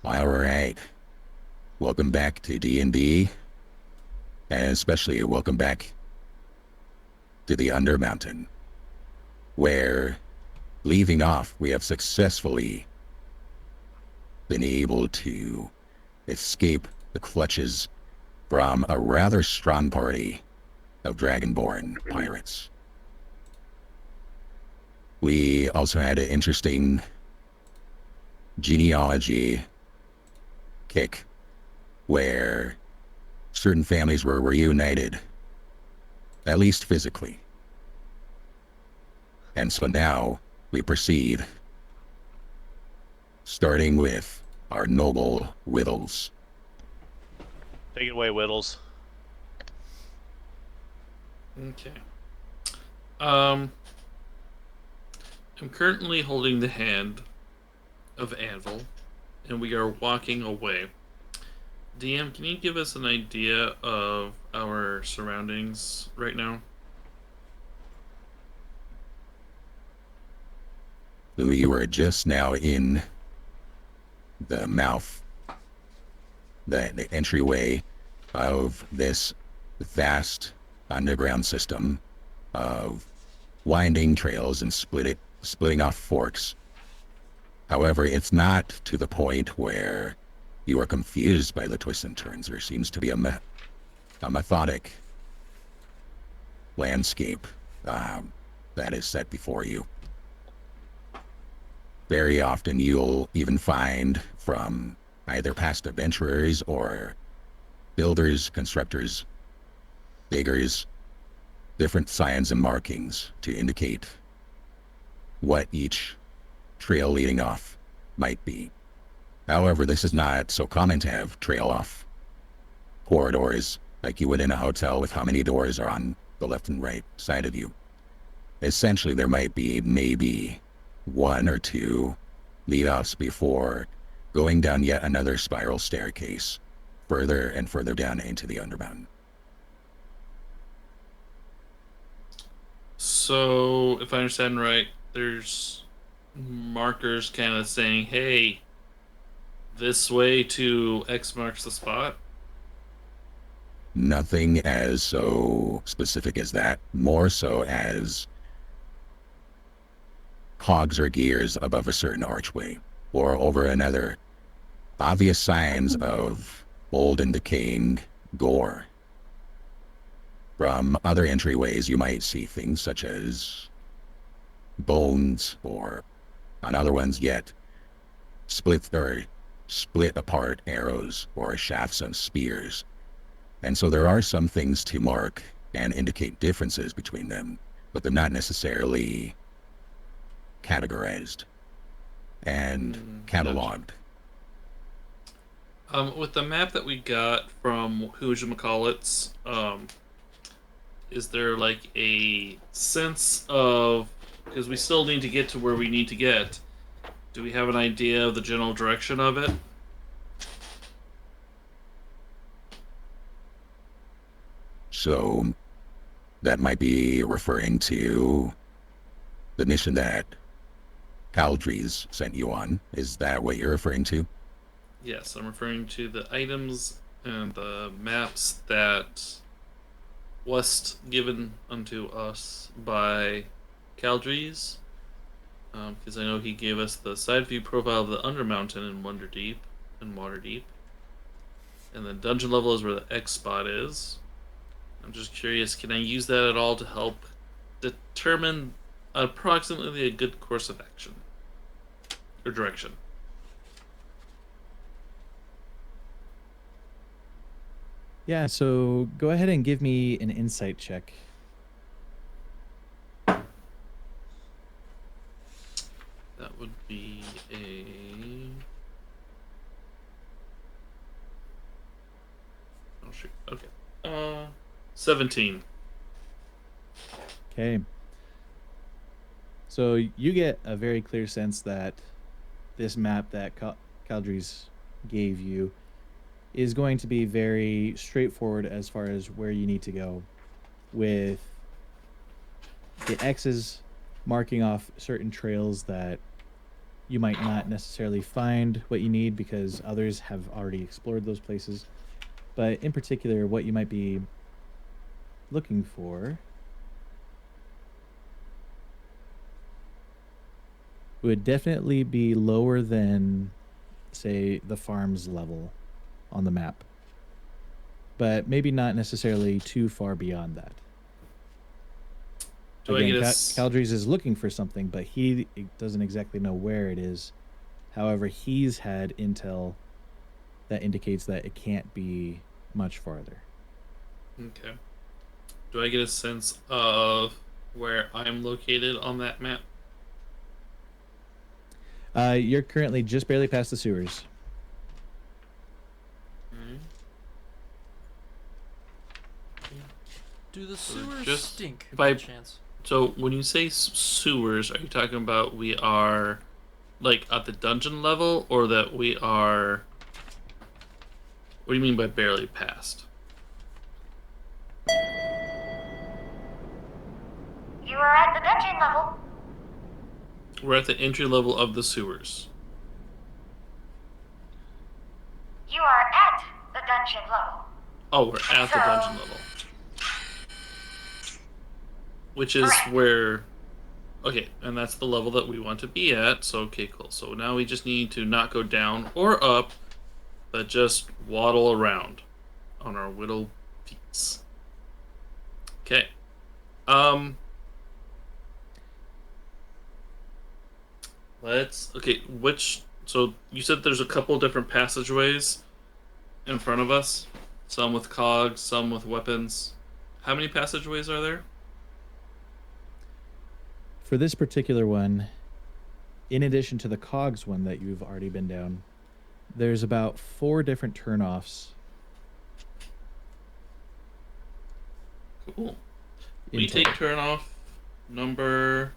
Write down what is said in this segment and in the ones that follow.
All right. Welcome back to D&D, and especially welcome back to the Undermountain, where, leaving off, we have successfully been able to escape the clutches from a rather strong party of Dragonborn pirates. We also had an interesting genealogy kick where certain families were reunited, at least physically. And so now we proceed, starting with our noble Whittles. Take it away, Whittles. Okay. I'm currently holding the hand of Anvil, and we are walking away. DM, can you give us an idea of our surroundings right now? We were just now in the mouth, the entryway of this vast underground system of winding trails and splitting off forks. However, it's not to the point where you are confused by the twists and turns. There seems to be a methodic landscape that is set before you. Very often you'll even find from either past adventurers or builders, constructors, diggers, different signs and markings to indicate what each trail leading off might be. However, this is not so common to have trail off corridors like you would in a hotel with how many doors are on the left and right side of you. Essentially, there might be maybe one or two lead-offs before going down yet another spiral staircase further and further down into the Undermountain. So, if I understand right, there's markers kind of saying, hey, this way to X marks the spot. Nothing as so specific as that, more so as cogs or gears above a certain archway or over another. Obvious signs of old and decaying gore. From other entryways, you might see things such as bones, or on other ones yet, split apart arrows or shafts of spears. And so there are some things to mark and indicate differences between them, but they're not necessarily categorized and cataloged. Gotcha. With the map that we got from who'shamacallits, is there like a sense of, because we still need to get to where we need to get, do we have an idea of the general direction of it? So that might be referring to the mission that Caldries sent you on. Is that what you're referring to? Yes, I'm referring to the items and the maps that was given unto us by Caldries. Because I know he gave us the side view profile of the Undermountain in Wonderdeep and Waterdeep. And the dungeon level is where the X spot is. I'm just curious, can I use that at all to help determine approximately a good course of action or direction? Yeah, so go ahead and give me an insight check. That would be a 17. Okay. So you get a very clear sense that this map that Caldries gave you is going to be very straightforward as far as where you need to go, with the X's marking off certain trails that you might not necessarily find what you need because others have already explored those places. But in particular, what you might be looking for would definitely be lower than, say, the farm's level on the map, but maybe not necessarily too far beyond that. Do I Again, get a Caldries is looking for something, but he doesn't exactly know where it is. However, he's had intel that indicates that it can't be much farther. Okay. Do I get a sense of where I'm located on that map? You're currently just barely past the sewers. Alright. Do the So sewers just stink by- by chance? So when you say sewers, are you talking about we are like at the dungeon level, or that we are? What do you mean by barely past? You are at the dungeon level. We're at the entry level of the sewers. You are at the dungeon level. Oh, we're at the dungeon level. Which is Correct. where... Okay, and that's the level that we want to be at, so okay, cool. So now we just need to not go down or up, but just waddle around on our little feet. Okay. So you said there's a couple different passageways in front of us? Some with cogs, some with weapons. How many passageways are there? For this particular one, in addition to the cogs one that you've already been down, there's about 4 different turnoffs. Cool. in We take total. turn off number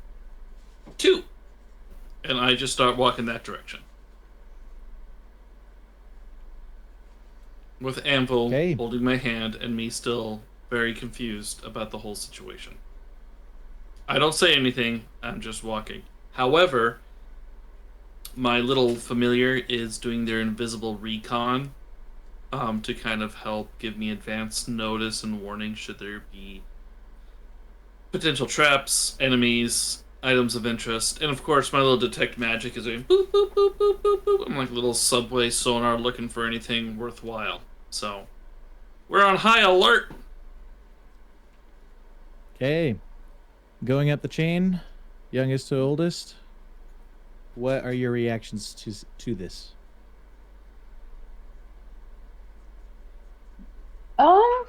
2. And I just start walking that direction. With Anvil Okay. holding my hand and me still very confused about the whole situation. I don't say anything, I'm just walking. However, my little familiar is doing their invisible recon to kind of help give me advance notice and warning should there be potential traps, enemies, items of interest, and of course my little detect magic is doing boop boop boop boop boop boop. I'm like a little subway sonar looking for anything worthwhile. So we're on high alert. Okay. Going up the chain, youngest to oldest. What are your reactions to this? I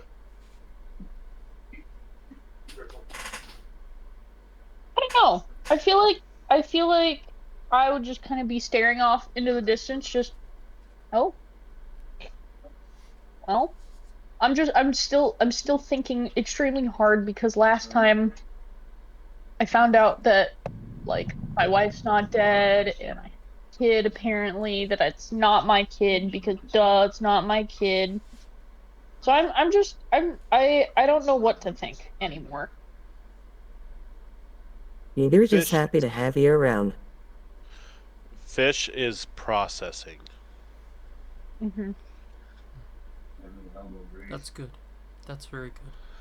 don't know. I feel like I would just kind of be staring off into the distance, just oh. Well, I'm still thinking extremely hard because last time I found out that like my wife's not dead and I have a kid apparently that it's not my kid because duh, it's not my kid. So I don't know what to think anymore. We're just Fish. happy to have you around. Fish is processing. Mm-hmm. That's good. That's very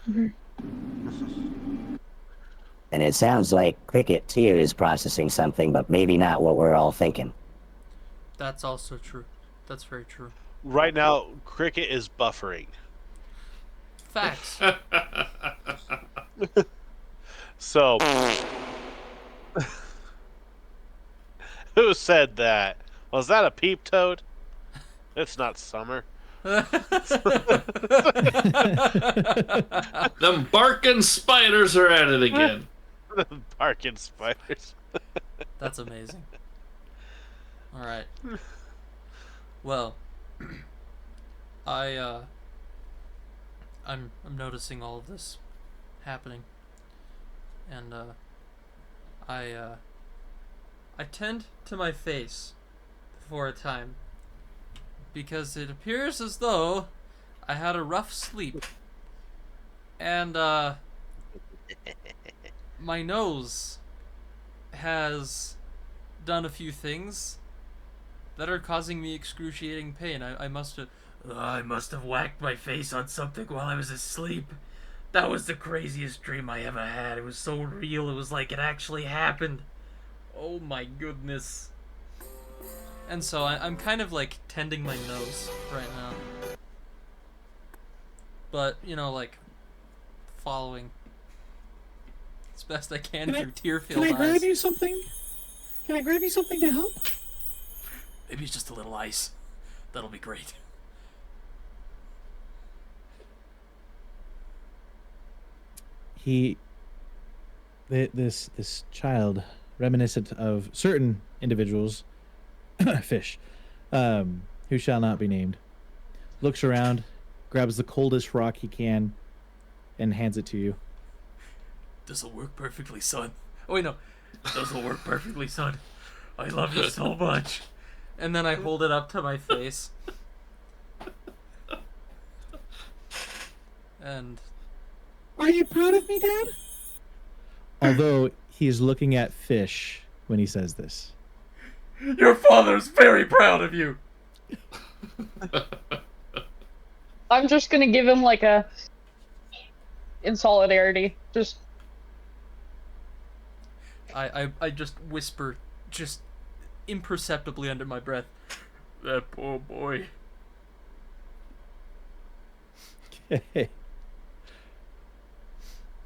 good. And it sounds like Cricket too is processing something, but maybe not what we're all thinking. That's also true. That's very true. Right now, Cricket is buffering. Facts. So, who said that? Was that a peep toad? It's not summer. Them barking spiders are at it again. Barking spiders. That's amazing. All right. Well, I'm noticing all of this happening, and I tend to my face for a time because it appears as though I had a rough sleep, and my nose has done a few things that are causing me excruciating pain. I must have whacked my face on something while I was asleep. That was the craziest dream I ever had. It was so real. It was like it actually happened. Oh my goodness. And so I'm kind of like tending my nose right now. But, you know, like, following as best I can through tear-filled eyes. Can I grab you something? Can I grab you something to help? Maybe it's just a little ice. That'll be great. This child, reminiscent of certain individuals, fish, who shall not be named, looks around, grabs the coldest rock he can, and hands it to you. This'll work perfectly, son. Oh, wait, no. This'll work perfectly, son. I love you so much. And then I hold it up to my face. And... Are you proud of me, Dad? Although he's looking at Fish when he says this. Your father's very proud of you! I'm just gonna give him like a... in solidarity. Just... I just whisper, just imperceptibly under my breath, that poor boy. Okay.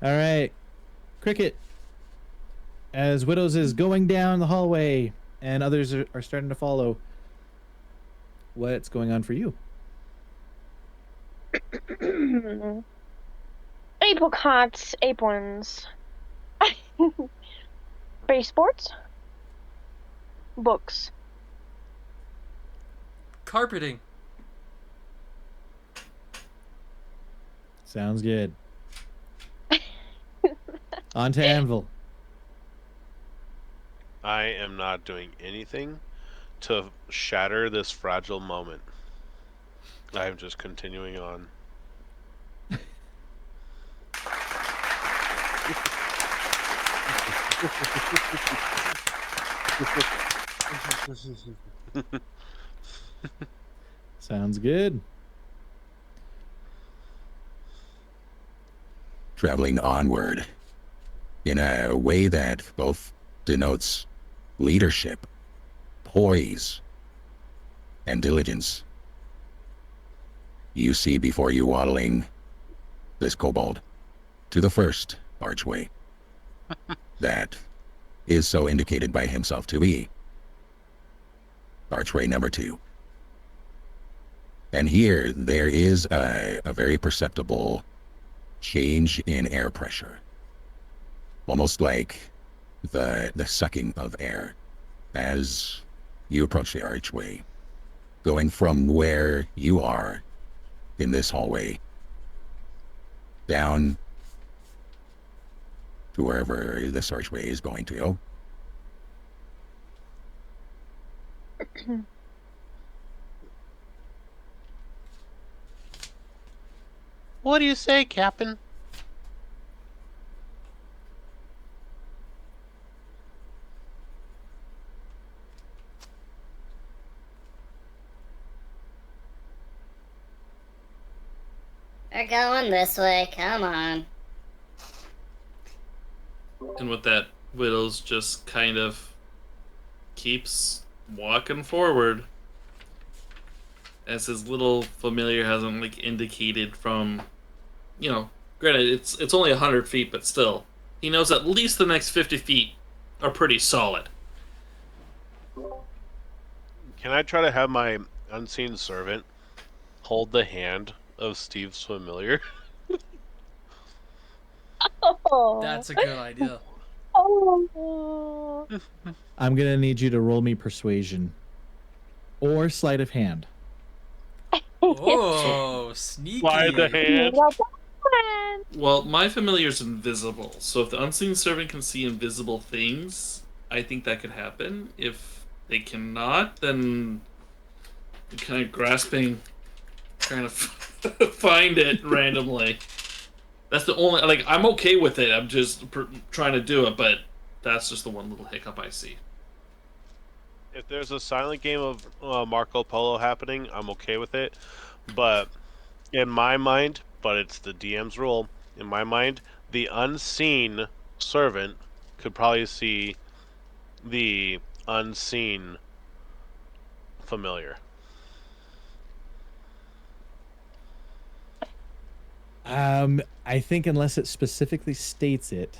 All right. Cricket. As Widows is going down the hallway and others are starting to follow, what's going on for you? Apricots, aprons. Base sports. Books. Carpeting. Sounds good. On to Anvil. I am not doing anything to shatter this fragile moment. I am just continuing on. Sounds good. Traveling onward in a way that both denotes leadership, poise, and diligence. You see before you waddling this kobold to the first archway. That is so indicated by himself to be archway number 2. And here there is a very perceptible change in air pressure, almost like the sucking of air as you approach the archway, going from where you are in this hallway down to wherever this archway is going to go. What do you say, Captain? We're going this way, come on. And with that, Whittles just kind of keeps walking forward, as his little familiar hasn't like indicated from, you know, granted it's only 100 feet, but still, he knows at least the next 50 feet are pretty solid. Can I try to have my unseen servant hold the hand of Steve's familiar? Oh. That's a good idea. Oh. I'm going to need you to roll me persuasion or sleight of hand. Oh, sneaky. Slide the hand. Well, my familiar's invisible, so if the unseen servant can see invisible things, I think that could happen. If they cannot, then I'm kind of grasping, trying to find it randomly. That's the only, like, I'm okay with it, I'm just trying to do it, but that's just the one little hiccup I see. if there's a silent game of Marco Polo happening, I'm okay with it. But in my mind, but it's the DM's rule. In my mind, the unseen servant could probably see the unseen familiar. I think unless it specifically states it,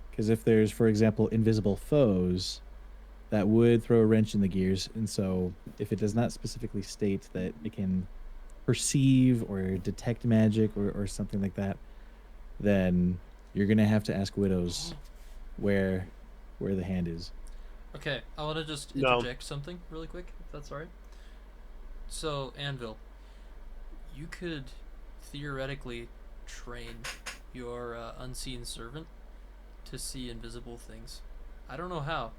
because if there's, for example, invisible foes, that would throw a wrench in the gears. And so, if it does not specifically state that it can perceive or detect magic or something like that, then you're gonna have to ask widows where the hand is. Okay, I want to just No. interject something really quick, if that's alright. So, Anvil, you could theoretically train your unseen servant to see invisible things. I don't know how,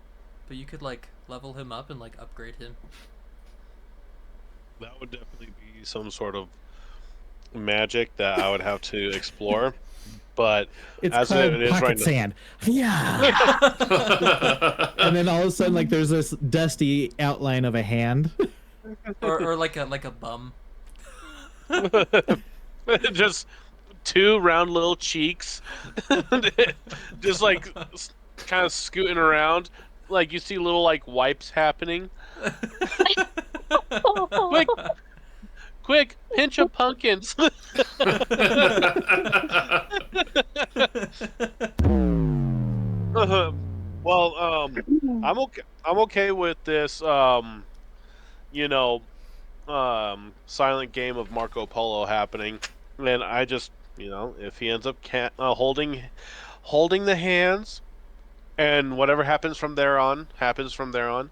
but you could like level him up and like upgrade him. That would definitely be some sort of magic that I would have to explore. But It's as called it is pocket right now, sand. Yeah. And then all of a sudden, like, there's this dusty outline of a hand. or like a bum. just two round little cheeks, just like kind of scooting around, like you see little like wipes happening. Quick, pinch of pumpkins. Well, I'm okay with this. Silent game of Marco Polo happening, and I just, if he ends up holding the hands, and whatever happens from there on happens from there on.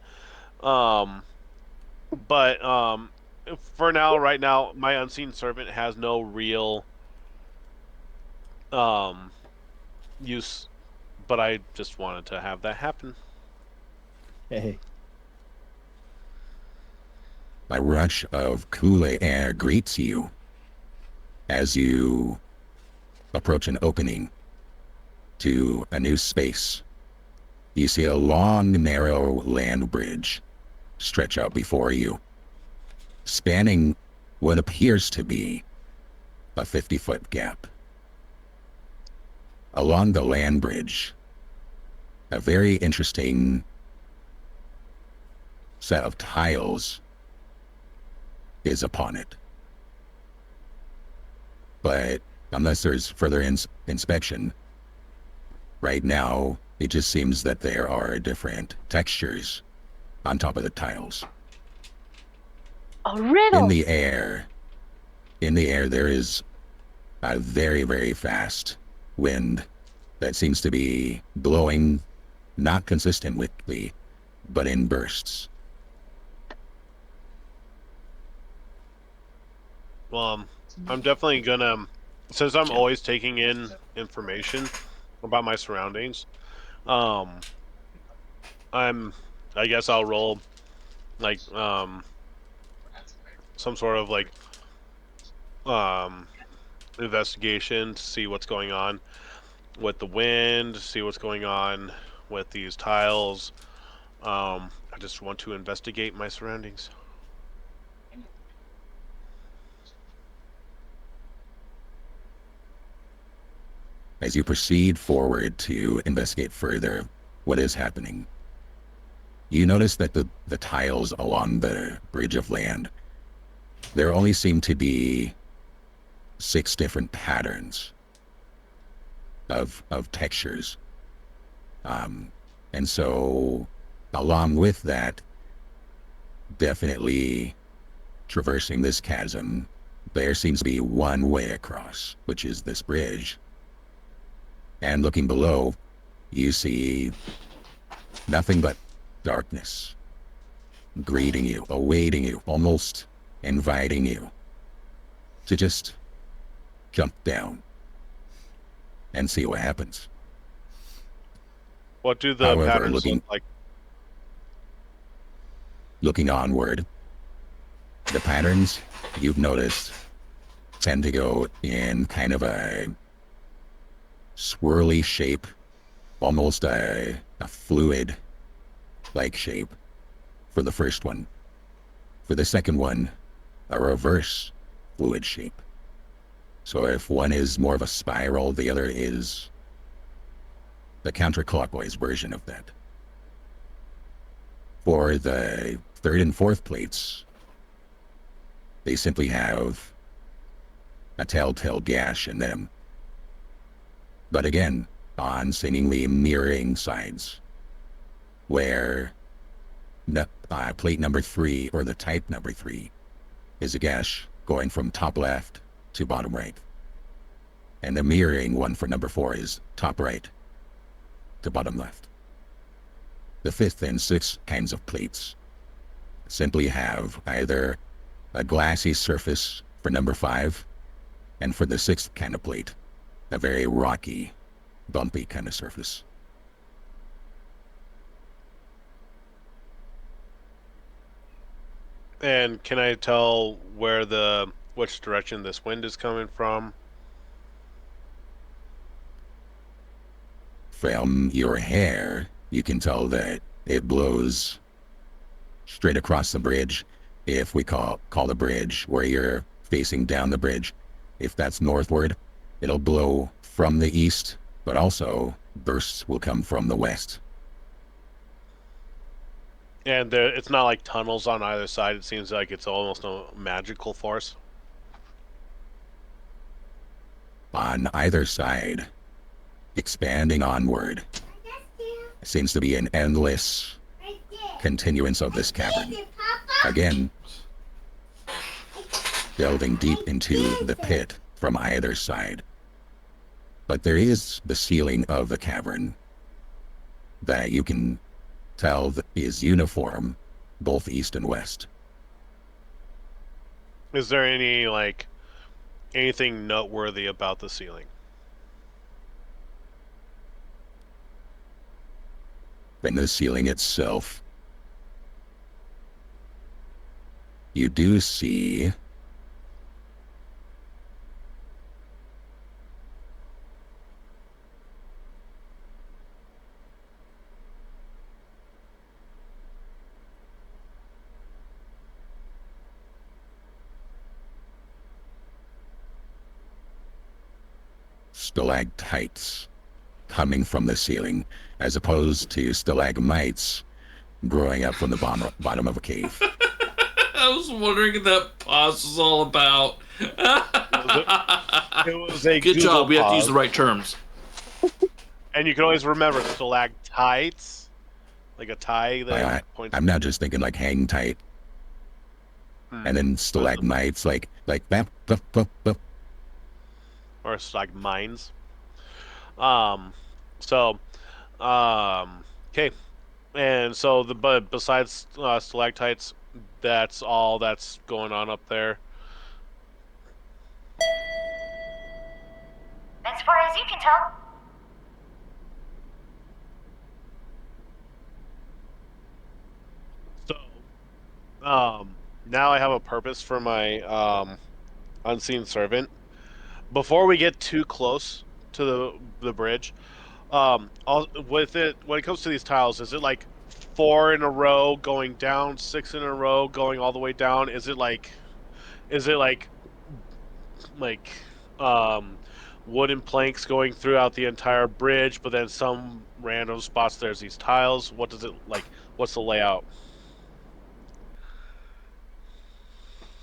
But for now, right now, my unseen servant has no real use, but I just wanted to have that happen. Hey. A rush of cooler air greets you as you approach an opening to a new space. You see a long, narrow land bridge stretch out before you, spanning what appears to be a 50-foot gap. Along the land bridge, a very interesting set of tiles is upon it. But unless there's further inspection, right now it just seems that there are different textures on top of the tiles. A riddle. In the air there is a very, very fast wind that seems to be blowing not consistently, but in bursts. Well, I'm definitely gonna, since I'm always taking in information about my surroundings, I guess I'll roll like some sort of like investigation to see what's going on with the wind, see what's going on with these tiles. I just want to investigate my surroundings. As you proceed forward to investigate further what is happening, you notice that the tiles along the bridge of land, there only seem to be 6 different patterns of textures. And so along with that, definitely traversing this chasm, there seems to be one way across, which is this bridge. And looking below, you see nothing but darkness, greeting you, awaiting you, almost inviting you to just jump down and see what happens. What do the However, patterns look like? Looking onward, the patterns you've noticed tend to go in kind of a swirly shape, almost a fluid-like shape, for the first one. For the second one, a reverse fluid shape. So if one is more of a spiral, the other is the counterclockwise version of that. For the third and fourth plates, they simply have a telltale gash in them. But again, on seemingly mirroring sides, where plate number 3, or the type number 3, is a gash going from top left to bottom right. And the mirroring one for number 4 is top right to bottom left. The fifth and sixth kinds of plates simply have either a glassy surface for number 5, and for the sixth kind of plate, a very rocky, bumpy kind of surface. And can I tell which direction this wind is coming from? From your hair, you can tell that it blows straight across the bridge. If we call the bridge where you're facing down the bridge, if that's northward, it'll blow from the east, but also bursts will come from the west. And it's not like tunnels on either side. It seems like it's almost a magical force. On either side, expanding onward, seems to be an endless continuance of this cavern. Again, delving deep into the pit from either side. But there is the ceiling of the cavern that you can tell is uniform, both east and west. Is there anything noteworthy about the ceiling? In the ceiling itself, you do see stalactites coming from the ceiling, as opposed to stalagmites growing up from the bottom of a cave. I was wondering what that pause was all about. It was a Good Google job. We have to pause. use the right terms. And you can always remember stalactites, like a tie that points. I'm not just thinking like hang tight, and then stalagmites like that. Or stalagmines. Okay. And so but besides stalactites, that's all that's going on up there. As far as you can tell. So, now I have a purpose for my unseen servant. Before we get too close to the bridge, with it, when it comes to these tiles, is it like 4 in a row going down, 6 in a row going all the way down? Is it like wooden planks going throughout the entire bridge, but then some random spots there's these tiles? What does it like? What's the layout?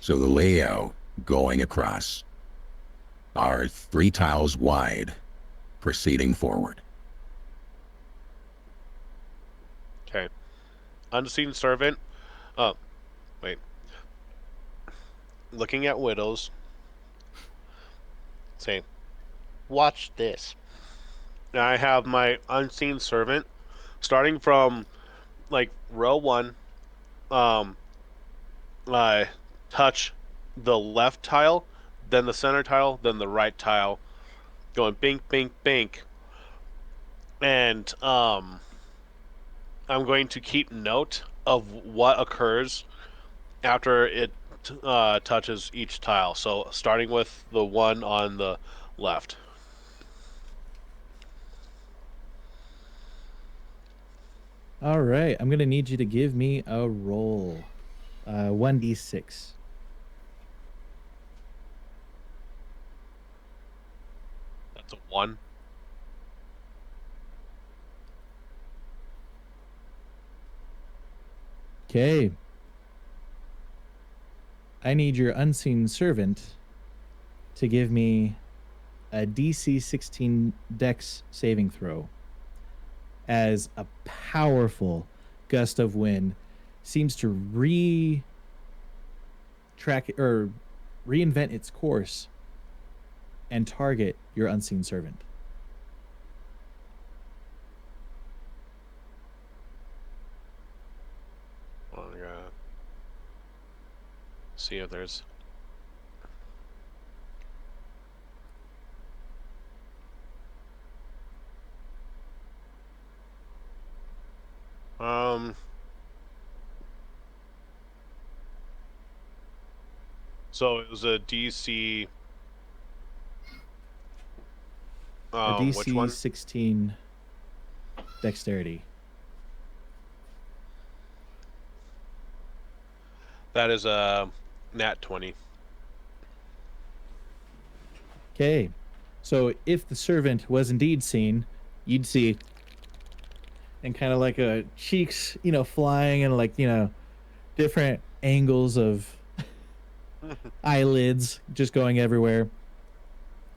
So the layout going across are 3 tiles wide, proceeding forward. Okay. Unseen servant. Oh, wait. Looking at widows. Say, watch this. Now I have my unseen servant starting from like row 1. I touch the left tile, then the center tile, then the right tile, going bink, bink, bink. And I'm going to keep note of what occurs after it touches each tile. So starting with the one on the left. . All right, I'm gonna need you to give me a roll. 1d6. That's a 1. Okay. I need your unseen servant to give me a DC 16 Dex saving throw, as a powerful gust of wind seems to reinvent its course and target your unseen servant. Well, I gotta see if there's. So it was a DC. A DC Which one? 16 dexterity. That is a nat 20. Okay. So if the servant was indeed seen, you'd see, and kind of like a cheeks, flying, and like, different angles of eyelids just going everywhere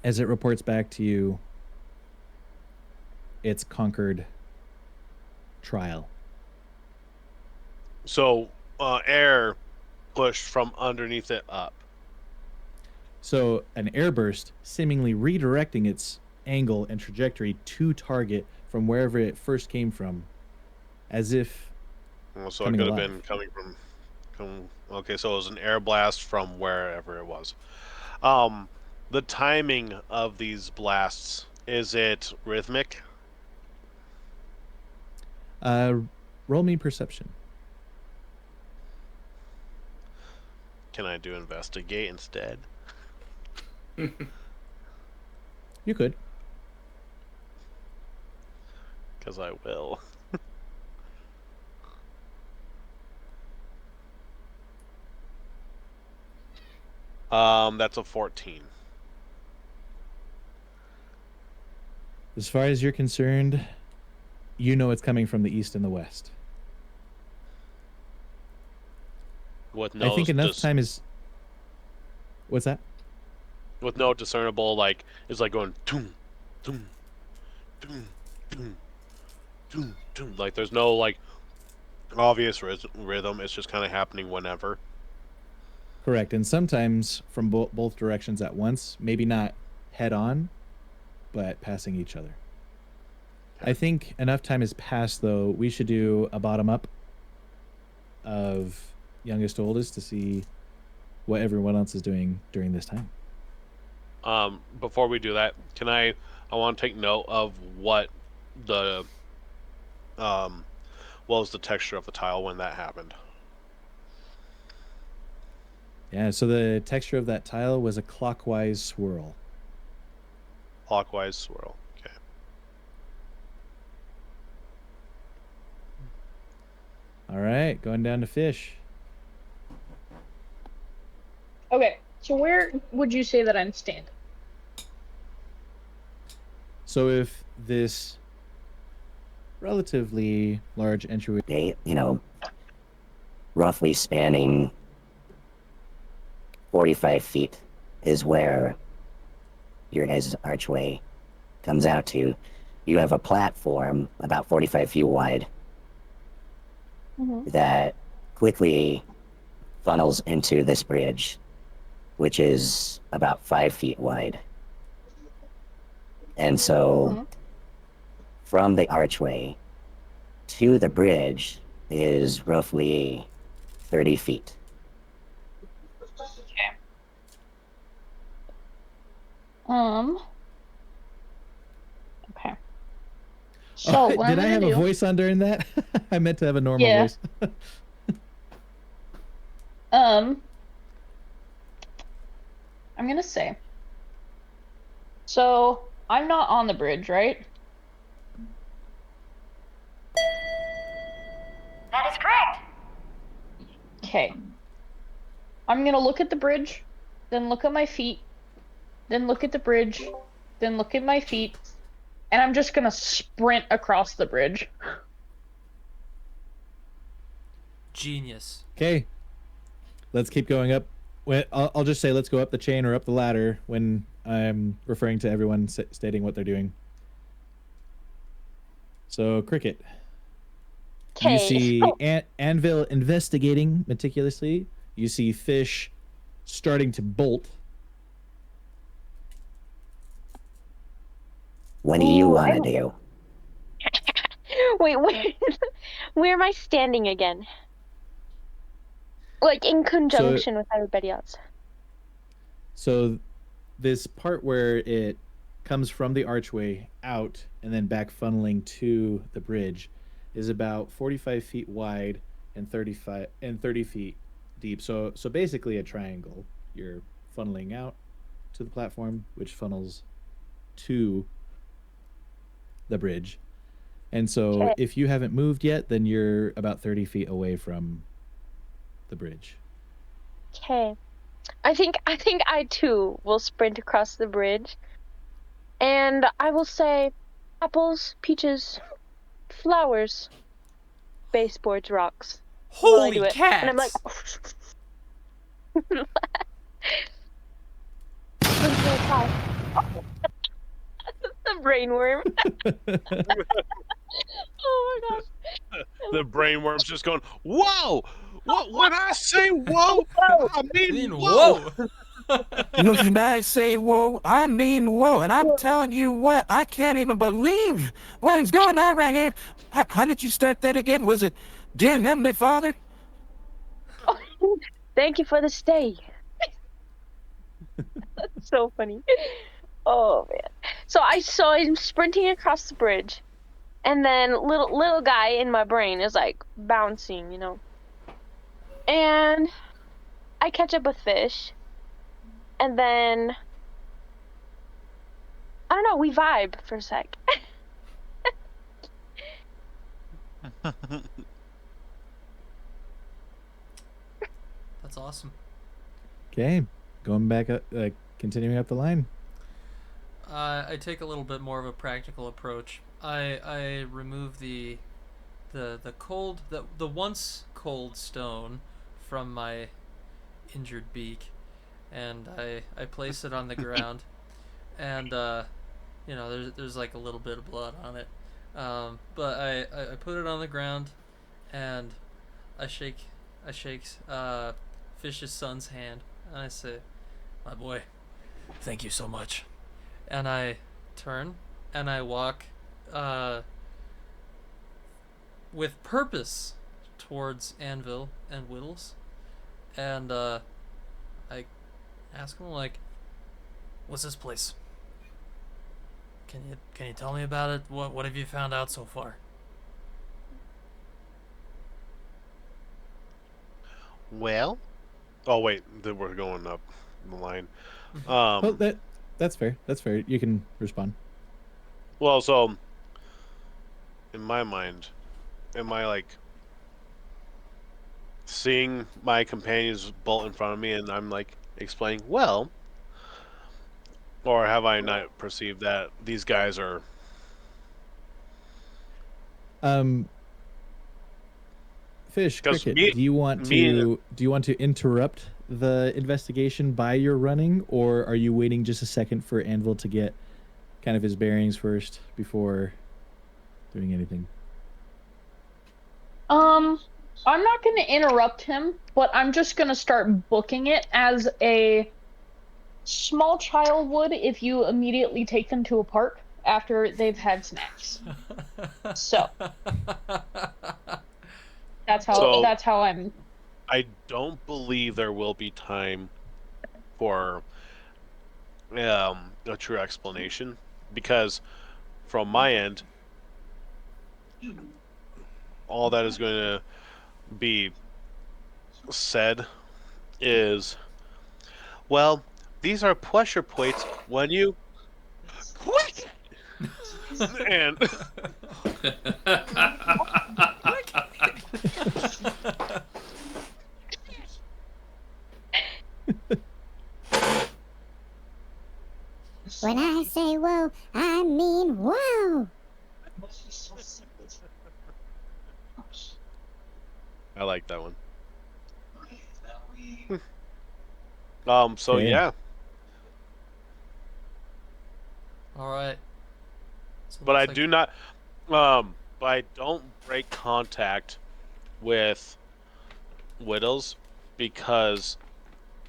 as it reports back to you its conquered trial. So air pushed from underneath it up. So an airburst seemingly redirecting its angle and trajectory to target from wherever it first came from, as if Well, so it coming could have alive. been coming from. Okay, so it was an air blast from wherever it was. The timing of these blasts, is it rhythmic? Roll me perception. Can I do investigate instead? You could. Because I will. That's a 14. As far as you're concerned, you know it's coming from the east and the west. With no I think enough time is. What's that? With no discernible, like, it's like going toom, toom, toom, toom, toom, toom. Like, there's no, like, obvious rhythm. It's just kind of happening whenever. Correct. And sometimes from both directions at once, maybe not head on, but passing each other. I think enough time has passed, though. We should do a bottom up of youngest to oldest to see what everyone else is doing during this time. Before we do that, I want to take note of what was the texture of the tile when that happened. Yeah, so the texture of that tile was a clockwise swirl. Clockwise swirl. Okay. All right, going down to fish. Okay, so where would you say that I'm standing? So if this relatively large entryway, roughly spanning 45 feet is where your guys' archway comes out to. You have a platform about 45 feet wide that quickly funnels into this bridge, which is about 5 feet wide. And so from the archway to the bridge is roughly 30 feet. Okay. Okay. So what did I'm I have gonna a do, voice on during that? I meant to have a normal Yeah. voice. I'm gonna say. So I'm not on the bridge, right? That is correct. Okay. I'm gonna look at the bridge, then look at my feet, then look at the bridge, then look at my feet, and I'm just gonna sprint across the bridge. Genius. Okay. Let's keep going up. I'll just say let's go up the chain or up the ladder when I'm referring to everyone stating what they're doing. So, Cricket. You see Anvil investigating meticulously. You see Fish starting to bolt. What do you want to do? Wait, where am I standing again? Like in conjunction with everybody else. So this part where it comes from the archway out and then back funneling to the bridge is about 45 feet wide and 30 feet deep. So basically a triangle. You're funneling out to the platform, which funnels to the bridge. And so if you haven't moved yet, then you're about 30 feet away from the bridge. Okay. I think I too will sprint across the bridge. And I will say apples, peaches, flowers, baseboards, rocks. While I do Holy it. cats! And I'm like the brainworm. Oh my gosh. The brainworm's just going, whoa! What? When I say whoa, I mean whoa! When I say whoa, I mean whoa. And I'm telling you what, I can't even believe what is going on right here. How did you start that again? Was it Dear Heavenly Father? Thank you for the stay. That's so funny. Oh man. So I saw him sprinting across the bridge, and then little guy in my brain is like bouncing, you know. And I catch up with Fish, and then I don't know, we vibe for a sec. That's awesome. Okay, going back up, continuing up the line. I take a little bit more of a practical approach. I remove the once cold stone from my injured beak, and I place it on the ground, and you know there's like a little bit of blood on it, but I put it on the ground, and I shake Fish's son's hand, and I say, "My boy, thank you so much." And I turn and I walk with purpose towards Anvil and Whittles, and I ask him, like, "What's this place? Can you tell me about it? What have you found out so far?" Well, oh wait, then we're going up the line. Oh, that's fair. That's fair. You can respond. Well, so in my mind, am I like seeing my companions bolt in front of me, and I'm like explaining, well, or have I not perceived that these guys are? Fish, 'Cause Cricket, do you want to interrupt the investigation by your running, or are you waiting just a second for Anvil to get kind of his bearings first before doing anything? I'm not going to interrupt him, but I'm just going to start booking it as a small child would if you immediately take them to a park after they've had snacks. So that's how I'm. I don't believe there will be time for a true explanation, because from my end, all that is going to be said is, well, these are pressure plates when you quit. And When I say whoa, I mean whoa. I like that one. So Okay. yeah, All right. So but I looks like- do not. But I don't break contact with widows because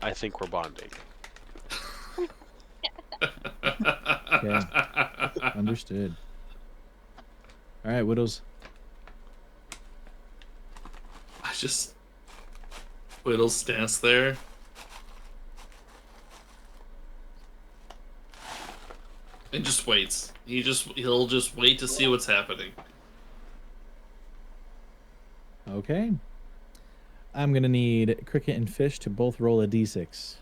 I think we're bonding. Okay. Understood. All right, Widows. I just Whittle stands there. And just waits. He'll just wait to see what's happening. Okay. I'm gonna need Cricket and Fish to both roll a d6.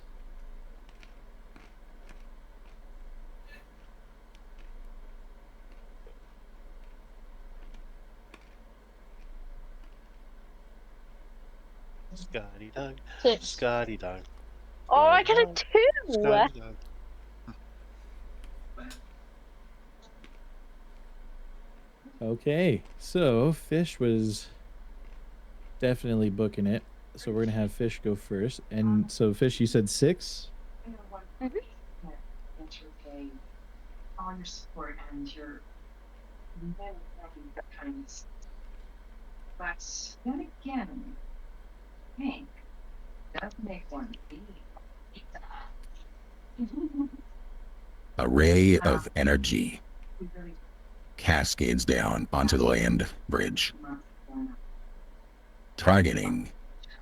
Scotty dog, 6. Scotty dog, Oh, I got a 2. Scotty dog. Okay, so Fish was definitely booking it. So we're gonna have Fish go first. And so Fish, you said 6? All your support and your kindness. But then again, Hank does make one be. A ray of energy cascades down onto the land bridge, targeting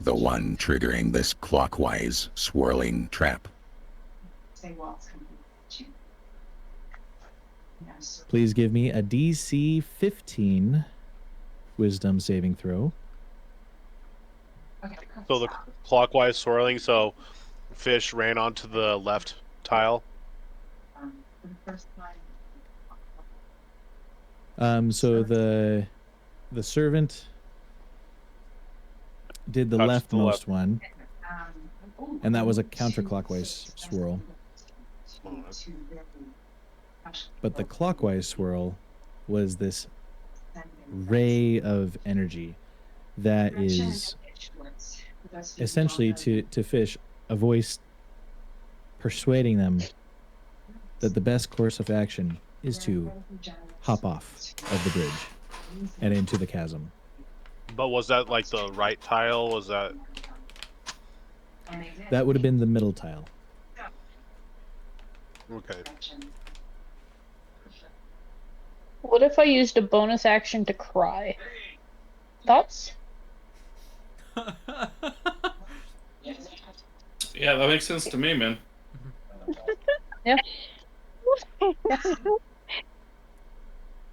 the one triggering this clockwise swirling trap. Say Walt's coming to you. Yes. Please give me a DC 15 Wisdom saving throw. Okay. So the clockwise swirling. So Fish ran onto the left tile. For the first time. So the servant did the Touched the leftmost left. one, and that was a counterclockwise swirl. But the clockwise swirl was this ray of energy that is essentially to Fish a voice persuading them that the best course of action is to hop off of the bridge and into the chasm. But was that like the right tile? Was that? That would have been the middle tile. Okay. What if I used a bonus action to cry? Thoughts? Yeah, that makes sense to me, man. Yeah.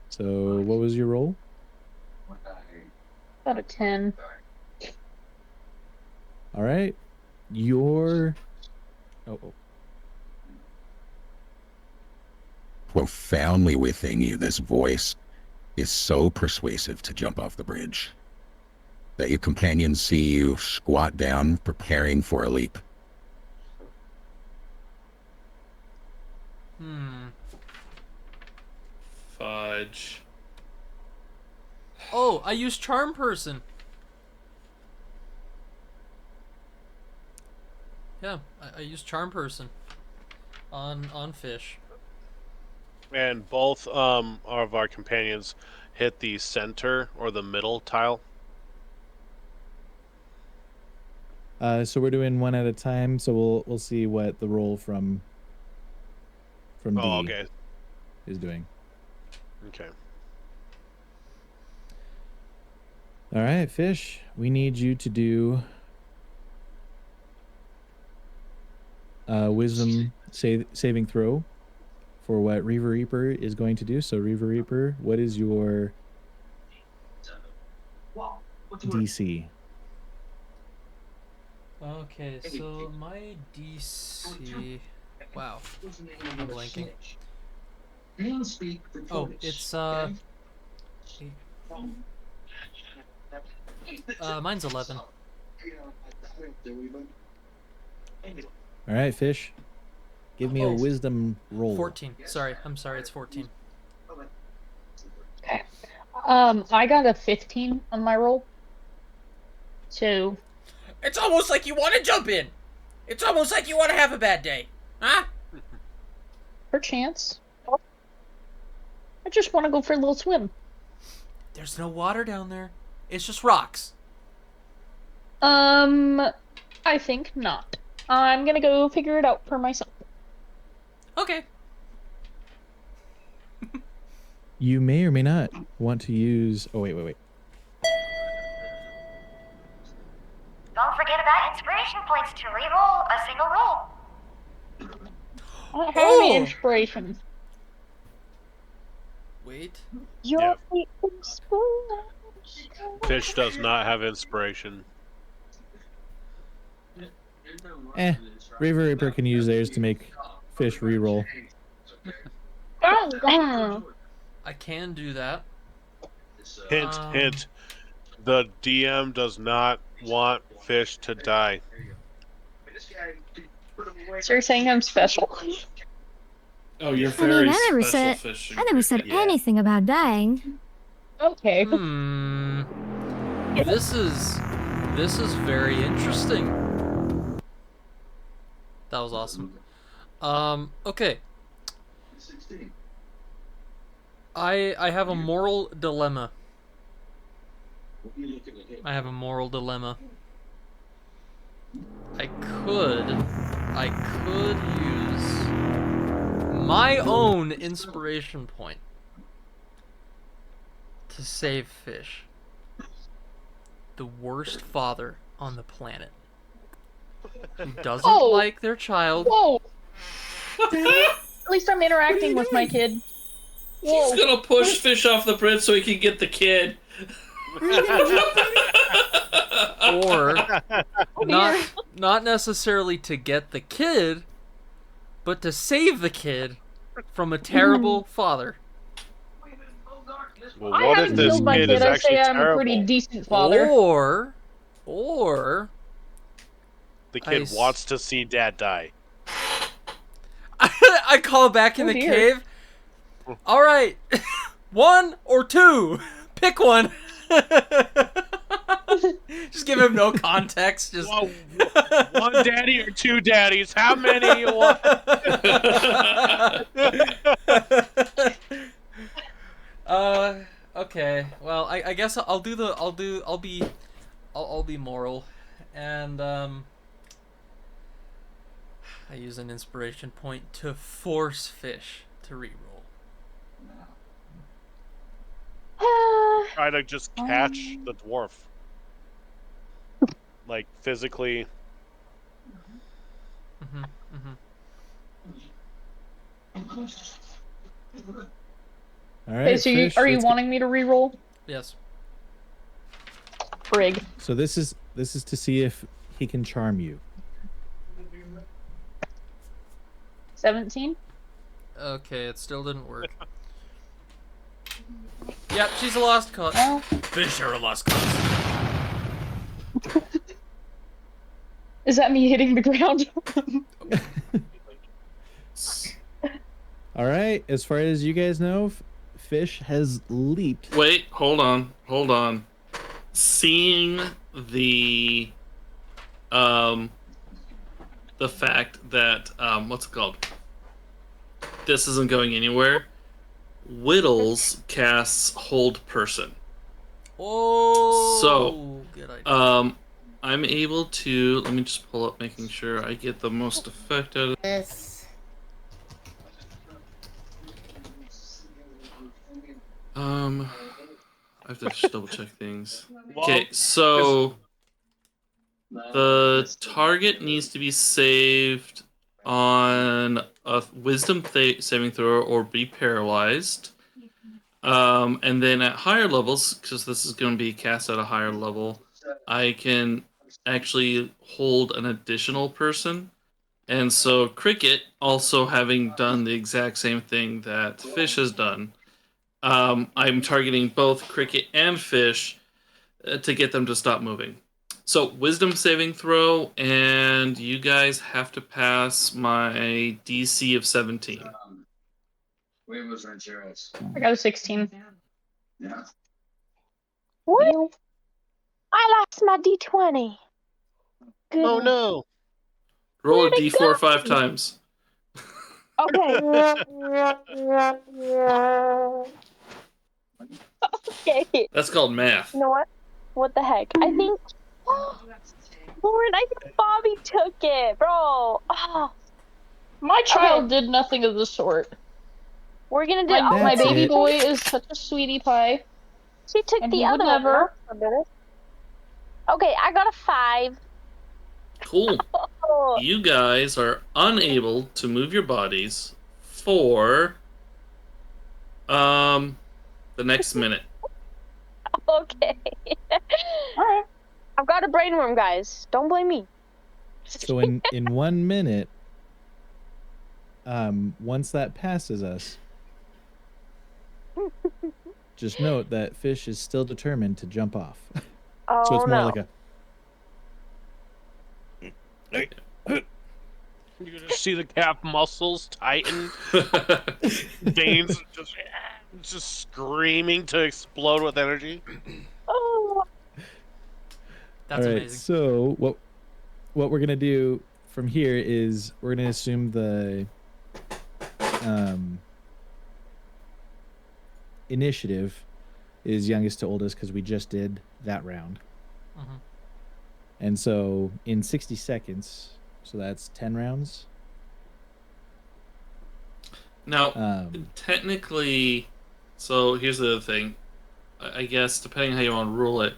So what was your roll? About a 10. All right. Your oh. Profoundly within you, this voice is so persuasive to jump off the bridge that your companions see you squat down, preparing for a leap. Fudge. Oh, I used Charm Person. Yeah, I used Charm Person on Fish. And both of our companions hit the center or the middle tile. So we're doing one at a time. So we'll see what the roll from D Oh, okay. is doing. Okay. All right, Fish. We need you to do wisdom saving throw for what Reaver Reaper is going to do. So Reaver Reaper, what is your DC? Okay, so my DC. Wow, I'm blanking. Oh, it's Mine's 11. All right, Fish. Give me a wisdom roll. 14. Sorry, I'm sorry, it's 14. Okay. I got a 15 on my roll. So. It's almost like you want to jump in. It's almost like you want to have a bad day. Huh? Perchance. I just want to go for a little swim. There's no water down there. It's just rocks. I think not. I'm gonna go figure it out for myself. Okay. You may or may not want to use. Oh, wait. Don't forget about inspiration points to re-roll a single roll. I don't have any inspiration. Wait. You're the Fish does not have inspiration. Raver Reaper can use theirs to make Fish reroll. I can do that. Hint, hint. The DM does not want Fish to die. So you're saying I'm special? Oh, you're I mean, very I never special said fishing. I never said Yeah. anything about dying. Okay. This is very interesting. That was awesome. Okay. I have a moral dilemma. I could use my own inspiration point to save Fish, the worst father on the planet, who doesn't like their child. Whoa! At least I'm interacting with my kid. Whoa. He's gonna push Fish off the bridge so he can get the kid. Or not necessarily to get the kid, but to save the kid from a terrible father. Well, I what haven't if this killed my kid kid. is I actually say I'm a terrible? pretty decent father. Or The kid wants to see Dad die. I call back in Oh, the dear. cave. All right, 1 or 2, pick one. Just give him no context. Just One daddy or two daddies? How many you want? Okay. Well, I guess I'll be moral, and I use an inspiration point to force Fish to reroll. Try to just catch the dwarf. Like, physically. All right, Okay, so Fish, are you let's wanting me to re-roll? Yes. Frig. So this is to see if he can charm you. 17? Okay, it still didn't work. Yep, she's a lost cause. Well. Fish are a lost cause. Is that me hitting the ground? All right, as far as you guys know, Fish has leaped. Wait, hold on. Seeing the fact that what's it called? This isn't going anywhere. Whittles casts Hold Person. Oh. So, good idea. I'm able to. Let me just pull up, making sure I get the most effect out of this. I have to just double check things. Okay, so the target needs to be saved on a wisdom saving throw or be paralyzed. And then at higher levels, because this is going to be cast at a higher level, I can actually hold an additional person. And so Cricket, also having done the exact same thing that Fish has done, I'm targeting both Cricket and Fish to get them to stop moving. So, wisdom saving throw, and you guys have to pass my DC of 17. I got a 16. What? I lost my D20. Goodness. Oh no! Roll a Where'd it D4 go? 5 times. Okay. Okay. That's called math. You know what? What the heck? I think. Lauren, I think Bobby took it, bro. Oh, My child did nothing of the sort. we're gonna do. My That's baby it. boy is such a sweetie pie. She took and the he would other one. never. That's forbidden. Okay, I got a 5. Cool. Oh, You guys are unable to move your bodies for the next minute. okay. Alright. I've got a brain worm, guys. Don't blame me. So in 1 minute, once that passes us, just note that Fish is still determined to jump off. Oh So it's more no. like a You're gonna see the calf muscles tighten, veins just screaming to explode with energy. Oh. That's all right. amazing. So what we're gonna do from here is we're gonna assume the initiative is youngest to oldest because we just did that round. Mhm. And so in 60 seconds, so that's 10 rounds. Now, technically, so here's the other thing. I guess, depending how you want to rule it,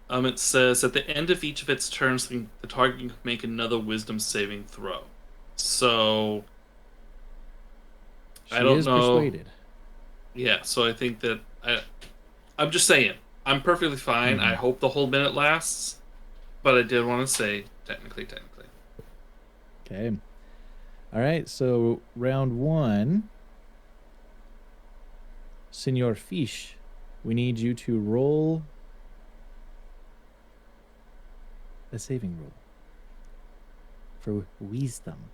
it says at the end of each of its turns, the target can make another wisdom saving throw. So, She I don't is know. persuaded. Yeah, so I think that I'm just saying, I'm perfectly fine. I hope the whole minute lasts, but I did want to say technically. Okay. All right. So round 1, Senor Fish, we need you to roll a saving roll for wisdom.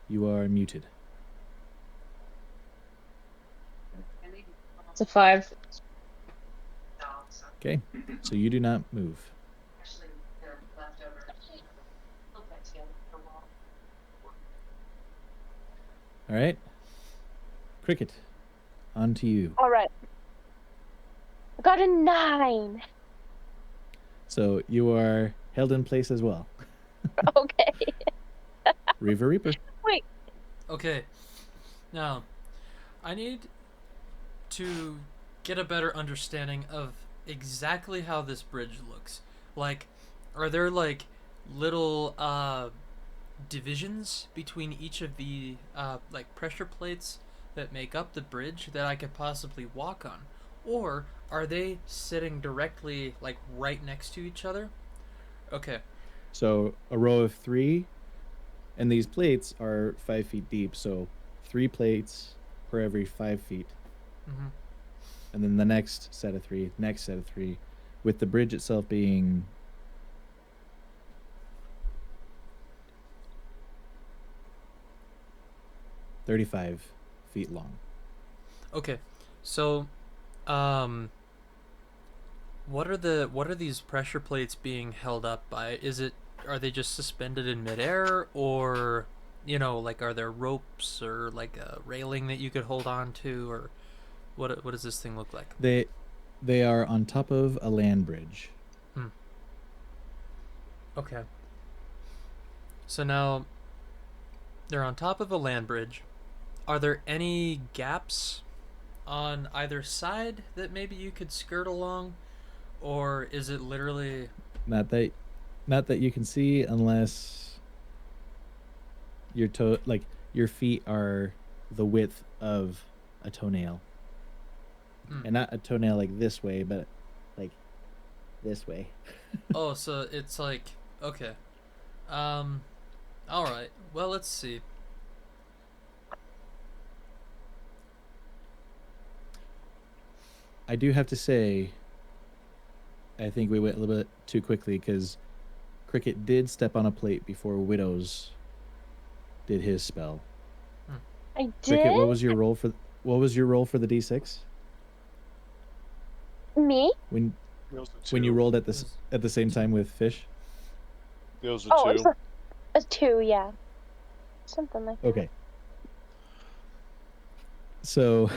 You are muted. It's a 5. Okay. So you do not move. Actually, they're leftover. Look back together for a while. All right. Cricket, on to you. All right. I got a 9. So you are held in place as well. Okay. Reaver Reaper. Wait. Okay. Now, I need to get a better understanding of exactly how this bridge looks. Like, are there like little divisions between each of the like pressure plates that make up the bridge that I could possibly walk on? Or are they sitting directly like right next to each other? Okay. So a row of 3, and these plates are 5 feet deep. So 3 plates per every 5 feet. Mm-hmm. And then the next set of 3, next set of 3, with the bridge itself being 35 feet long. Okay. So what are these pressure plates being held up by? Are they just suspended in midair, or like are there ropes or like a railing that you could hold on to, or what does this thing look like? They are on top of a land bridge. Okay. So now they're on top of a land bridge. Are there any gaps on either side that maybe you could skirt along, or is it literally Not that you can see, unless your your feet are the width of a toenail. And not a toenail like this way, but like this way. Oh, so it's like, okay. All right. Well, let's see. I do have to say, I think we went a little bit too quickly because Cricket did step on a plate before Widows did his spell. I Cricket, did. what was your roll for the D6 Me? when It was a when you two. rolled at the same time with Fish? It was a Oh, two. it was a 2, yeah. Something like that. Okay. So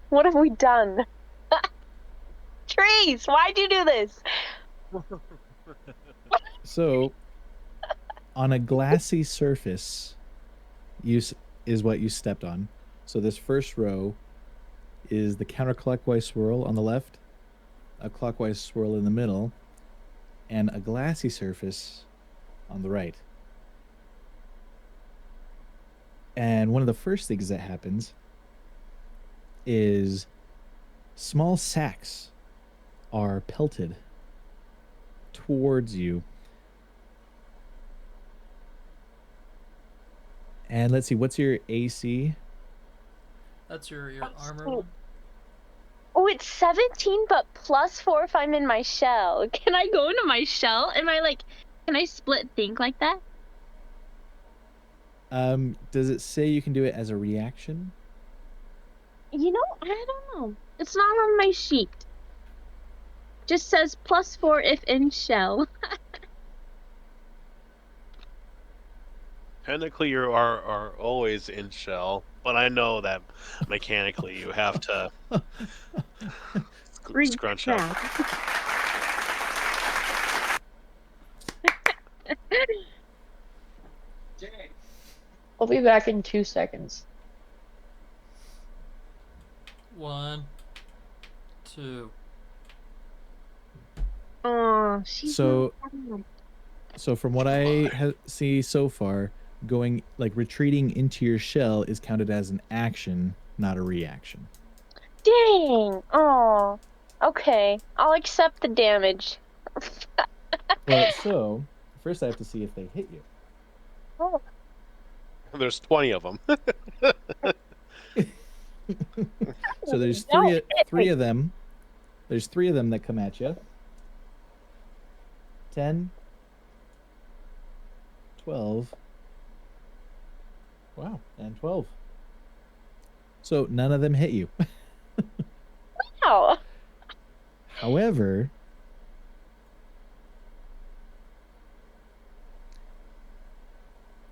What have we done? Trees, why'd you do this? So, on a glassy surface, is what you stepped on. So this first row is the counterclockwise swirl on the left, a clockwise swirl in the middle, and a glassy surface on the right. And one of the first things that happens is small sacks are pelted towards you. And let's see, what's your AC? That's your armor. Oh. Oh, it's 17, but +4 if I'm in my shell. Can I go into my shell? Am I like, can I split think like that? Does it say you can do it as a reaction? You know, I don't know. It's not on my sheet. Just says +4 if in shell. Technically, you are always in shell, but I know that mechanically you have to scrunch up. I'll be back in 2 seconds. 1, 2. Oh, she's So, not bad. so from what I see so far, going like retreating into your shell is counted as an action, not a reaction. Dang. Oh. Okay. I'll accept the damage. Well, so first I have to see if they hit you. Oh. There's 20 of them. So there's No, three of them. There's 3 of them that come at you. 10, 12. Wow, and 12. So none of them hit you. Wow. However,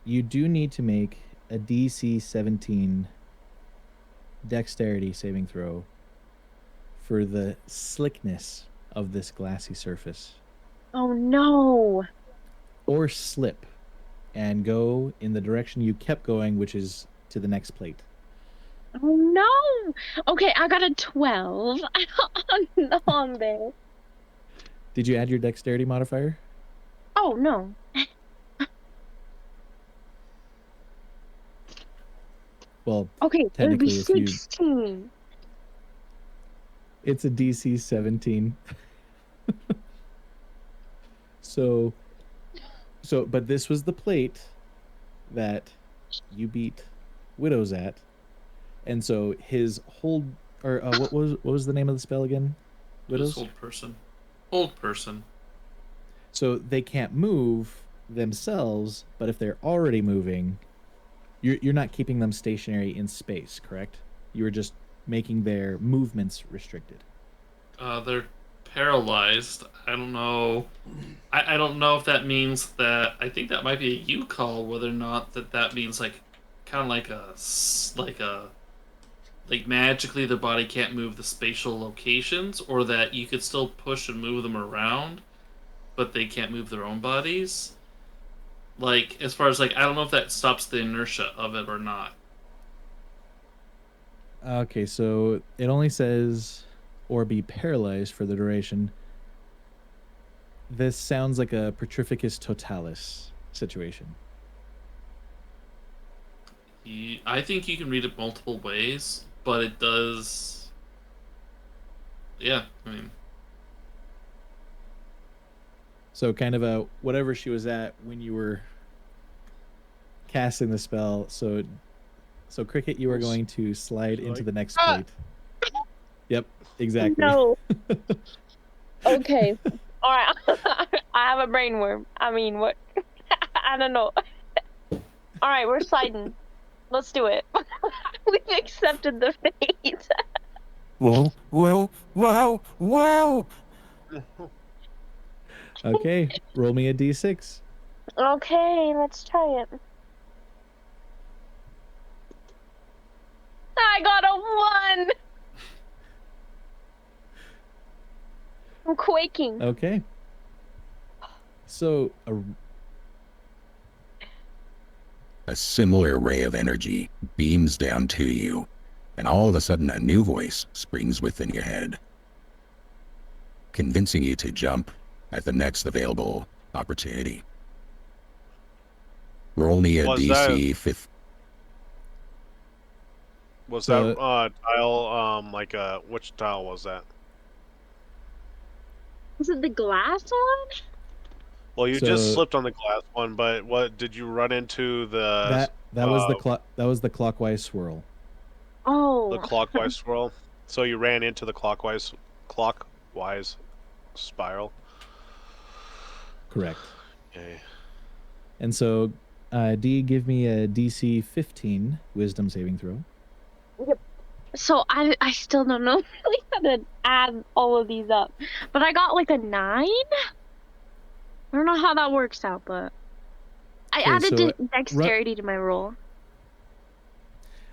you do need to make a DC 17 dexterity saving throw for the slickness of this glassy surface. Oh no. Or slip and go in the direction you kept going, which is to the next plate. Oh no. Okay, I got a 12. Oh no, I'm there. Did you add your dexterity modifier? Oh no. Well, Okay, it would be technically, if you 16. it's a DC 17. So, but this was the plate that you beat Widows at, and so his hold, or what was the name of the spell again? Widows. Old person. Old person. So they can't move themselves, but if they're already moving, you're not keeping them stationary in space, correct? You were just making their movements restricted. They're paralyzed. I don't know. I don't know if that means that. I think that might be a you call, whether or not that means like kind of like magically their body can't move the spatial locations, or that you could still push and move them around, but they can't move their own bodies. Like, as far as like, I don't know if that stops the inertia of it or not. Okay, so it only says or be paralyzed for the duration. This sounds like a Petrificus Totalis situation. I think you can read it multiple ways, but it does. Yeah, I mean, So kind of a whatever she was at when you were casting the spell. So So Cricket, you are going to slide into the next Ah! plate. Yep, exactly. No. Okay. All right. I have a brain worm. I mean, what? I don't know. All right, we're sliding. Let's do it. We've accepted the fate. Well, well, wow, wow. Okay, roll me a d6. Okay, let's try it. I got a 1. I'm quaking. Okay. So A similar ray of energy beams down to you, and all of a sudden a new voice springs within your head, convincing you to jump at the next available opportunity. Roll me a Was DC 15. Was So- that tile which tile was that? Was it the glass one? Well, you So- just slipped on the glass one, but what did you run into that was the clockwise swirl. Oh. the clockwise swirl? So you ran into the clockwise spiral. Correct. Okay. And so, D, give me a DC 15 Wisdom saving throw. So I still don't know really how to add all of these up, but I got like a 9. I don't know how that works out, but I Okay, added so, dexterity to my roll.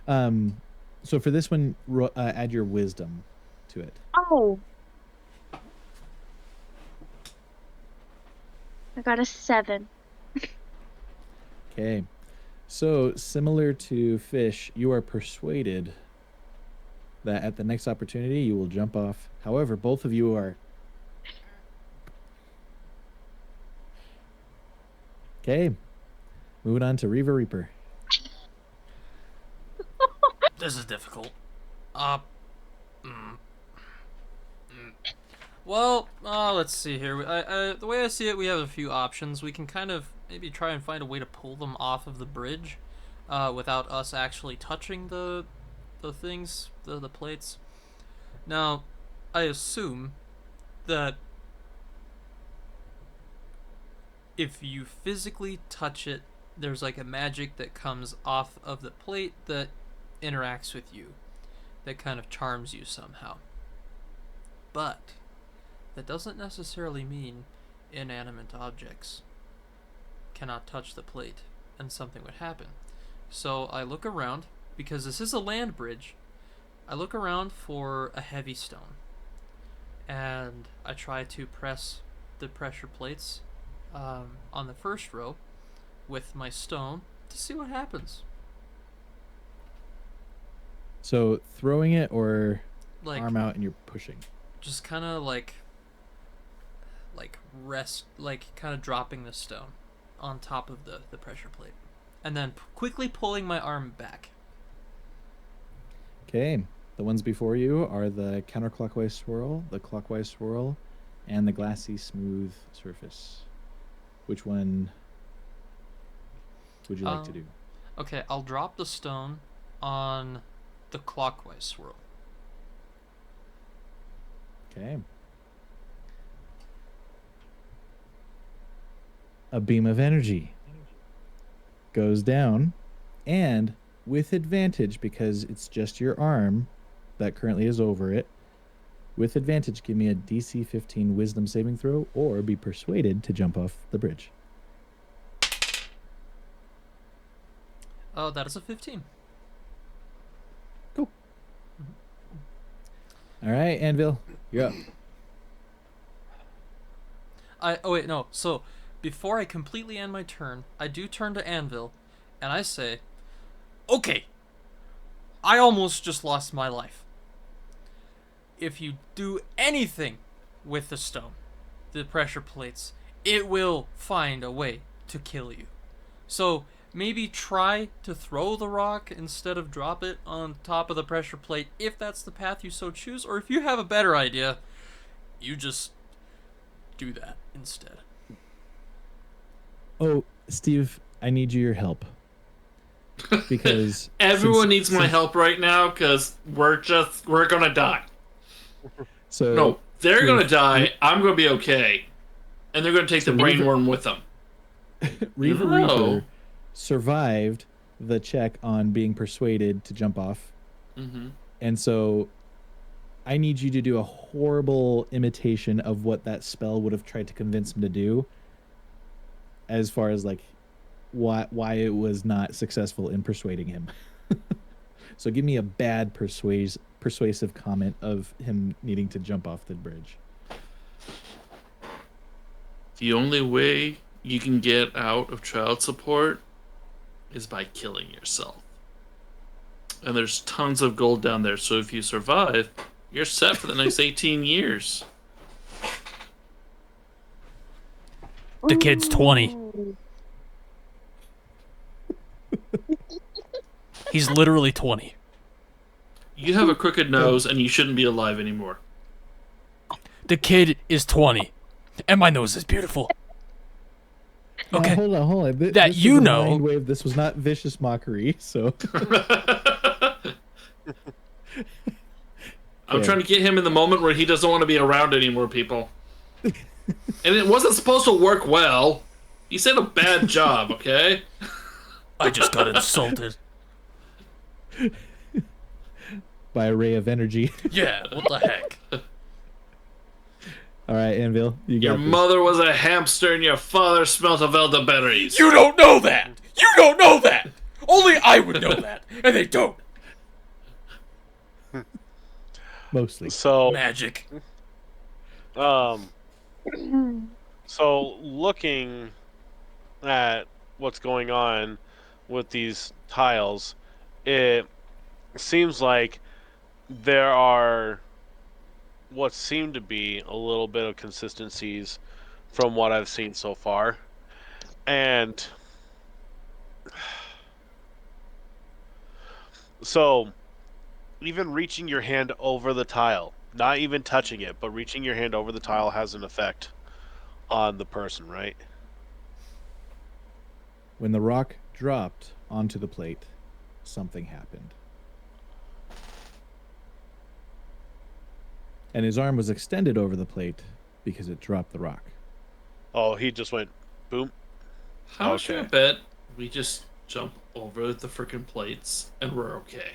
So for this one, add your wisdom to it. Oh. I got a 7. Okay. So similar to Fish, you are persuaded that at the next opportunity you will jump off. However, both of you are. Okay. Moving on to Reaver Reaper. This is difficult. Well, let's see here. The way I see it, we have a few options. We can kind of maybe try and find a way to pull them off of the bridge, without us actually touching the things, the plates. Now, I assume that if you physically touch it, there's like a magic that comes off of the plate that interacts with you, that kind of charms you somehow. But that doesn't necessarily mean inanimate objects cannot touch the plate and something would happen. So I look around, because this is a land bridge, I look around for a heavy stone, and I try to press the pressure plates on the first row with my stone to see what happens. So throwing it or Like, arm out and you're pushing. just kind of like rest, like kind of dropping the stone on top of the pressure plate, and then quickly pulling my arm back. Okay. The ones before you are the counterclockwise swirl, the clockwise swirl, and the glassy smooth surface. Which one would you like to do? Okay, I'll drop the stone on the clockwise swirl. Okay. A beam of energy goes down, and with advantage, because it's just your arm that currently is over it, with advantage, give me a DC 15 Wisdom saving throw, or be persuaded to jump off the bridge. Oh, that is a 15. All right, Anvil, you're up. Oh wait, no. So before I completely end my turn, I do turn to Anvil, and I say, "Okay, I almost just lost my life. If you do anything with the stone, the pressure plates, it will find a way to kill you. So maybe try to throw the rock instead of drop it on top of the pressure plate, if that's the path you so choose, or if you have a better idea, you just do that instead." Oh, Steve, I need your help. because Everyone needs my since- help right now because we're gonna die. So No, they're Reeve- gonna die. I'm gonna be okay, and they're gonna take So the brain Reeve- worm with them. Reaver No. Reaper survived the check on being persuaded to jump off, Mm-hmm. and so I need you to do a horrible imitation of what that spell would have tried to convince him to do, as far as like why it was not successful in persuading him. So give me a bad persuasive comment of him needing to jump off the bridge. The only way you can get out of child support is by killing yourself. And there's tons of gold down there, so if you survive, you're set for the next 18 years. The kid's 20. He's literally 20. You have a crooked nose, and you shouldn't be alive anymore. The kid is 20. And my nose is beautiful. Okay. Hold on. That this you was a know. mind wave. This was not vicious mockery. So I'm trying to get him in the moment where he doesn't want to be around anymore, people. And it wasn't supposed to work well. He said a bad job, okay? I just got insulted. by a ray of energy. Yeah, what the heck? All right, Anvil, you got Your this. mother was a hamster and your father smelt of elderberries. You don't know that! You don't know that! Only I would know that, and they don't. Mostly. So Magic. So looking at what's going on with these tiles, it seems like there are what seem to be a little bit of consistencies from what I've seen so far. And so even reaching your hand over the tile, not even touching it, but reaching your hand over the tile has an effect on the person, right? When the rock dropped onto the plate, something happened. And his arm was extended over the plate because it dropped the rock. Oh, he just went boom. How should I bet we just jump over the freaking plates and we're okay?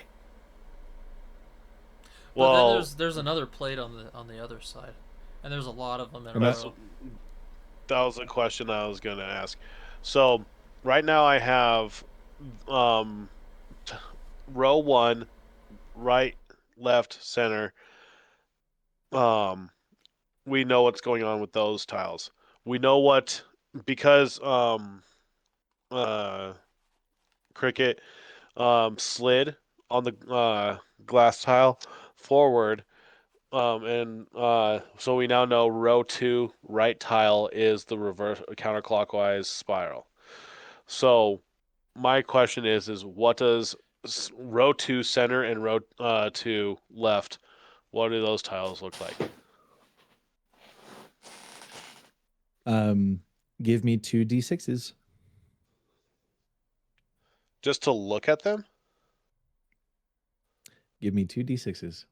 Well, Well, then there's another plate on the other side, and there's a lot of them in a That's, row. that was a question I was going to ask. So right now I have row 1, right, left, center. We know what's going on with those tiles. We know what, because Cricket slid on the glass tile forward. So we now know row 2 right tile is the reverse counterclockwise spiral. So my question is what does row 2 center and row 2 left, what do those tiles look like? Give me 2 d6s. Just to look at them? Give me 2 d6s.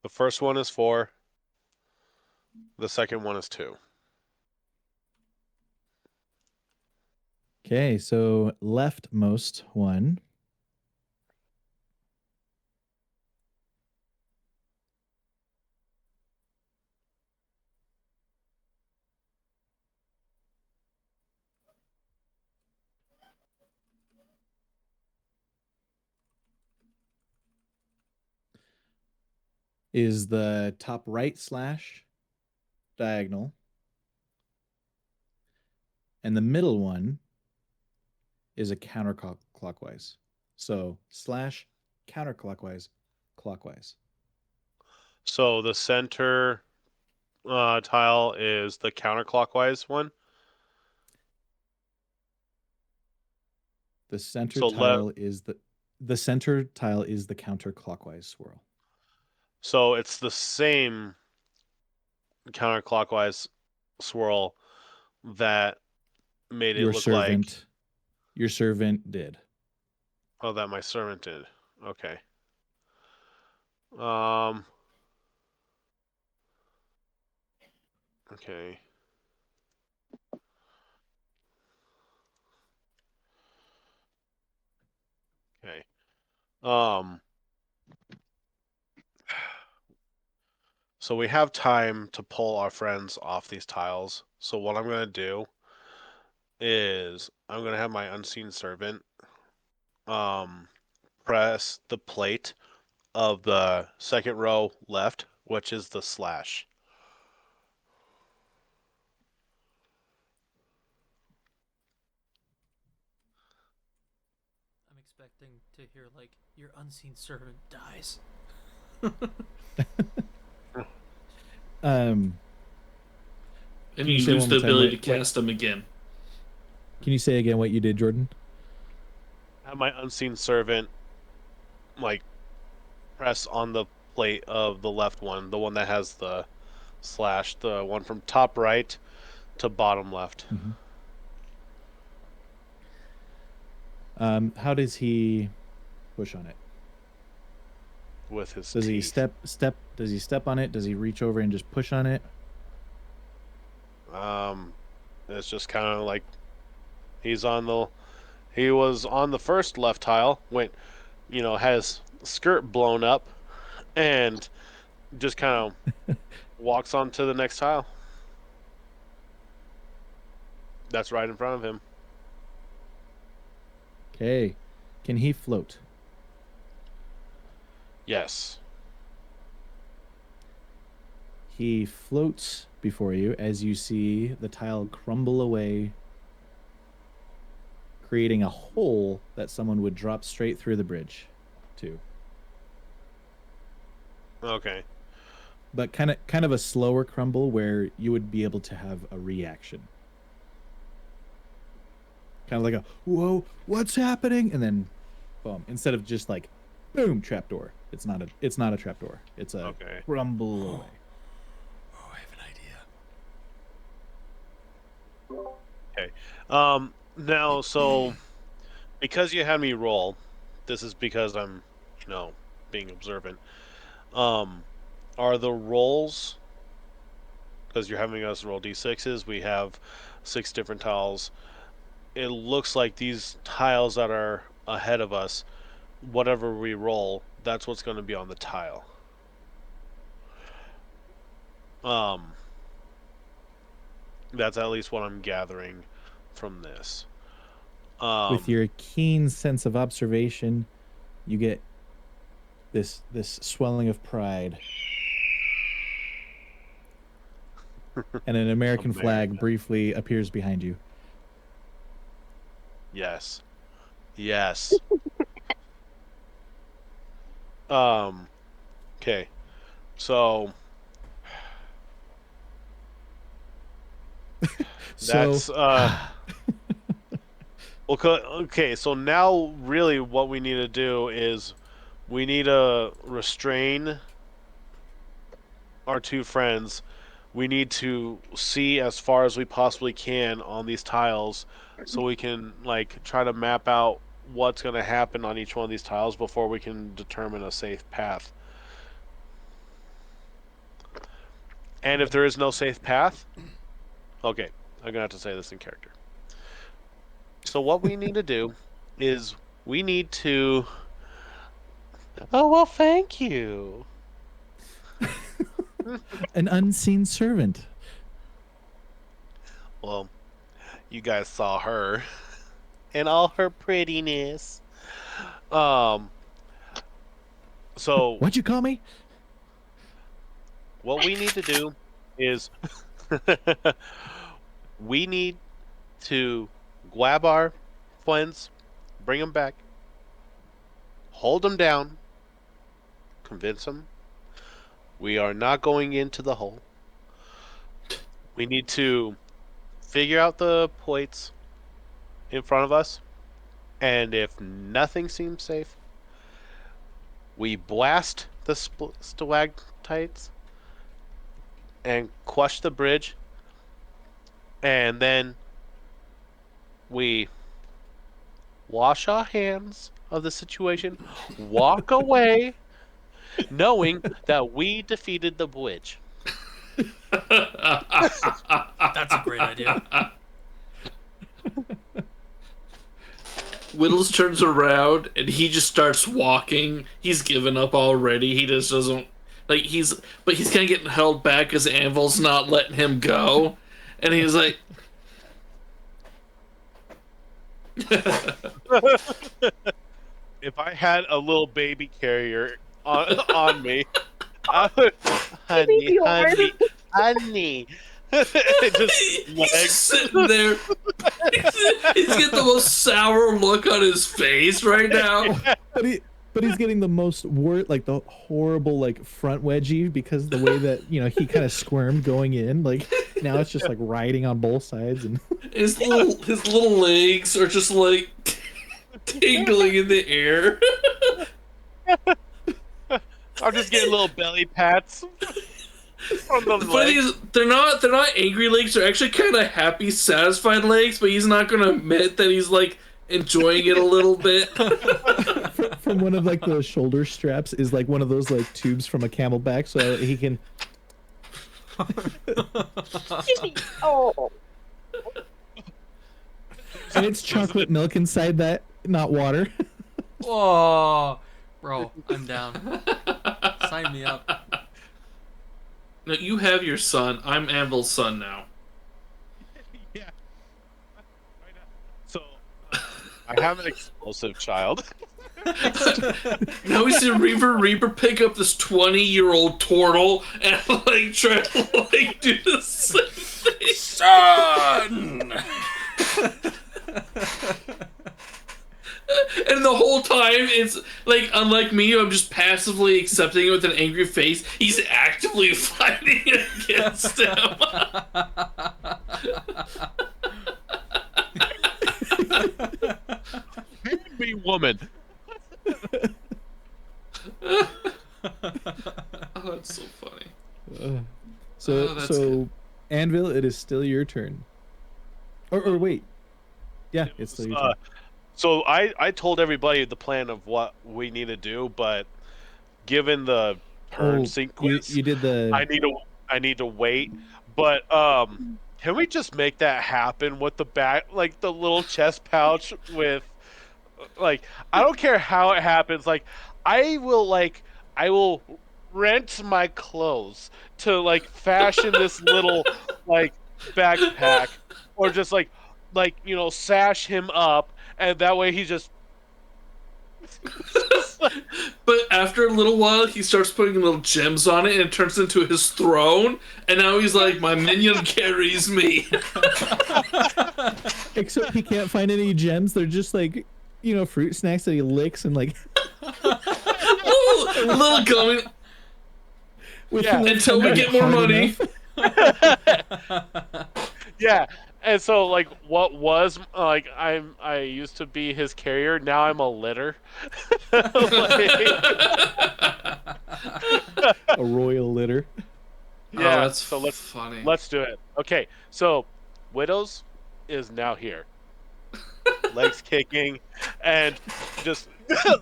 The first one is 4. The second one is 2. Okay, so leftmost one. Is the top right slash diagonal. And the middle one is a counterclockwise. So slash counterclockwise, clockwise. So the center tile is the counterclockwise one. The center So tile is the center tile is the counterclockwise swirl. So it's the same counterclockwise swirl that made it Your look servant, your servant did. like that my servant did. Okay. Um. Okay. Okay. Um. So we have time to pull our friends off these tiles. So what I'm gonna do is I'm gonna have my unseen servant press the plate of the second row left, which is the slash. I'm expecting to hear like your unseen servant dies. And Can you say lose one the more time ability what- to cast them again. Can you say again what you did, Jordan? Have my unseen servant like press on the plate of the left one, the one that has the slash, the one from top right to bottom left. How does he push on it? With his Does he teeth. step? Does he step on it? Does he reach over and just push on it? It's just kind of like he was on the first left tile, went, had his skirt blown up, and just kind of walks on to the next tile. That's right in front of him. Okay. Can he float? Yes. He floats before you as you see the tile crumble away, creating a hole that someone would drop straight through the bridge to. Okay. But kind of a slower crumble where you would be able to have a reaction. Kind of like a, whoa, what's happening? And then boom. Instead of just like boom, trapdoor. It's not a trapdoor. It's a crumble away. Oh, I have an idea. Okay. Now, so because you had me roll, this is because I'm, being observant. Are the rolls, because you're having us roll d6s, we have 6 different tiles. It looks like these tiles that are ahead of us, whatever we roll, that's what's going to be on the tile. That's at least what I'm gathering from this. With your keen sense of observation, you get this swelling of pride. And an American flag briefly appears behind you. Yes. Yes. Okay. So that's okay, so now really what we need to do is we need to restrain our 2 friends. We need to see as far as we possibly can on these tiles so we can try to map out what's going to happen on each one of these tiles before we can determine a safe path. And if there is no safe path, okay, I'm going to have to say this in character. So what we need to do is we need to... Oh, well, thank you. An unseen servant. Well, you guys saw her and all her prettiness. So What'd you call me? What we need to do is we need to grab our friends, bring them back, hold them down, convince them we are not going into the hole. We need to figure out the points in front of us, and if nothing seems safe, we blast the stalactites and crush the bridge, and then we wash our hands of the situation, walk away, knowing that we defeated the witch. That's a great idea. Whittles turns around and he just starts walking. He's given up already. He just doesn't like he's kind of getting held back because Anvil's not letting him go, and he's like, If I had a little baby carrier on me, I would, honey, just he's legs. sitting there. He's got the most sour look on his face right now. But he's getting the most like the horrible like front wedgie because the way that he kind of squirmed going in. Like now it's just like riding on both sides and his little legs are just like tingling in the air. I'm just getting little belly pats from the The funny legs. is, they're not angry legs. They're actually kind of happy, satisfied legs. But he's not gonna admit that he's like enjoying it a little bit. from one of like the shoulder straps is like one of those like tubes from a camelback, so he can. Oh. And it's chocolate milk inside that, not water. Whoa, bro, I'm down. Sign me up. No, you have your son. I'm Anvil's son now. Yeah. So, I have an explosive child. Now we see Reaper pick up this 20-year-old turtle and like try to like do the same thing. Son! And the whole time, it's like, unlike me, I'm just passively accepting it with an angry face. He's actively fighting against him. Be woman. Oh, that's so funny. So that's so Anvil, it is still your turn. Or wait, yeah, it's still your turn. So I told everybody the plan of what we need to do, but given the turn sequence, you did the. I need to wait. But can we just make that happen with the back, like the little chest pouch with, like, I don't care how it happens. Like, I will rent my clothes to like fashion this little like backpack, or just like sash him up. And that way he just... But after a little while, he starts putting little gems on it, and it turns into his throne. And now he's like, my minion carries me. Except he can't find any gems. They're just like, fruit snacks that he licks and like... little gummy. Yeah. Until we get more money. Yeah. And so, like, what was, like, I used to be his carrier, now I'm a litter. A royal litter. Yeah, that's so funny. Let's do it. Okay, so, Widows is now here. Legs kicking, and just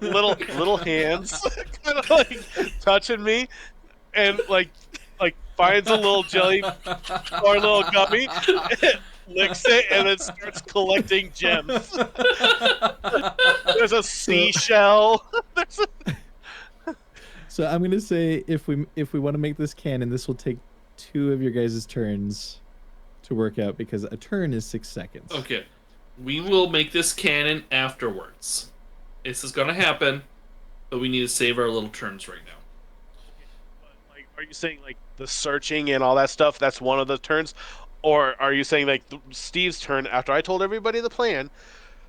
little hands kind of, like, touching me, and, like finds a little jelly or a little gummy, licks it, and then starts collecting gems. There's a seashell. So I'm gonna say if we want to make this canon, this will take 2 of your guys' turns to work out because a turn is 6 seconds. Okay. We will make this canon afterwards. This is gonna happen, but we need to save our little turns right now. Like, are you saying like the searching and all that stuff? That's one of the turns, or are you saying like Steve's turn after I told everybody the plan?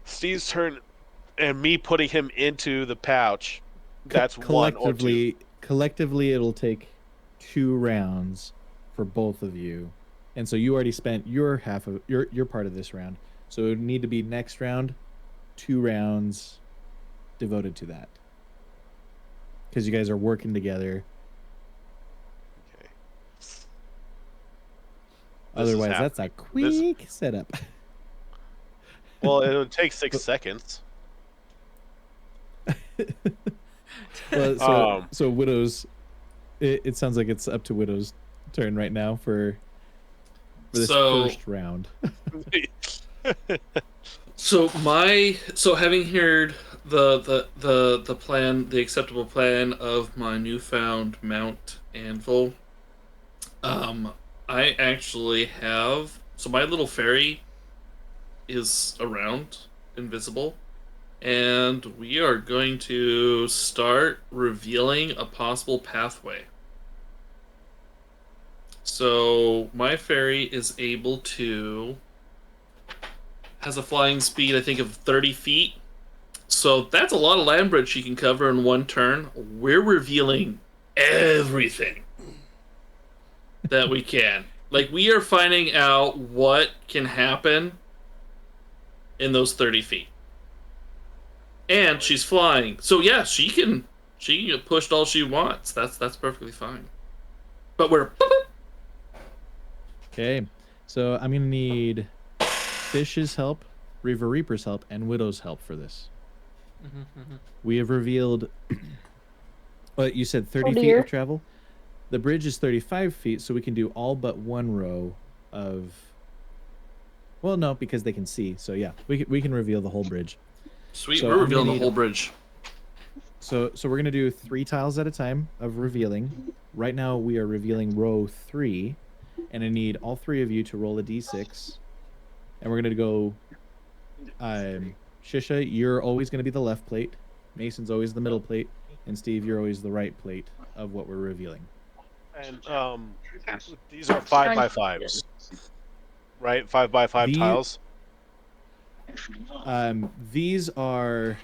Steve's turn, and me putting him into the pouch. That's one or two. Collectively, it'll take 2 rounds for both of you, and so you already spent your half of your part of this round. So it would need to be next round, 2 rounds devoted to that, because you guys are working together. Okay. Otherwise, that's a quick setup. Well, it would take 6 seconds. Well, Um, so Widow's. It sounds like it's up to Widow's turn right now for this So- first round. So having heard the plan, the acceptable plan of my newfound mount Anvil, I actually have, so my little fairy is around, invisible, and we are going to start revealing a possible pathway. So my fairy is able to, has a flying speed, I think, of 30 feet. So that's a lot of land bridge she can cover in one turn. We're revealing everything that we can. Like, we are finding out what can happen in those 30 feet. And she's flying. So yeah, she can get pushed all she wants. That's perfectly fine. But we're Okay, so I'm gonna need Fish's help, Reaver Reaper's help, and Widow's help for this. We have revealed. Well, you said 30 feet dear. of travel. The bridge is 35 feet, so we can do all but one row of. Well, no, because they can see. So yeah, we can reveal the whole bridge. Sweet, So we're I'm revealing gonna the whole bridge. So we're gonna do 3 tiles at a time of revealing. Right now we are revealing row 3, and I need all 3 of you to roll a d6, and we're gonna go. Shisha, you're always gonna be the left plate. Mason's always the middle plate, and Steve, you're always the right plate of what we're revealing. and these are 5x5s, right? 5x5 The- tiles. These are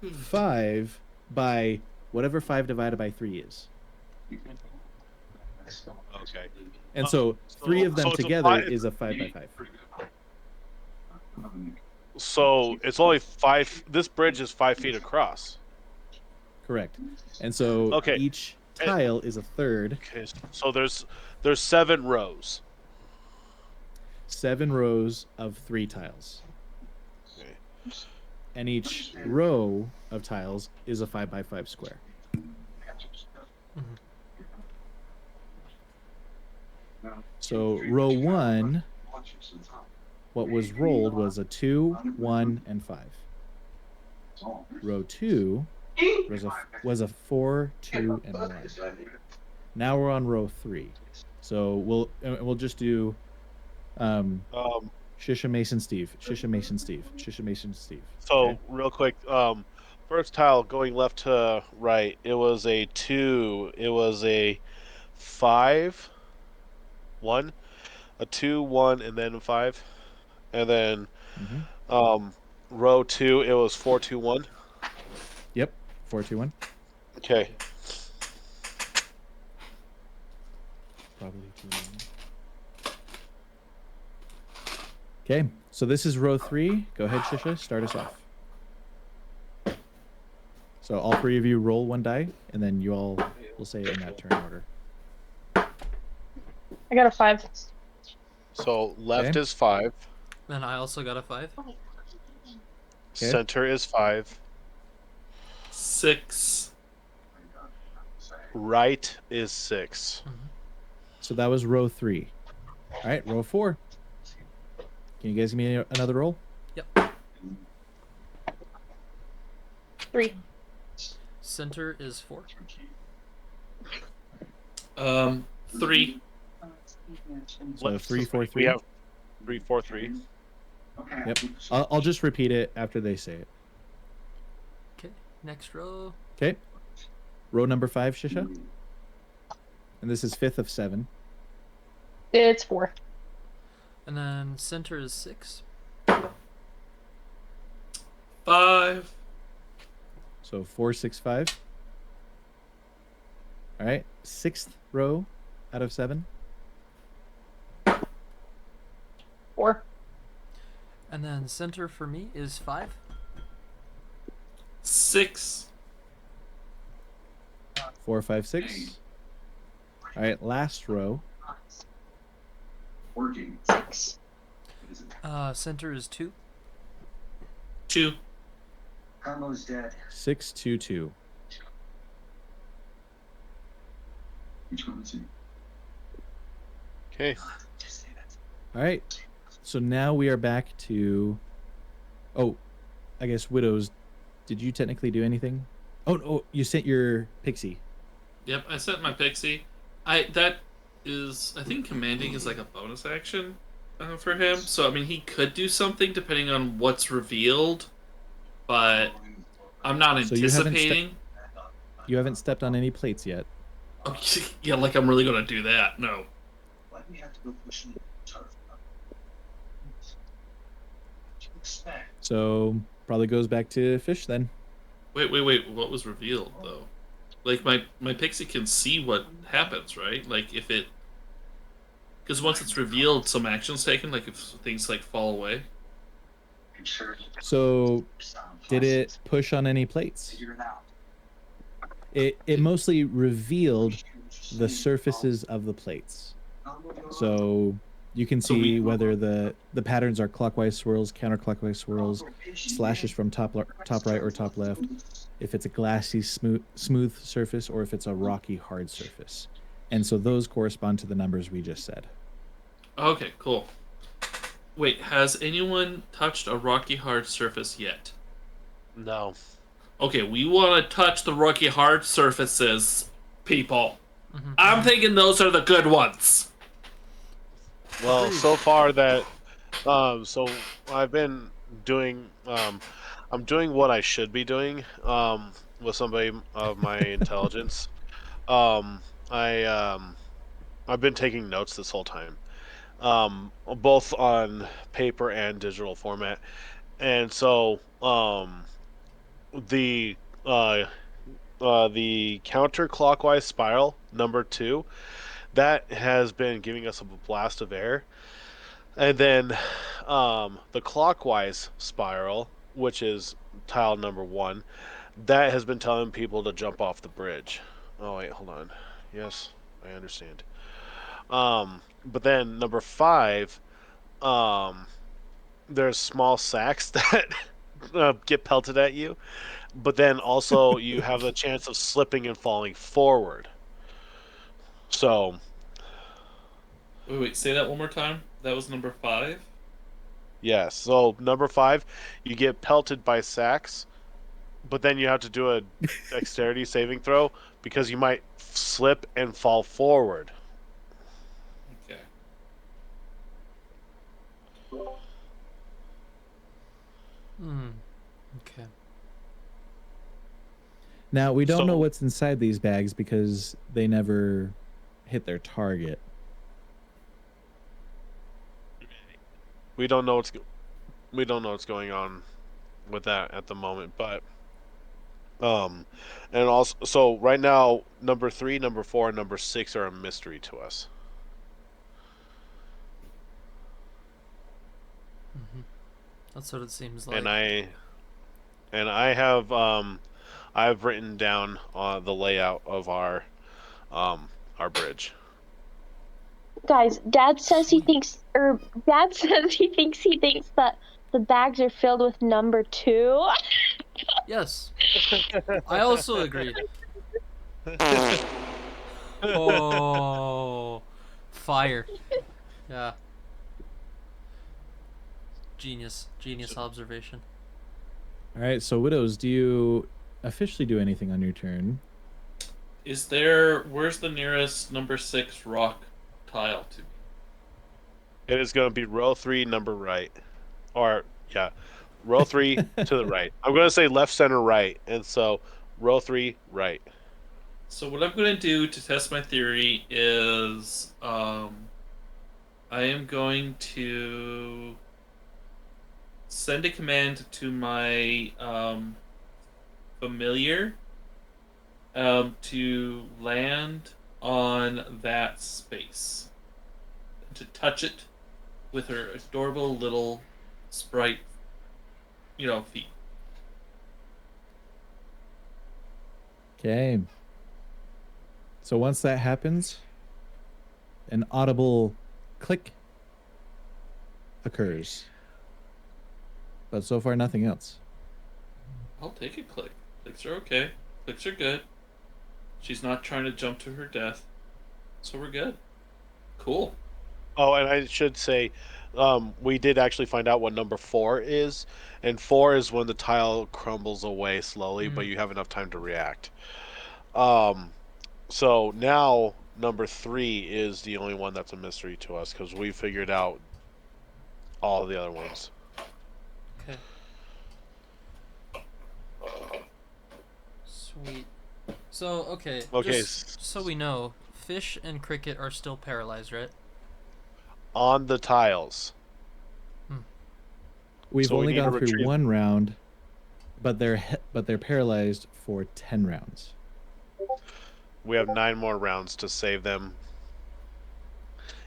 5 by whatever 5 divided by 3 is. Okay. And so 3 of them so it's a together five- is a 5 by 5. So it's only 5. This bridge is 5 feet across. Correct. And so Okay. each tile is a third. Okay. So there's 7 rows. 7 rows of 3 tiles. Okay. And each row of tiles is a 5 by 5 square. So row 1, what was rolled was a 2, 1, and 5. Row 2 was a 4, 2, and 1. Now we're on row 3. So we'll just do Shisha Mason Steve, Shisha Mason Steve, Shisha Mason Steve. So Okay? real quick, first tile going left to right. It was a 2. It was a 5, 1, a 2, 1, and then a 5, and then row 2. It was 4, 2, 1. Yep, 4, 2, 1. Okay. Probably 2, 1. Okay, so this is row 3. Go ahead, Shisha, start us off. So all 3 of you roll 1 die, and then you all will say it in that turn order. I got a 5. So left Okay. is 5. Then I also got a 5. Okay. Center is 5. 6. Right is 6. So that was row 3. All right, row 4. Can you guys give me another roll? Yep. 3. Center is 4. 3. So 3, 4, 3. We have 3, 4, 3. Yep. I'll just repeat it after they say it. Okay, next row. Okay. Row number 5, Shisha. And this is 5th of 7. It's 4. And then center is 6. 5. So 4, 6, 5. All right. 6th row out of 7. 4. And then center for me is 5. 6. 4, 5, 6. All right. Last row. 6. Center is 2. 2. Carlo's dead. 622. Which one is he? Okay. All right. So now we are back to. Oh, I guess Widows. Did you technically do anything? Oh, you sent your pixie. Yep, I sent my pixie. I think commanding is like a bonus action for him. So I mean, he could do something depending on what's revealed, but I'm not So you haven't anticipating. You haven't stepped on any plates yet. Oh, yeah, like I'm really gonna do that. No. Why do we have to go pushing turf? What do you expect? So probably goes back to fish then. Wait. What was revealed though? Like my pixie can see what happens, right? Like if it, because once it's revealed, some action's taken. Like if things like fall away. So did it push on any plates? Figure it out. It mostly revealed the surfaces of the plates. So you can see whether the patterns are clockwise swirls, counterclockwise swirls, slashes from top right or top left, if it's a glassy smooth surface or if it's a rocky hard surface. And so those correspond to the numbers we just said. Okay, cool. Wait, has anyone touched a rocky hard surface yet? No. Okay, we want to touch the rocky hard surfaces, people. I'm thinking those are the good ones. Well, so far that, so I've been doing, I'm doing what I should be doing, with somebody of my intelligence. I've been taking notes this whole time, both on paper and digital format, and so, the counterclockwise spiral number 2, that has been giving us a blast of air, and then the clockwise spiral, which is tile number 1, that has been telling people to jump off the bridge. Oh wait, hold on. Yes, I understand. But then number 5, there's small sacks that get pelted at you, but then also you have the chance of slipping and falling forward. So, Wait, say that one more time. That was number 5. yes. So number 5, you get pelted by sacks, but then you have to do a dexterity saving throw because you might slip and fall forward. Okay. Okay. Now we don't know So- what's inside these bags because they never hit their target. We don't know what's going on with that at the moment, but and also, so right now number 3, number 4, and number 6 are a mystery to us. That's what it seems like. And I have I've written down the layout of our bridge. Guys, Dad says he thinks that the bags are filled with number 2. Yes. I also agree. Oh, fire. Yeah. Genius observation. All right, so Widows, do you officially do anything on your turn? Where's the nearest number 6 rock tile to me? It is going to be row 3, number right, or yeah, row 3 to the right. I'm going to say left, center, right, and so row 3, right. So what I'm going to do to test my theory is I am going to send a command to my familiar to land on that space, to touch it with her adorable little sprite, feet. Okay. So once that happens, an audible click occurs. But so far, nothing else. I'll take a click. Clicks are okay. Clicks are good. She's not trying to jump to her death. So we're good. Cool. Oh, and I should say, we did actually find out what number 4 is, and 4 is when the tile crumbles away slowly, but you have enough time to react. So now number 3 is the only one that's a mystery to us because we figured out all the other ones. Okay. Sweet. So, okay. Okay, Just so we know, Fish and Cricket are still paralyzed, right? On the tiles. We've So we only need to gone through retrieve- one round, but they're paralyzed for 10 rounds. We have 9 more rounds to save them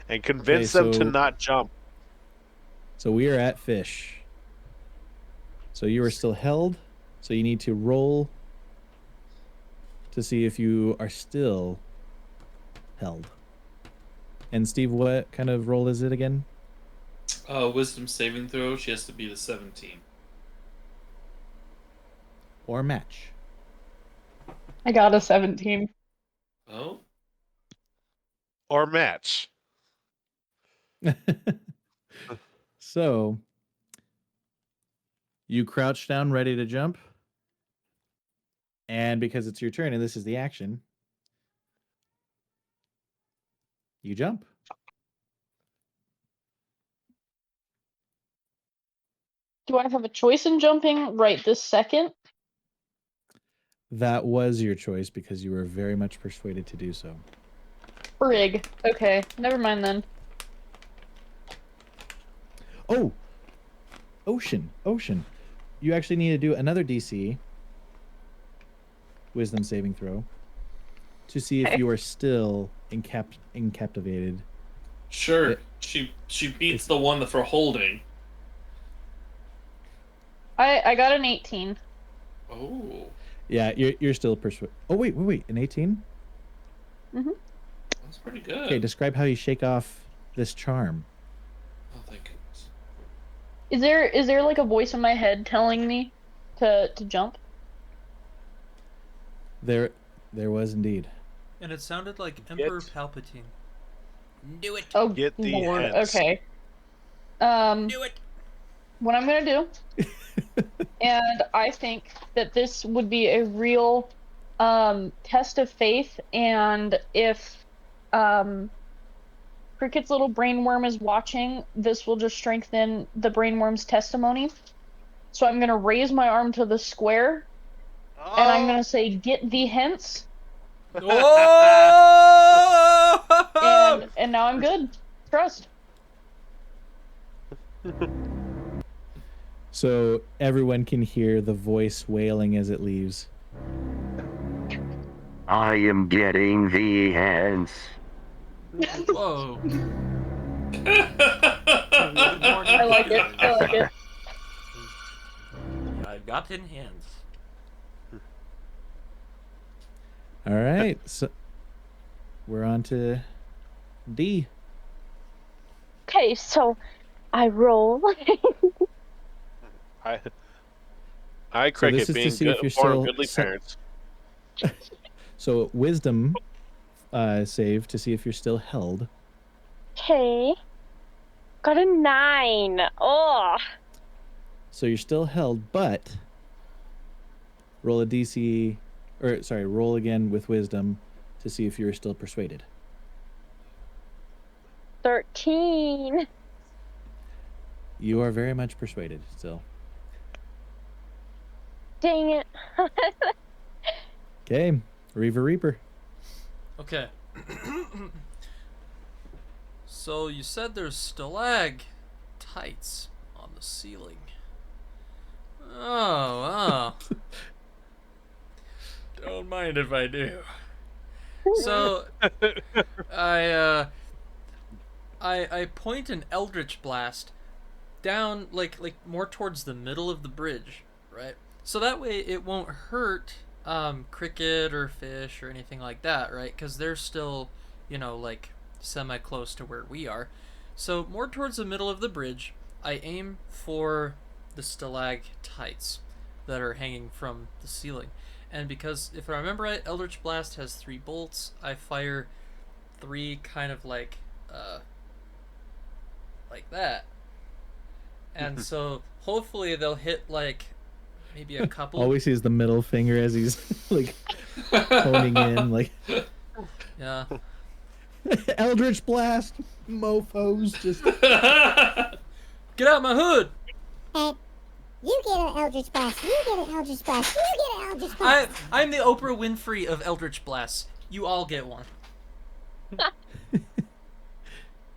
and convince them to so- not jump. So we are at Fish. So you are still held. So you need to roll to see if you are still held. And Steve, what kind of roll is it again? Wisdom saving throw. She has to be the 17. Or match? I got a 17. Oh. Or match. So you crouch down, ready to jump. And because it's your turn and this is the action, you jump. Do I have a choice in jumping right this second? That was your choice because you were very much persuaded to do so. Frig. Okay, never mind then. Oh! Ocean. You actually need to do another DC wisdom saving throw to see if you are still incaptivated. Sure. She beats the one for holding. I got an 18. Oh. Yeah, you're still persuaded. Oh wait, an 18? That's pretty good. Okay, describe how you shake off this charm. Oh, thank goodness. Is there like a voice in my head telling me to jump? There was indeed. And it sounded like Emperor Palpatine. Do it. Oh, Get the Lord. heads. Okay. Do it. What I'm gonna do, and I think that this would be a real test of faith, and if Cricket's little brainworm is watching, this will just strengthen the brainworm's testimony. So I'm gonna raise my arm to the square, and I'm gonna say, "Get thee hence." Oh! And now I'm good. Trust. So everyone can hear the voice wailing as it leaves. I am getting the hands. Whoa. I like it. I like it. I got in hands. All right, so we're on to D. Okay, so I roll. Hi, So Cricket, this is to being see if you're born of still goodly se- parents. So wisdom save to see if you're still held. Okay. Got a 9. Oh. So you're still held, but roll a DC, or sorry, roll again with wisdom to see if you're still persuaded. 13. You are very much persuaded still. Dang it. Okay, Reaver Reaper. Okay. So you said there's stalactites on the ceiling. Oh. Don't mind if I do. So I point an Eldritch Blast down like more towards the middle of the bridge, right? So that way it won't hurt Cricket or Fish or anything like that, right? Because they're still, like semi close to where we are. So more towards the middle of the bridge, I aim for the stalactites that are hanging from the ceiling. And because, if I remember right, Eldritch Blast has 3 bolts, I fire 3 kind of like that. And so hopefully they'll hit like maybe a couple. All we see is the middle finger as he's like honing in, like Yeah. Eldritch Blast, mofos, just Get out my hood! You get an Eldritch Blast. You get an Eldritch Blast. You get an Eldritch Blast. I'm the Oprah Winfrey of Eldritch Blasts. You all get one.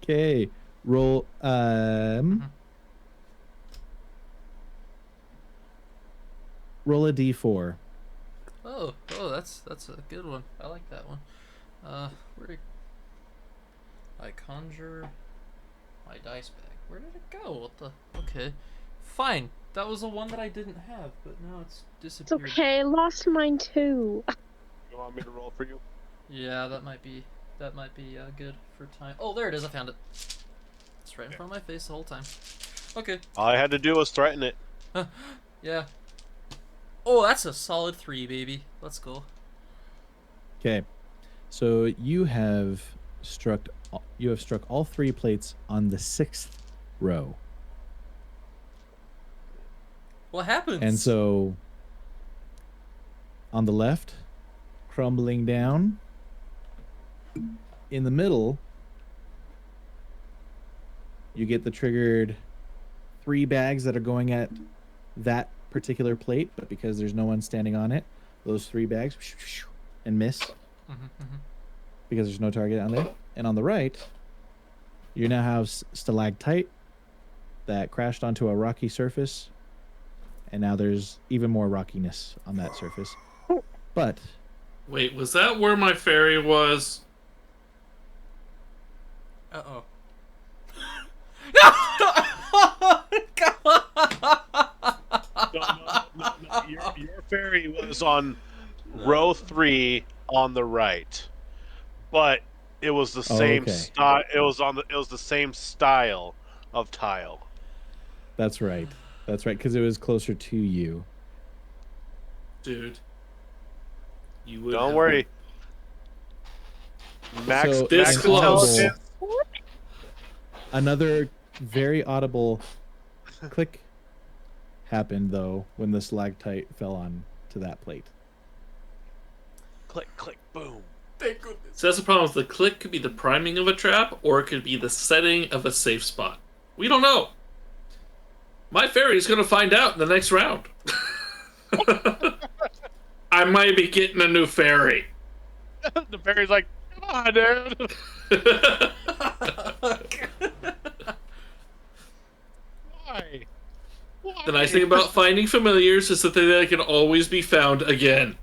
Okay. Roll roll a d4. Oh, that's a good one. I like that one. I conjure my dice bag. Where did it go? What the? Okay, fine. That was the one that I didn't have, but now it's It's disappeared. okay. I lost mine too. You want me to roll for you? Yeah, that might be good for time. Oh, there it is. I found it. It's right in front of my face the whole time. Okay. All I had to do was threaten it. Yeah. Oh, that's a solid 3, baby. Let's go. Okay. So you have struck all 3 plates on the 6th row. What happens? And so on the left, crumbling down, in the middle, you get the triggered 3 bags that are going at that particular plate, but because there's no one standing on it, those 3 bags and miss because there's no target on there. And on the right, you now have stalactite that crashed onto a rocky surface, and now there's even more rockiness on that surface. But Wait, was that where my fairy was? Uh-oh. No. Your fairy was on row 3 on the right, but it was the same okay. style. It was the same style of tile. that's right. That's right, because it was closer to you. Dude. You would Don't have- worry. Max, So, This max close. intelligence. Another very audible click happened, though, when the stalactite fell on to that plate. Click, click, boom. Thank goodness. So that's the problem. The click could be the priming of a trap, or it could be the setting of a safe spot. We don't know. My fairy's gonna find out in the next round. I might be getting a new fairy. The fairy's like, come on, dude. Why? The nice thing about finding familiars is that they can always be found again.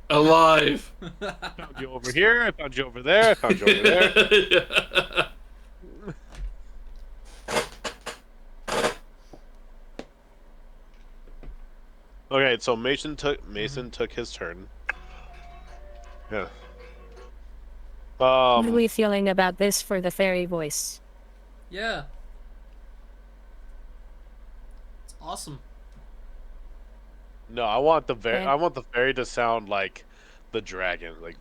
Alive. I found you over here. I found you over there. I found you over there. Okay, so Mason took his turn. Yeah. What are we feeling about this for the fairy voice? Yeah. It's awesome. No, I want the Okay. I want the fairy to sound like the dragon, like.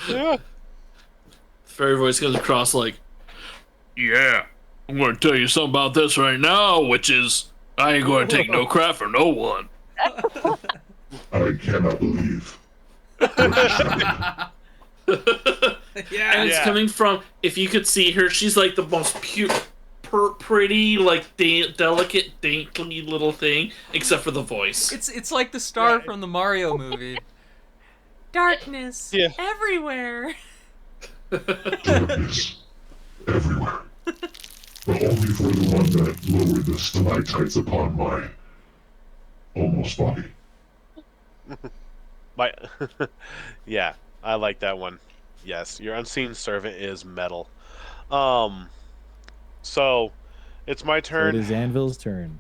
Yeah. Fairy voice goes across like, yeah, I'm gonna tell you something about this right now, which is I ain't gonna take no crap from no one. I cannot believe. Yeah, and it's coming from, if you could see her, she's like the most pretty, like delicate, dainty little thing, except for the voice. It's like the star from the Mario movie. Darkness everywhere. Darkness everywhere. But only for the one that lowered the stalactites upon my almost body. My, yeah, I like that one. Yes, your unseen servant is metal. So it's my So turn. it is Anvil's turn.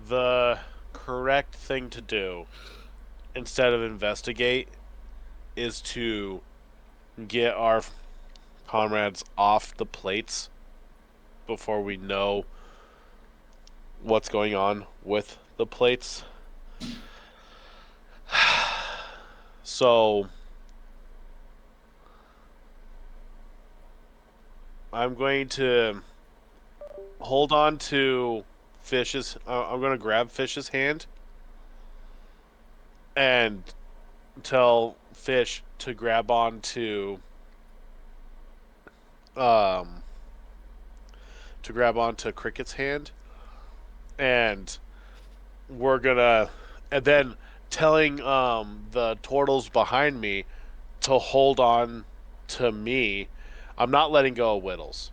The correct thing to do, instead of investigate, is to get our comrades off the plates before we know what's going on with the plates. So I'm going to hold on to Fish's. I'm going to grab Fish's hand and tell Fish to grab on to Cricket's hand, and we're gonna, and then telling the turtles behind me to hold on to me. I'm not letting go of Whittles.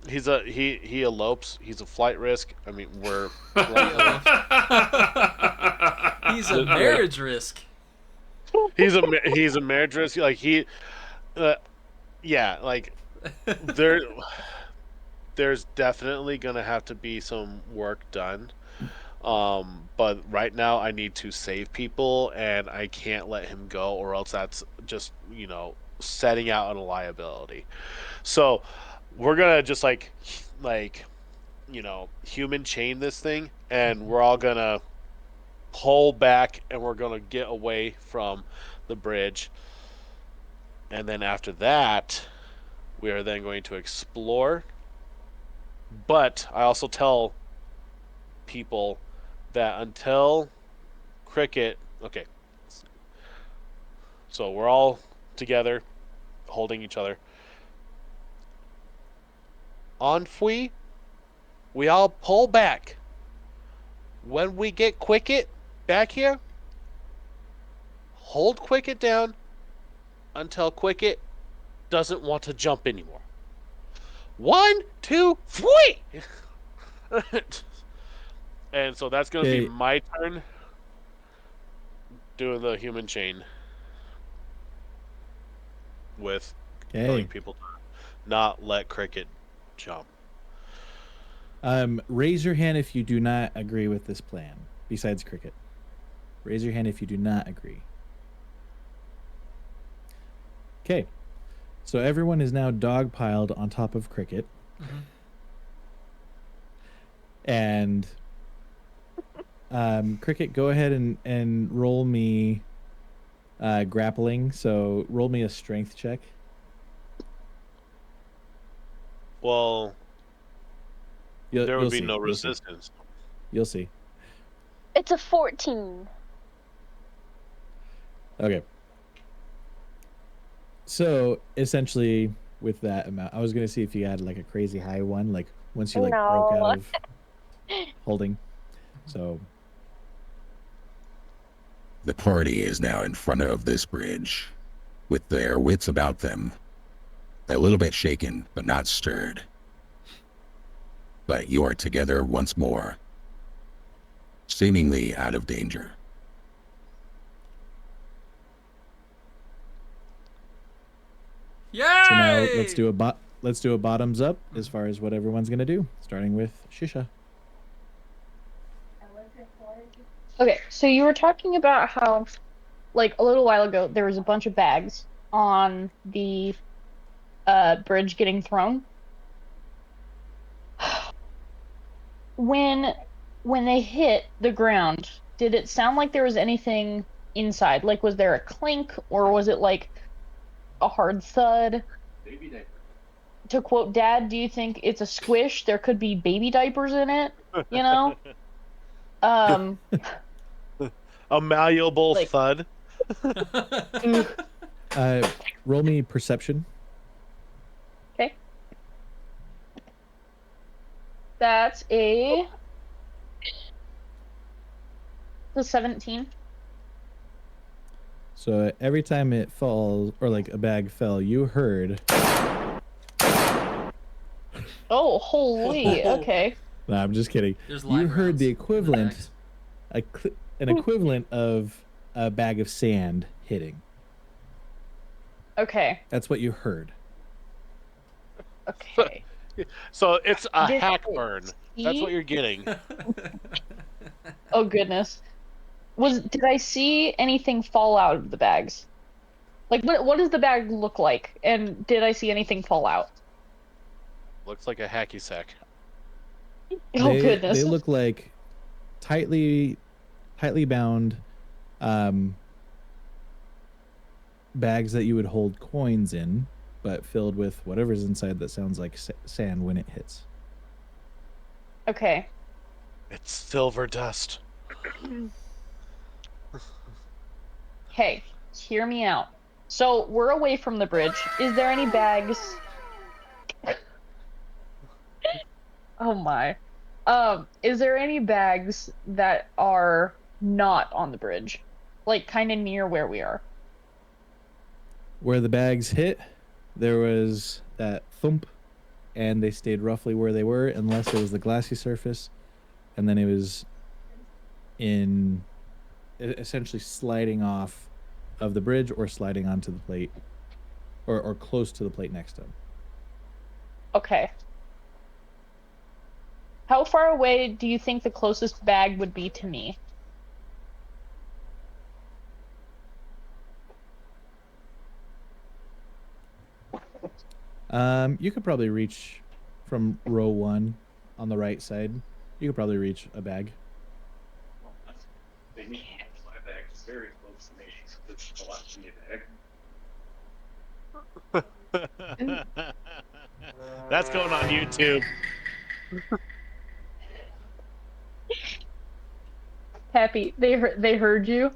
He elopes. He's a flight risk. I mean, we're He's a marriage risk. He's a marriage risk. Like yeah, like there's definitely gonna have to be some work done. But right now I need to save people, and I can't let him go, or else that's just, setting out on a liability. So we're gonna just like human chain this thing, and we're all gonna pull back, and we're gonna get away from the bridge. And then after that, we are then going to explore. But I also tell people that until Cricket... Okay. So we're all together, holding each other. Enfui, we all pull back. When we get Quicket back here, hold Quicket down until Quicket doesn't want to jump anymore. 1, 2, 3! And so that's going to be my turn doing the human chain with telling people to not let Cricket jump. Raise your hand if you do not agree with this plan, besides Cricket. Raise your hand if you do not agree. Okay. So everyone is now dogpiled on top of Cricket. And Cricket, go ahead and roll me grappling. So roll me a strength check. Well, there would be no You'll see. resistance. You'll see. It's a 14. Okay. So essentially, with that amount, I was gonna see if you had like a crazy high one, like once you broke out of holding. So The party is now in front of this bridge, with their wits about them. A little bit shaken, but not stirred. But you are together once more, seemingly out of danger. Yay! So now let's do a bottoms up as far as what everyone's gonna do, starting with Shisha. Okay, so you were talking about how, like, a little while ago, there was a bunch of bags on the bridge getting thrown. When they hit the ground, did it sound like there was anything inside? Like, was there a clink, or was it like a hard thud? Baby diaper. To quote Dad, do you think it's a squish? There could be baby diapers in it, you know? A malleable thud. Roll me perception. Okay. That's a 17. So every time it falls, or like a bag fell, you heard. Oh, holy! Okay. No, I'm just kidding. There's You lime heard rounds the in equivalent, an equivalent of a bag of sand hitting. Okay. That's what you heard. Okay. So it's a Did hack it burn. That's what you're getting. Oh goodness. Did I see anything fall out of the bags? Like, what does the bag look like? And did I see anything fall out? Looks like a hacky sack. Oh, goodness. They look like tightly bound bags that you would hold coins in, but filled with whatever's inside that sounds like sand when it hits. Okay. It's silver dust. Hey, hear me out. So we're away from the bridge. Is there any bags? Oh my. Is there any bags that are not on the bridge? Like kind of near where we are? Where the bags hit, there was that thump, and they stayed roughly where they were, unless it was the glassy surface, and then it was essentially sliding off of the bridge or sliding onto the plate, or close to the plate next to them. Okay. How far away do you think the closest bag would be to me? You could probably reach from row 1 on the right side. You could probably reach a bag. My bag is very close to me. It's a lot to me bag. That's going on YouTube. Happy, they heard you,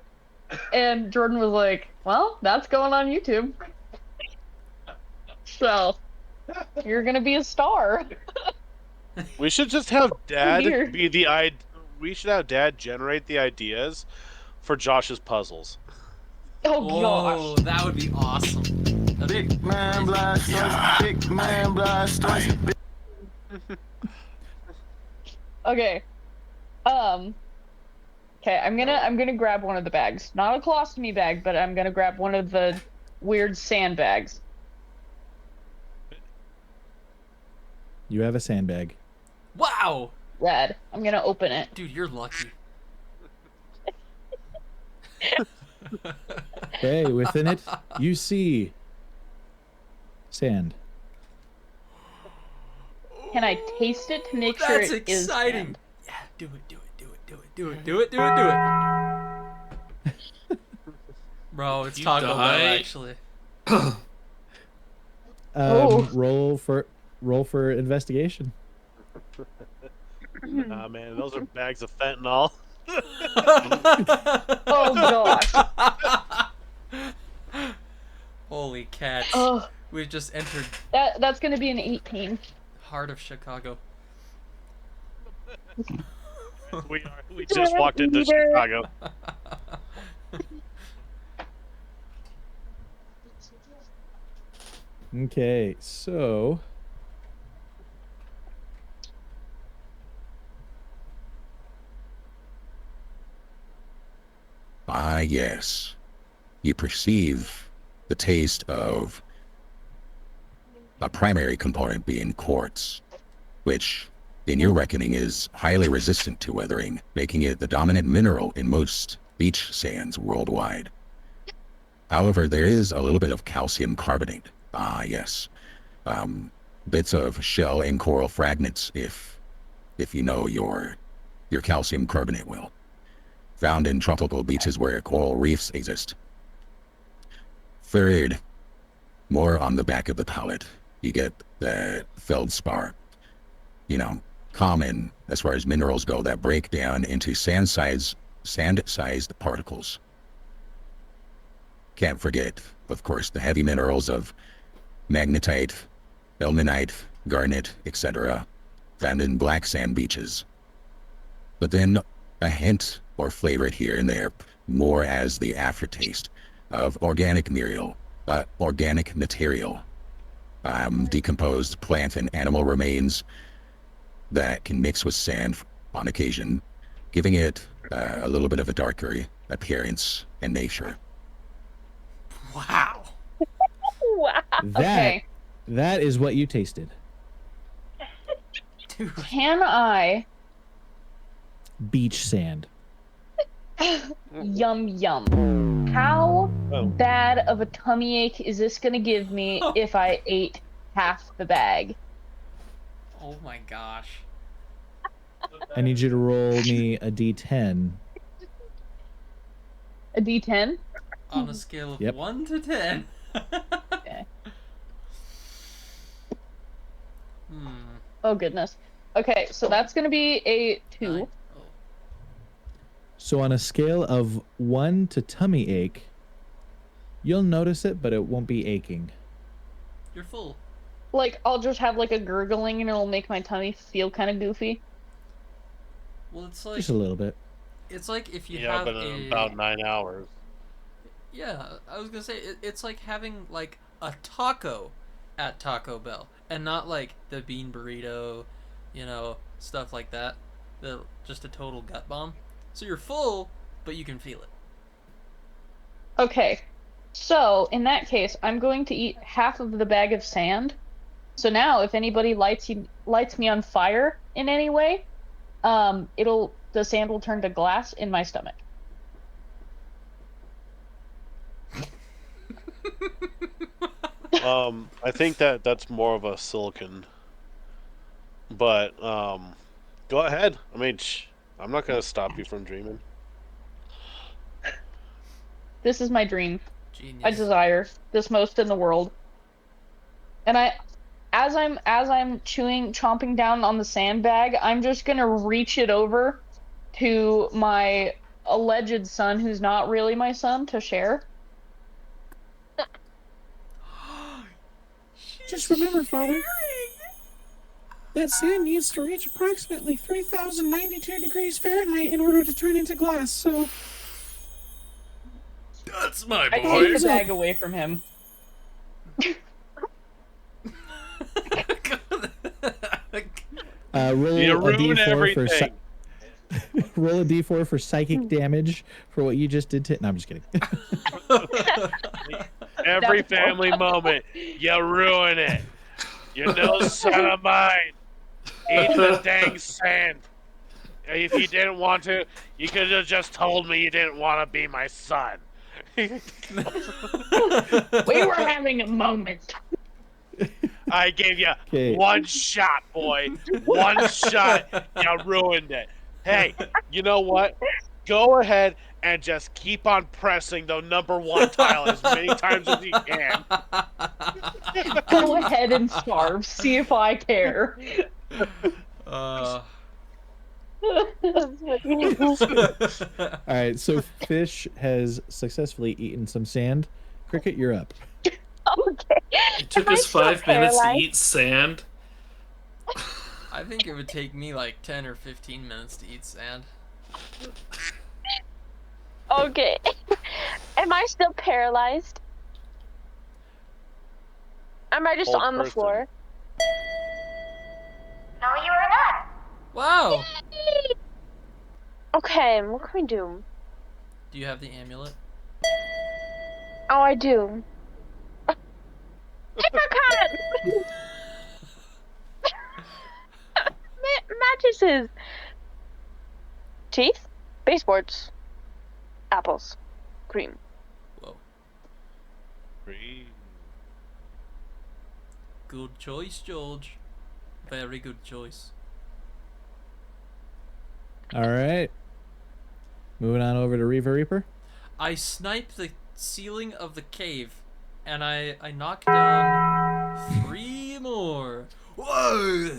and Jordan was like, "Well, that's going on YouTube." So, you're gonna be a star. We should just have Dad dear. be the We should have Dad generate the ideas for Josh's puzzles. Oh Oh, that would be awesome. Big man blast, big man blast. Okay. Okay, I'm gonna grab one of the bags. Not a colostomy bag, but I'm gonna grab one of the weird sand bags. You have a sandbag. Wow! Rad. I'm gonna open it. Dude, you're lucky. Okay, within it, you see sand. Can I taste it to make sure That's it is exciting. sand? Yeah, do it. Bro, it's You Taco Bell die. actually. Roll for investigation. Nah, man, those are bags of fentanyl. Oh gosh. Holy cats. Oh. We've just entered That's gonna be an 18. heart of Chicago. We just walked into Chicago. Okay, so yes. You perceive the taste of a primary component being quartz, which, in your reckoning, is highly resistant to weathering, making it the dominant mineral in most beach sands worldwide. However, there is a little bit of calcium carbonate. Yes. Bits of shell and coral fragments, if you know your calcium carbonate well. Found in tropical beaches where coral reefs exist. Third, more on the back of the palate, you get the feldspar. Common as far as minerals go that break down into sand-sized particles. Can't forget, of course, the heavy minerals of magnetite, ilmenite, garnet, etc., found in black sand beaches. But then a hint or flavor here and there, more as the aftertaste of organic material, decomposed plant and animal remains that can mix with sand on occasion, giving it a little bit of a darker appearance and nature. Wow. Wow. That is what you tasted. Dude. Can I? Beach sand. Yum yum. How bad of a tummy ache is this gonna give me if I ate half the bag? Oh my gosh. I need you to roll me a d10. A D10? On a scale of Yep. 1 to 10. Okay. Hmm. Oh goodness. Okay, so that's gonna be a 2. So on a scale of 1 to tummy ache, you'll notice it, but it won't be aching. You're full. Like, I'll just have like a gurgling and it'll make my tummy feel kind of goofy. Well, it's like Just a little bit. it's like if you Yeah, have but in a about 9 hours. Yeah, I was gonna say it's like having like a taco at Taco Bell, and not like the bean burrito, you know, stuff like that. Just a total gut bomb. So you're full, but you can feel it. Okay, so in that case, I'm going to eat half of the bag of sand. So now, if anybody lights me on fire in any way, the sand will turn to glass in my stomach. I think that's more of a silicon. But go ahead. I mean, I'm not gonna stop you from dreaming. This is my dream. Genius. I desire this most in the world. And as I'm chomping down on the sandbag, I'm just gonna reach it over to my alleged son, who's not really my son, to share. Just remember, Father, that sand needs to reach approximately 3,092 degrees Fahrenheit in order to turn into glass, so... That's my I take the bag away from him. Roll You a ruin d4 everything. roll a d4 for psychic damage for what you just did to... No, I'm just kidding. Every family moment, you ruin it. You're no son of mine. Eat the dang sand. If you didn't want to, you could have just told me you didn't want to be my son. We were having a moment. I gave you Okay. one shot, boy. One shot. You ruined it. Hey, you know what? Go ahead and just keep on pressing the number 1 tile as many times as you can. Go ahead and starve. See if I care. All right, so Fish has successfully eaten some sand. Cricket, you're up. Okay. It took Am I us still 5 minutes to paralyzed? eat sand. I think it would take me like 10 or 15 minutes to eat sand. Okay. Am I still paralyzed? Am I just Hold on the person. floor? No, you are not. Wow! Okay, what can we do? Do you have the amulet? Oh, I do. Apricot! Mattresses. Teeth. Baseboards. Apples. Cream. Whoa. Good choice, George. Very good choice. All right. Moving on over to Reaver Reaper. I snipe the ceiling of the cave, and I knock down 3 more. Whoa!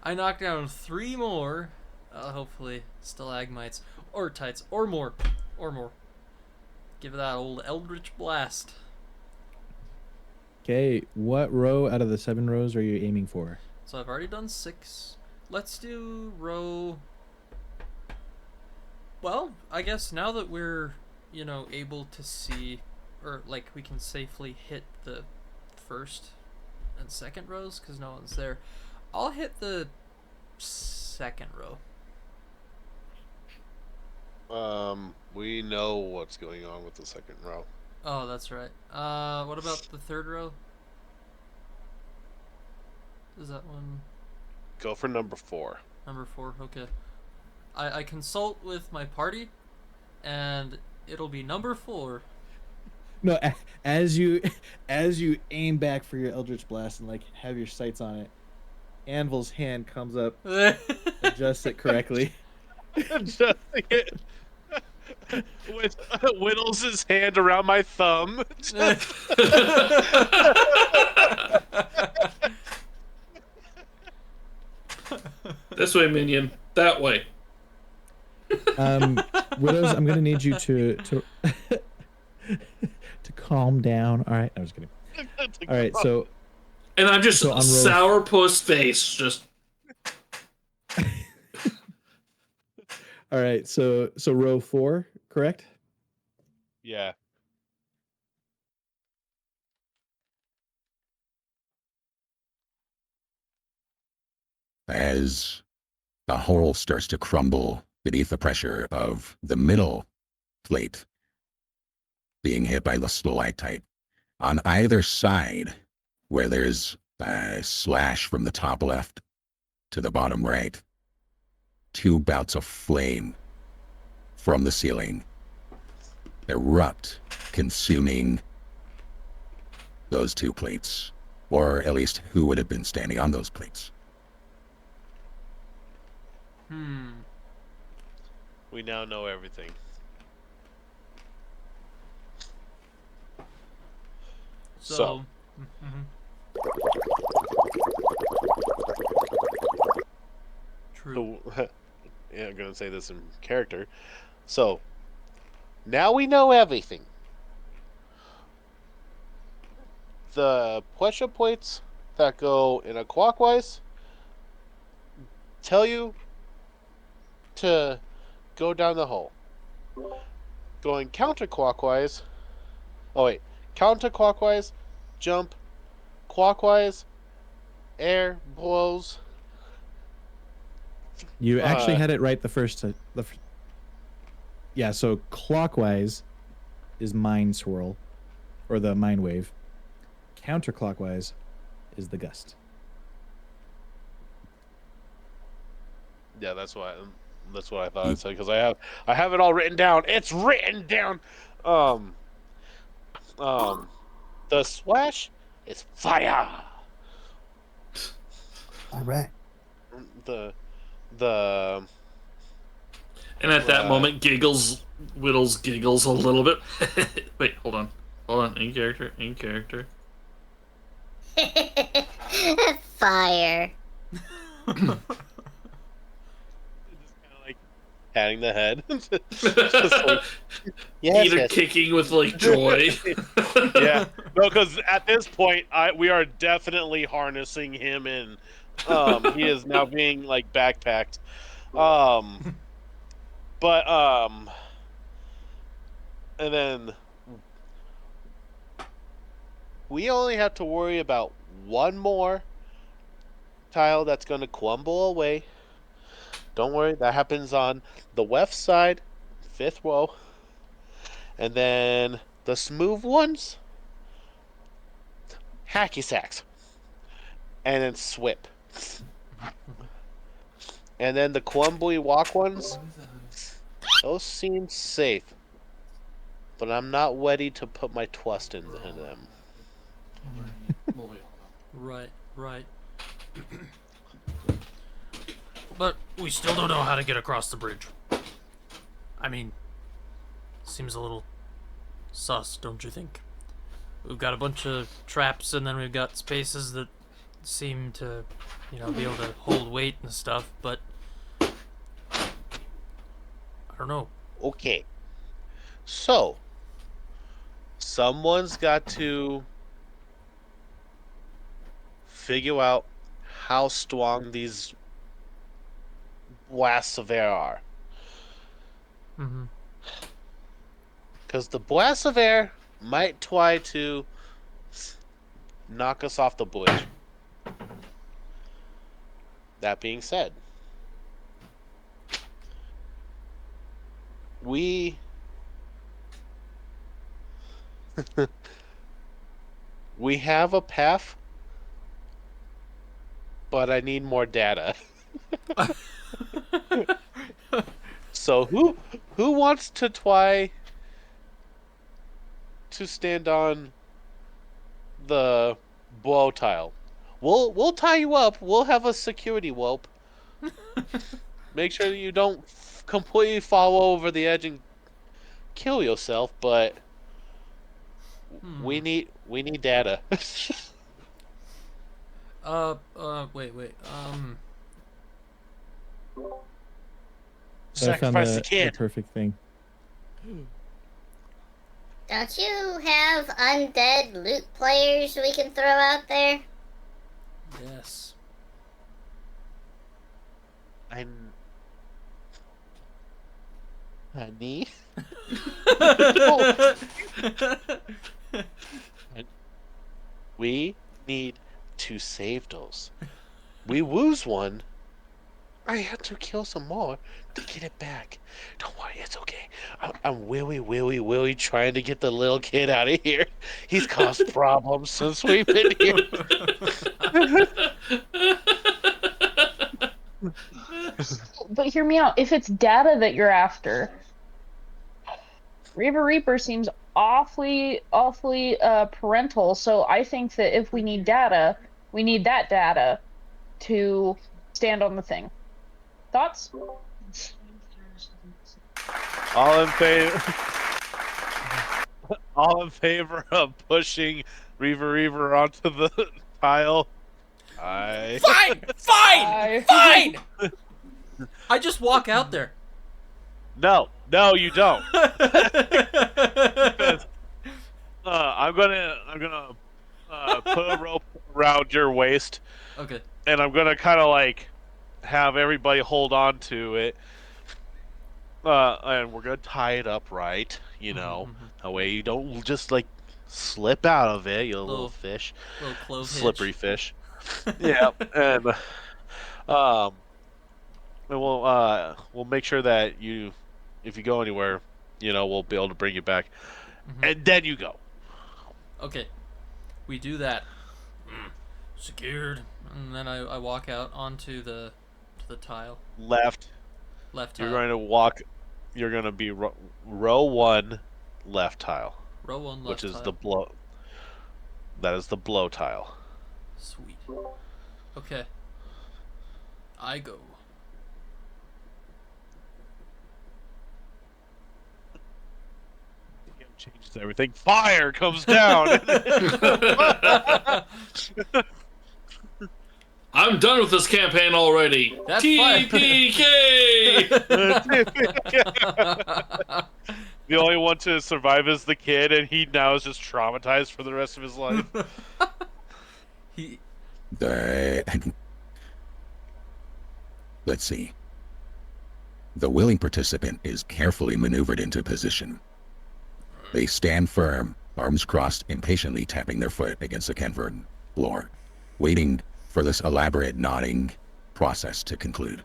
I knock down 3 more. Hopefully stalagmites or tights or more. Give it that old eldritch blast. Okay, what row out of the 7 rows are you aiming for? So I've already done 6. Let's do row. Well, I guess now that we're, you know, able to see, or like we can safely hit the first and second rows because no one's there, I'll hit the second row. We know what's going on with the second row. Oh, that's right. What about the third row? Is that one? Go for number 4. Number 4, okay. I consult with my party, and it'll be number 4. No, as you aim back for your Eldritch Blast and like have your sights on it, Anvil's hand comes up, adjusts it correctly. Adjusting it. Whittles his hand around my thumb. This way, minion. That way. Widows, I'm gonna need you to calm down. All right, I was kidding. All right, so And I'm just So on roll- sourpuss face, just all right, so row 4, correct? Yeah. As the whole starts to crumble beneath the pressure of the middle plate being hit by the stalactite. On either side, where there's a slash from the top left to the bottom right, 2 bouts of flame from the ceiling erupt, consuming those 2 plates, or at least who would have been standing on those plates. We now know everything. So. True. So, yeah, I'm gonna say this in character. So, now we know everything. The pressure plates that go in a clockwise tell you to go down the hole. Going counterclockwise. Oh wait, counterclockwise, jump. Clockwise, air blows. You actually had it right the first time. Yeah, so clockwise is Mind Swirl, or the Mind Wave. Counterclockwise is the Gust. Yeah, that's what I thought I said, because I have it all written down. It's written down. The splash is fire. All right. The and at that moment, Whittles giggles a little bit. Wait, hold on. In character. Fire. patting the head. Either kicking with like joy. Yeah, no, because at this point, we are definitely harnessing him in. He is now being like backpacked. And then we only have to worry about one more tile that's going to crumble away. Don't worry, that happens on the left side, 5th row. And then the smooth ones, hacky sacks. And then swip. And then the crumbly walk ones, those seem safe. But I'm not ready to put my trust in them. Right. But we still don't know how to get across the bridge. I mean, seems a little sus, don't you think? We've got a bunch of traps, and then we've got spaces that seem to, be able to hold weight and stuff, but I don't know. Okay. So, someone's got to figure out how strong these blasts of air are. Mm-hmm. Because the blasts of air might try to knock us off the bridge. That being said, we have a path, but I need more data. So who wants to try to stand on the blow tile. We'll tie you up. We'll have a security rope. Make sure you don't completely fall over the edge and kill yourself, but we need data. Wait. So I found Sacrifice the the kid. perfect thing. Don't you have undead loot players we can throw out there? Yes. Honey? We need to save those. We lose one. I had to kill some more to get it back. Don't worry, it's okay. I'm really trying to get the little kid out of here. He's caused problems since we've been here. But hear me out. If it's data that you're after, Reaver Reaper seems awfully parental. So I think that if we need data, we need that data to stand on the thing. Thoughts? All in favor of pushing Reaver onto the tile? Fine! I just walk out there. No, you don't. Because, I'm gonna put a rope around your waist. Okay. And I'm gonna kind of like have everybody hold on to it. And we're gonna tie it up right, that way you don't just like slip out of it, you little fish, little clove slippery hitch. fish. Yeah, and we'll make sure that if you go anywhere, we'll be able to bring you back, and then you go. Okay, we do that. Secured, and then I walk out onto the tile. Left tile. You're going to walk. You're going to be row 1, left tile. Row 1 left which is tile. the blow. That is the blow tile. Sweet. Okay. I go. Changes everything. Fire comes down. I'm done with this campaign already. That's TPK! The only one to survive is the kid, and he now is just traumatized for the rest of his life. Let's see. The willing participant is carefully maneuvered into position. They stand firm, arms crossed, impatiently tapping their foot against the cavern floor, waiting for this elaborate nodding process to conclude.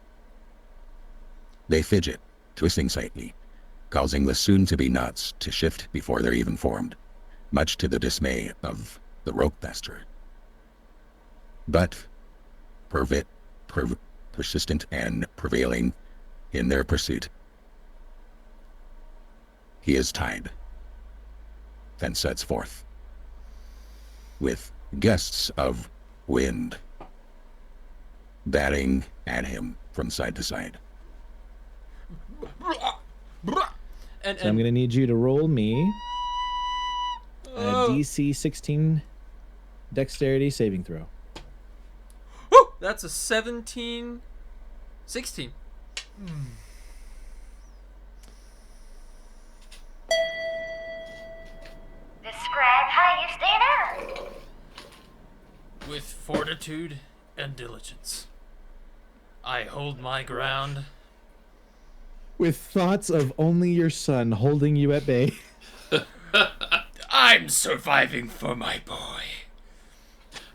They fidget, twisting slightly, causing the soon-to-be knots to shift before they're even formed, much to the dismay of the rope master. But, persistent and prevailing in their pursuit, he is tied, then sets forth, with gusts of wind batting at him from side to side. And So I'm gonna need you to roll me a DC 16 dexterity saving throw. Woo! That's a 16. Describe how you stand out. With fortitude and diligence, I hold my ground. With thoughts of only your son holding you at bay. I'm surviving for my boy.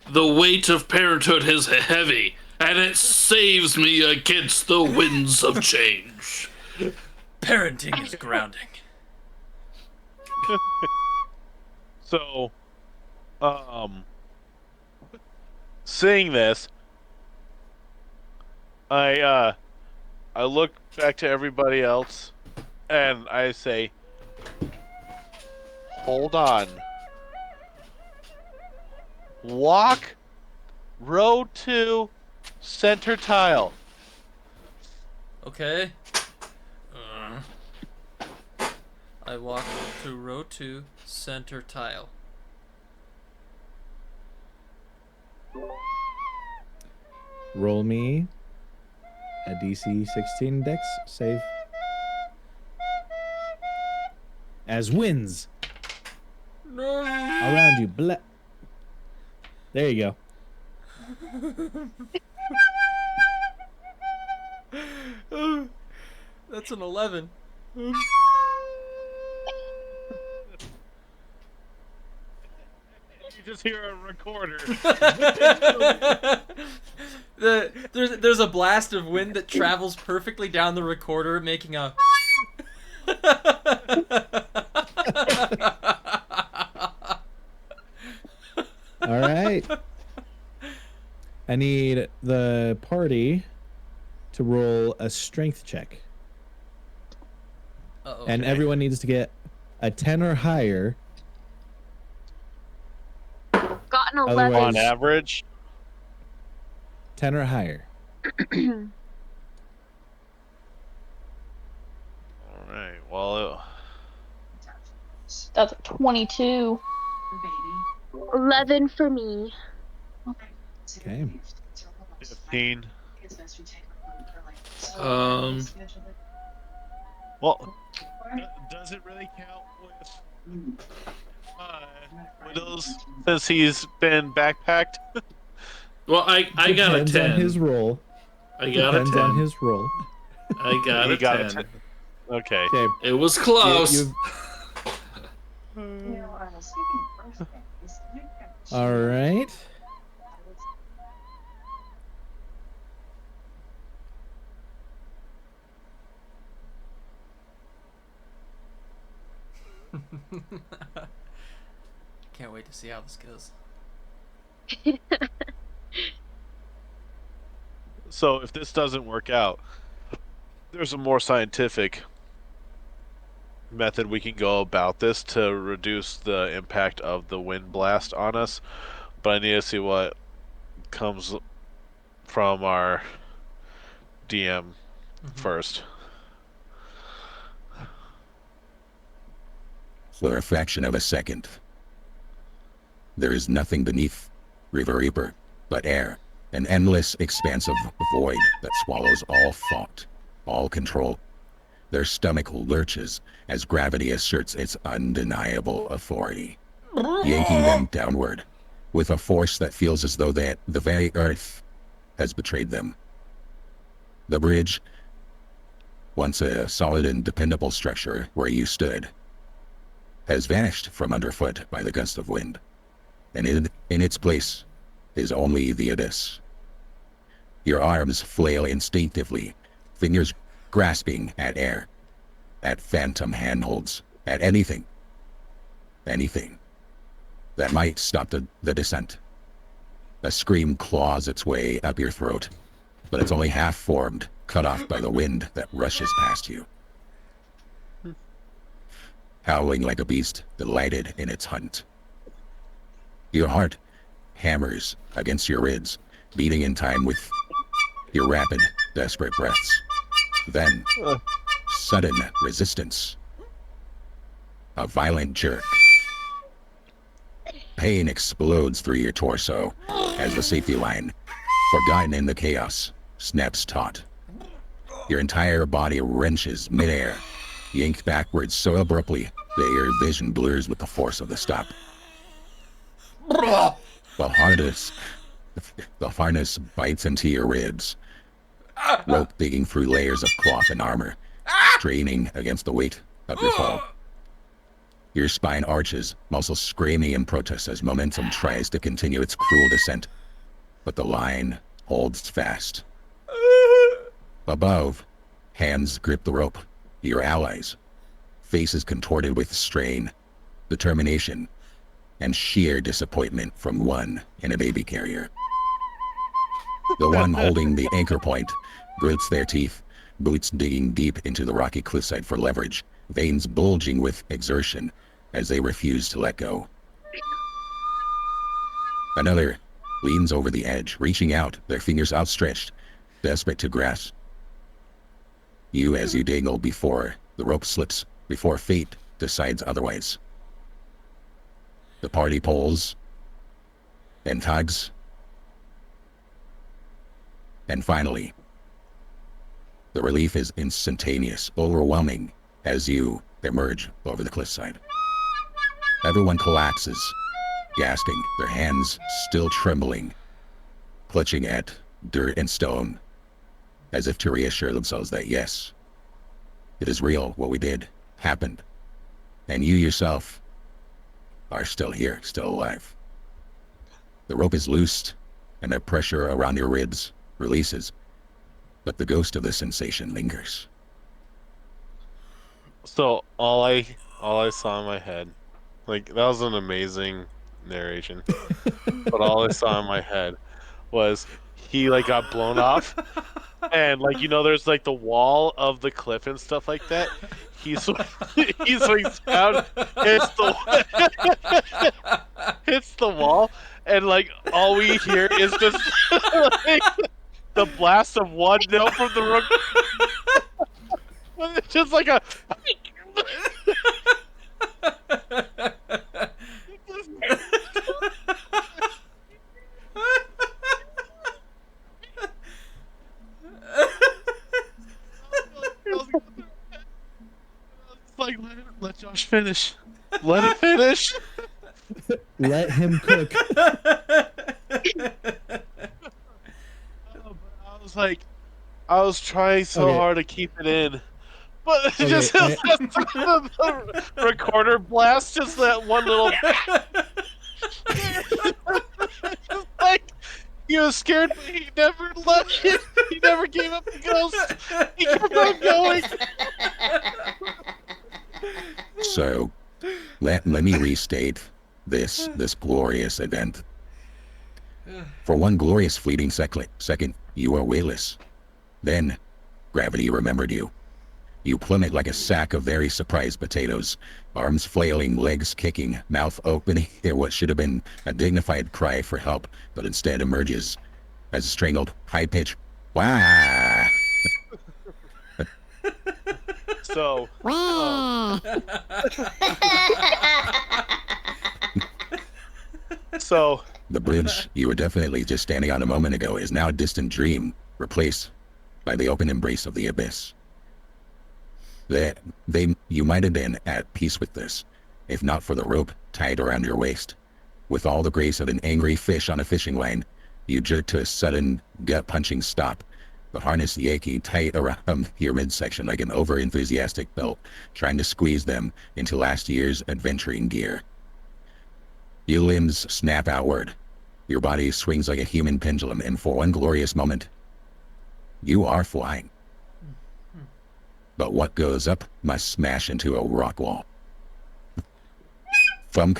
The weight of parenthood is heavy, and it saves me against the winds of change. Parenting is grounding. So, seeing this, I look back to everybody else, and I say, Hold on. Walk. Row 2. Center tile. Okay. I walk to row 2, center tile. Roll me a DC 16 Dex save. As winds around you. There you go. That's an 11. You just hear a recorder. There's a blast of wind that travels perfectly down the recorder, making a. All right. I need the party to roll a strength check. Uh-oh. And everyone needs to get a 10 or higher. Got an 11. Otherwise- On average. 10 or higher. Alright, well... That's a 22. 11 for me. Okay. 15. Well, does it really count with Widows since he's been backpacked? Well, I got a Depends 10. on his roll. I got a Depends 10. on his roll. I got He a got 10. Okay. Okay. It was close. All right. Can't wait to see how this goes. So if this doesn't work out, there's a more scientific method we can go about this to reduce the impact of the wind blast on us. But I need to see what comes from our DM first. For a fraction of a second, there is nothing beneath River Reaper but air, an endless expanse of void that swallows all thought, all control. Their stomach lurches as gravity asserts its undeniable authority, yanking them downward with a force that feels as though the very earth has betrayed them. The bridge, once a solid and dependable structure where you stood, has vanished from underfoot by the gust of wind, and in its place is only the abyss. Your arms flail instinctively, fingers grasping at air, at phantom handholds, at anything that might stop the descent. A scream claws its way up your throat, but it's only half formed, cut off by the wind that rushes past you. Howling like a beast, delighted in its hunt. Your heart hammers against your ribs, beating in time with your rapid, desperate breaths. Then, sudden resistance. A violent jerk. Pain explodes through your torso as the safety line, forgotten in the chaos, snaps taut. Your entire body wrenches midair, yanked backwards so abruptly that your vision blurs with the force of the stop. The harness bites into your ribs, rope digging through layers of cloth and armor, straining against the weight of your fall. Your spine arches, muscles screaming in protest as momentum tries to continue its cruel descent, but the line holds fast. Above, hands grip the rope, your allies, faces contorted with strain, determination, and sheer disappointment from one in a baby carrier. The one holding the anchor point grits their teeth, boots digging deep into the rocky cliffside for leverage, veins bulging with exertion, as they refuse to let go. Another leans over the edge, reaching out, their fingers outstretched, desperate to grasp. You as you dangle before the rope slips, before fate decides otherwise. The party pulls and tugs. And finally, the relief is instantaneous, overwhelming as you emerge over the cliffside. Everyone collapses, gasping, their hands still trembling, clutching at dirt and stone, as if to reassure themselves that yes, it is real, what we did happened, and you yourself are still here, still alive. The rope is loosed, and the pressure around your ribs releases, but the ghost of the sensation lingers. So all I saw in my head, like, that was an amazing narration, but all I saw in my head was he like got blown off, and like, you know, there's like the wall of the cliff and stuff like that. He swings down, hits the wall, and like all we hear is just like the blast of one note from the rook. It's just like a. Like, let Josh finish. Let him finish. Let him cook. I was trying so Okay. hard to keep it in, but it Okay, just the recorder blast, just that one little. Just like, he was scared, but he never left it. He never gave up the ghost. He kept on going. So, let me restate this glorious event. For one glorious fleeting second, you were weightless. Then, gravity remembered you. You plummet like a sack of very surprised potatoes, arms flailing, legs kicking, mouth open. Hear what should have been a dignified cry for help, but instead emerges as a strangled, high-pitched wah. So. So. The bridge you were definitely just standing on a moment ago is now a distant dream, replaced by the open embrace of the abyss. You might have been at peace with this, if not for the rope tied around your waist. With all the grace of an angry fish on a fishing line, you jerk to a sudden, gut-punching stop, the harness yanking tight around your midsection like an over-enthusiastic belt, trying to squeeze them into last year's adventuring gear. Your limbs snap outward. Your body swings like a human pendulum, and for one glorious moment, you are flying. But what goes up must smash into a rock wall. Thump.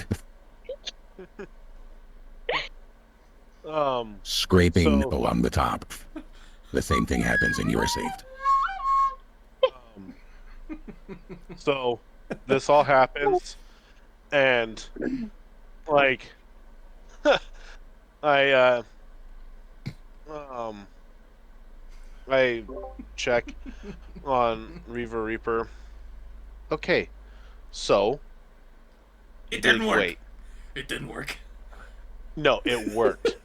Scraping So- along the top. The same thing happens and you are saved. So this all happens, and like I check on Reaver Reaper. Okay, so It didn't work. Wait. It didn't work. No, it worked.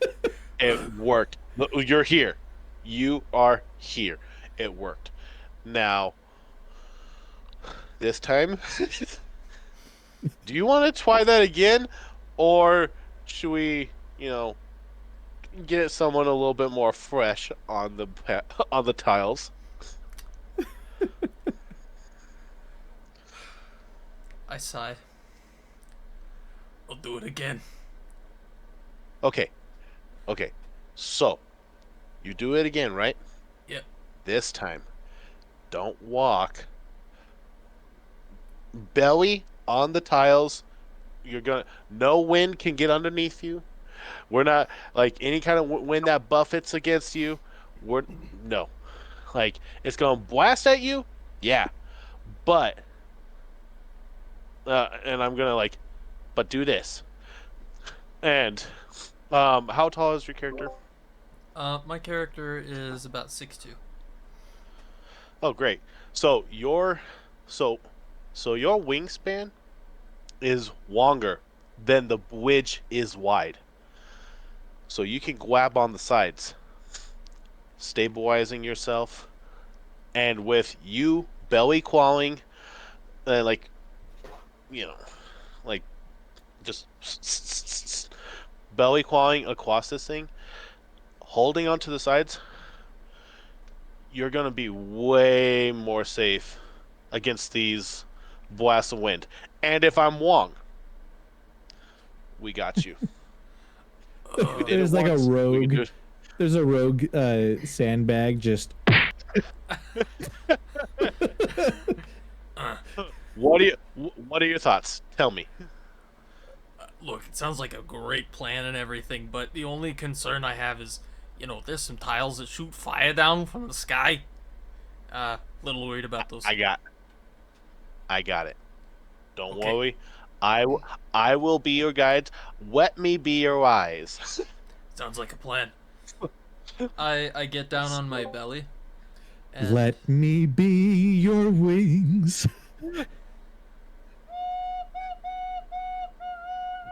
It worked. Look, you're here. You are here. It worked. Now, this time, do you want to try that again, or should we, get someone a little bit more fresh on the tiles? I sigh. I'll do it again. Okay. So, you do it again, right? Yep. This time, don't walk. Belly on the tiles. No wind can get underneath you. We're not like any kind of wind that buffets against you. No. Like, it's gonna blast at you. Yeah, but and I'm gonna like, but do this. And how tall is your character? My character is about 6'2". Oh, great. So your wingspan is longer than the bridge is wide. So you can grab on the sides, stabilizing yourself, and with you belly crawling, like, you know, like just belly clawing across this thing, holding onto the sides, you're gonna be way more safe against these blasts of wind. And if I'm wrong, we got you. We did There's it like once, a we can rogue. do it. There's a rogue sandbag just. What are your thoughts? Tell me. Look, it sounds like a great plan and everything, but the only concern I have is, there's some tiles that shoot fire down from the sky. Little worried about those. I got it. Don't worry. I will be your guide. Let me be your eyes. Sounds like a plan. I get down on my belly. And Let me be your wings.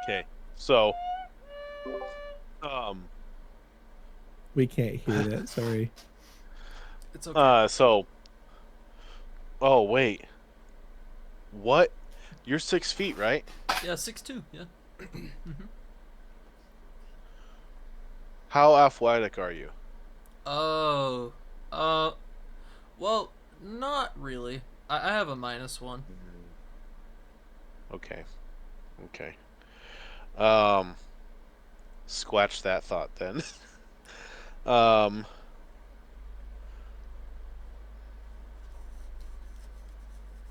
Okay. So We can't hear that. Sorry. It's okay. Oh wait. What? You're 6 feet, right? Yeah, 6'2", yeah. How athletic are you? Oh. Well, not really. I have a -1. Okay. Scratch that thought then.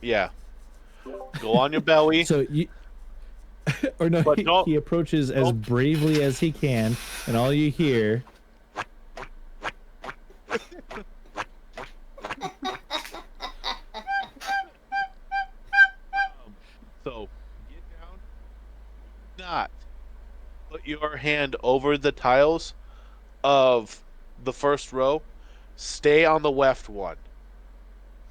Yeah. Go on your belly. So you. Or no, he approaches as bravely as he can, and all you hear. So get down. Not put your hand over the tiles of the first row. Stay on the left one,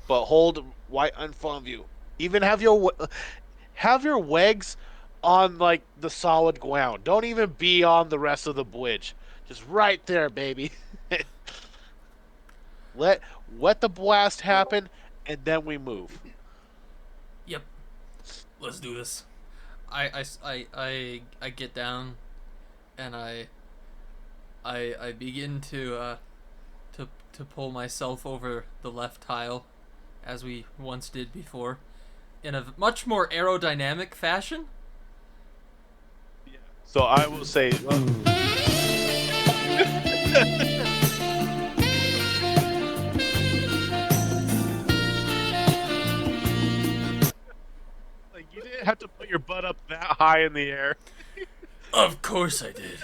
but hold right in front of you. Even have your legs on like the solid ground. Don't even be on the rest of the bridge. Just right there, baby. Let the blast happen, and then we move. Yep. Let's do this. I get down, and I begin to pull myself over the left tile, as we once did before, in a much more aerodynamic fashion. So I will say. Like, you didn't have to put your butt up that high in the air. Of course I did.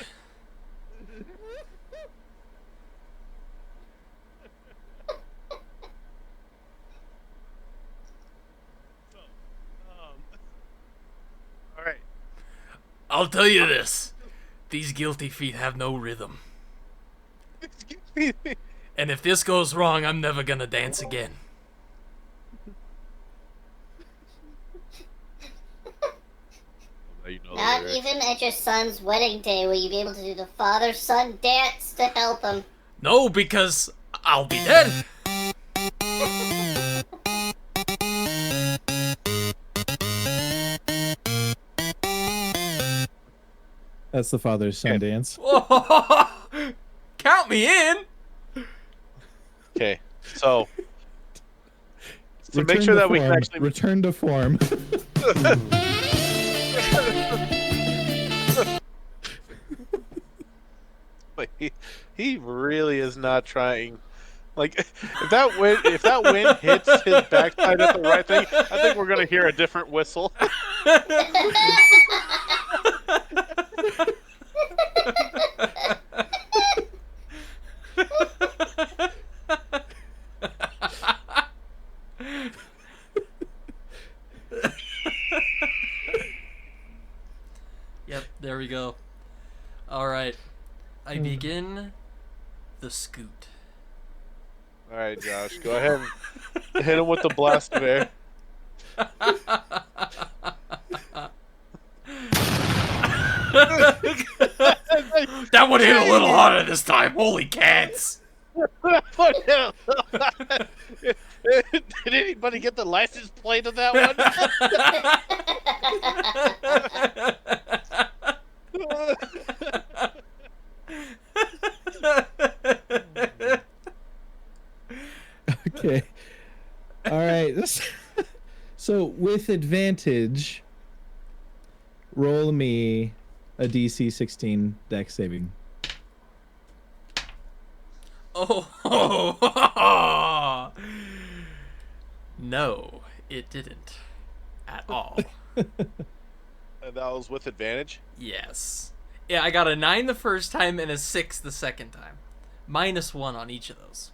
All right. I'll tell you this. These guilty feet have no rhythm. And if this goes wrong, I'm never gonna dance again. Not even at your son's wedding day will you be able to do the father-son dance to help him. No, because I'll be dead. That's the father-son dance. Count me in. Okay, so to make sure that we can actually return to form. Like, he really is not trying. Like, if that wind hits his backside at the right thing, I think we're gonna hear a different whistle. There we go. All right. I begin the scoot. All right, Josh, go ahead and hit him with the blast bear. That one hit a little harder this time. Holy cats! Did anybody get the license plate of that one? Okay. All right. So with advantage, roll me a DC 16 dex saving. Oh, no, it didn't at all. And that was with advantage? Yes. Yeah, I got a 9 the first time and a 6 the second time. -1 on each of those.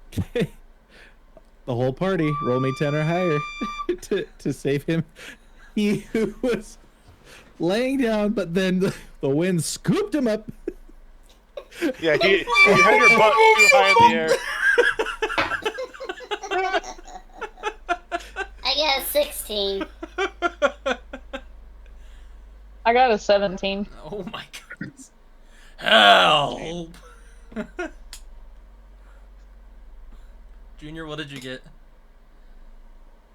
Okay. The whole party, roll me 10 or higher to save him. He was laying down, but then the wind scooped him up. Yeah, you had your butt too high in the air. I got a 16. I got a 17. Oh my goodness. Help! Junior, what did you get?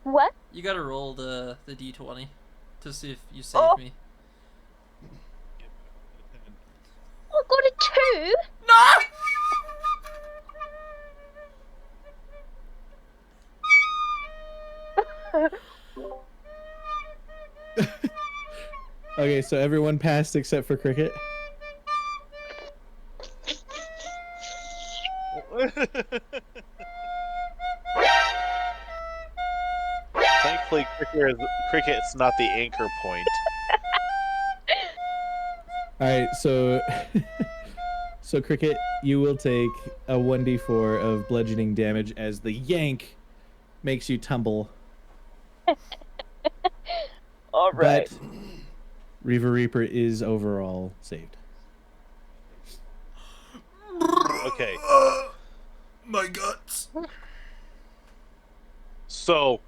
What? You gotta roll the d20 to see if you saved me. I got a 2. No! Okay, so everyone passed except for Cricket. Thankfully, Cricket's not the anchor point. All right, so so Cricket, you will take a 1d4 of bludgeoning damage as the yank makes you tumble. All right. But Reaver Reaper is overall saved. Okay. My guts. So,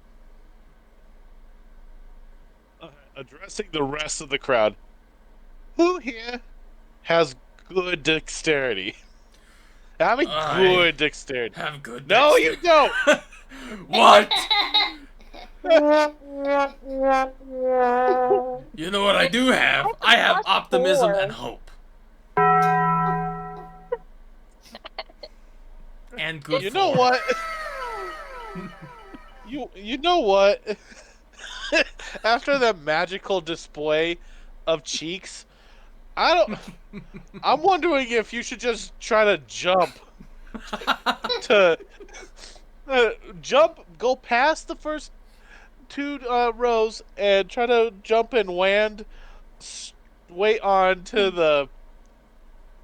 addressing the rest of the crowd, who here has good dexterity? I mean, good dexterity. Have good No, you don't. What? You know what I do have? I have optimism and hope. And good. You know what? You know what? After the magical display of cheeks, I'm wondering if you should just try to jump go past the first 2 rows and try to jump and land way on to the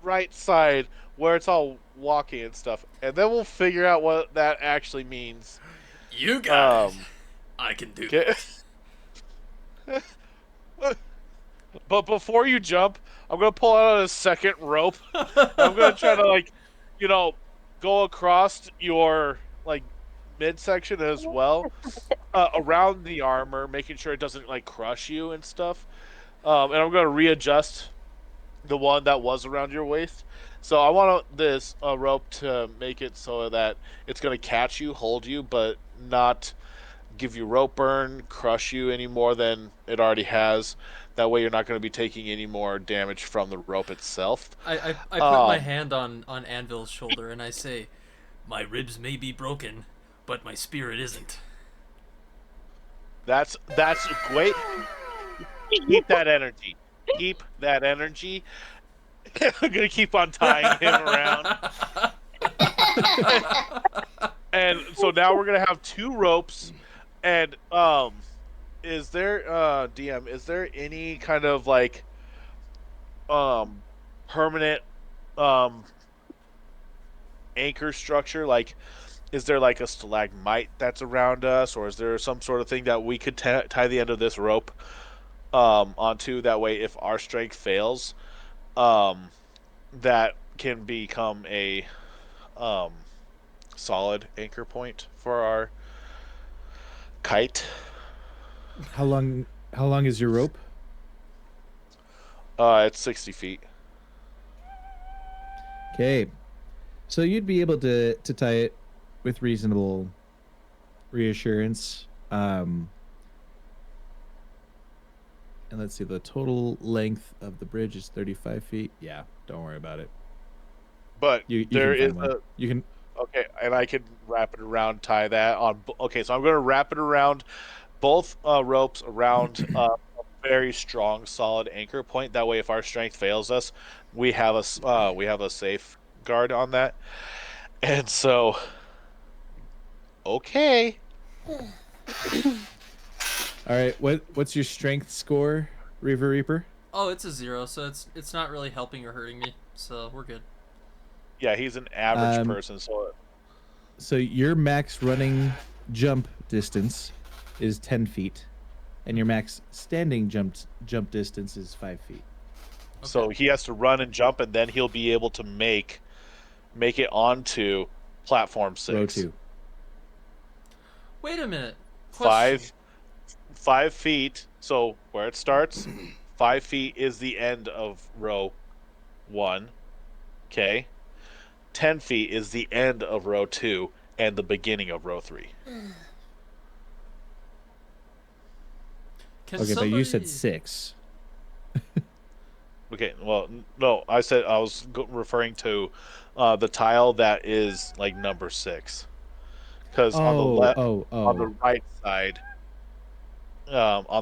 right side where it's all walking and stuff, and then we'll figure out what that actually means. You got it. I can do it. But before you jump, I'm gonna pull out a second rope. I'm gonna try to go across your midsection as well, around the armor, making sure it doesn't crush you and stuff. And I'm gonna readjust the one that was around your waist. So I want this rope to make it so that it's gonna catch you, hold you, but not give you rope burn, crush you any more than it already has. That way you're not going to be taking any more damage from the rope itself. I put my hand on Anvil's shoulder and I say, "My ribs may be broken, but my spirit isn't." That's great. Keep that energy. Keep that energy. I'm going to keep on tying him around. And so now we're going to have 2 ropes. And is there DM, is there any kind of permanent anchor structure? Is there a stalagmite that's around us, or is there some sort of thing that we could tie the end of this rope onto. That way, if our strength fails, that can become a solid anchor point for our kite. How long is your rope? It's 60 feet. Okay. So you'd be able to tie it with reasonable reassurance. And let's see, the total length of the bridge is 35 feet. Yeah, don't worry about it. But You there can is find one. You can. Okay, and I can wrap it around, tie that on. Okay, so I'm going to wrap it around both ropes around a very strong, solid anchor point. That way, if our strength fails us, we have a safe guard on that. And so, okay. All right. What's your strength score, Reaver Reaper? Oh, it's a 0, so it's not really helping or hurting me, so we're good. Yeah, he's an average person, so. So your max running jump distance is 10 feet, and your max standing jump distance is 5 feet. So he has to run and jump, and then he'll be able to make it onto platform 6. Row 2. Wait a minute. 5 feet. So where it starts, 5 feet is the end of row 1. Okay. 10 feet is the end of row 2 and the beginning of row 3. Okay, but you said 6. Okay, well, no, I was referring to the tile that is like number 6, because on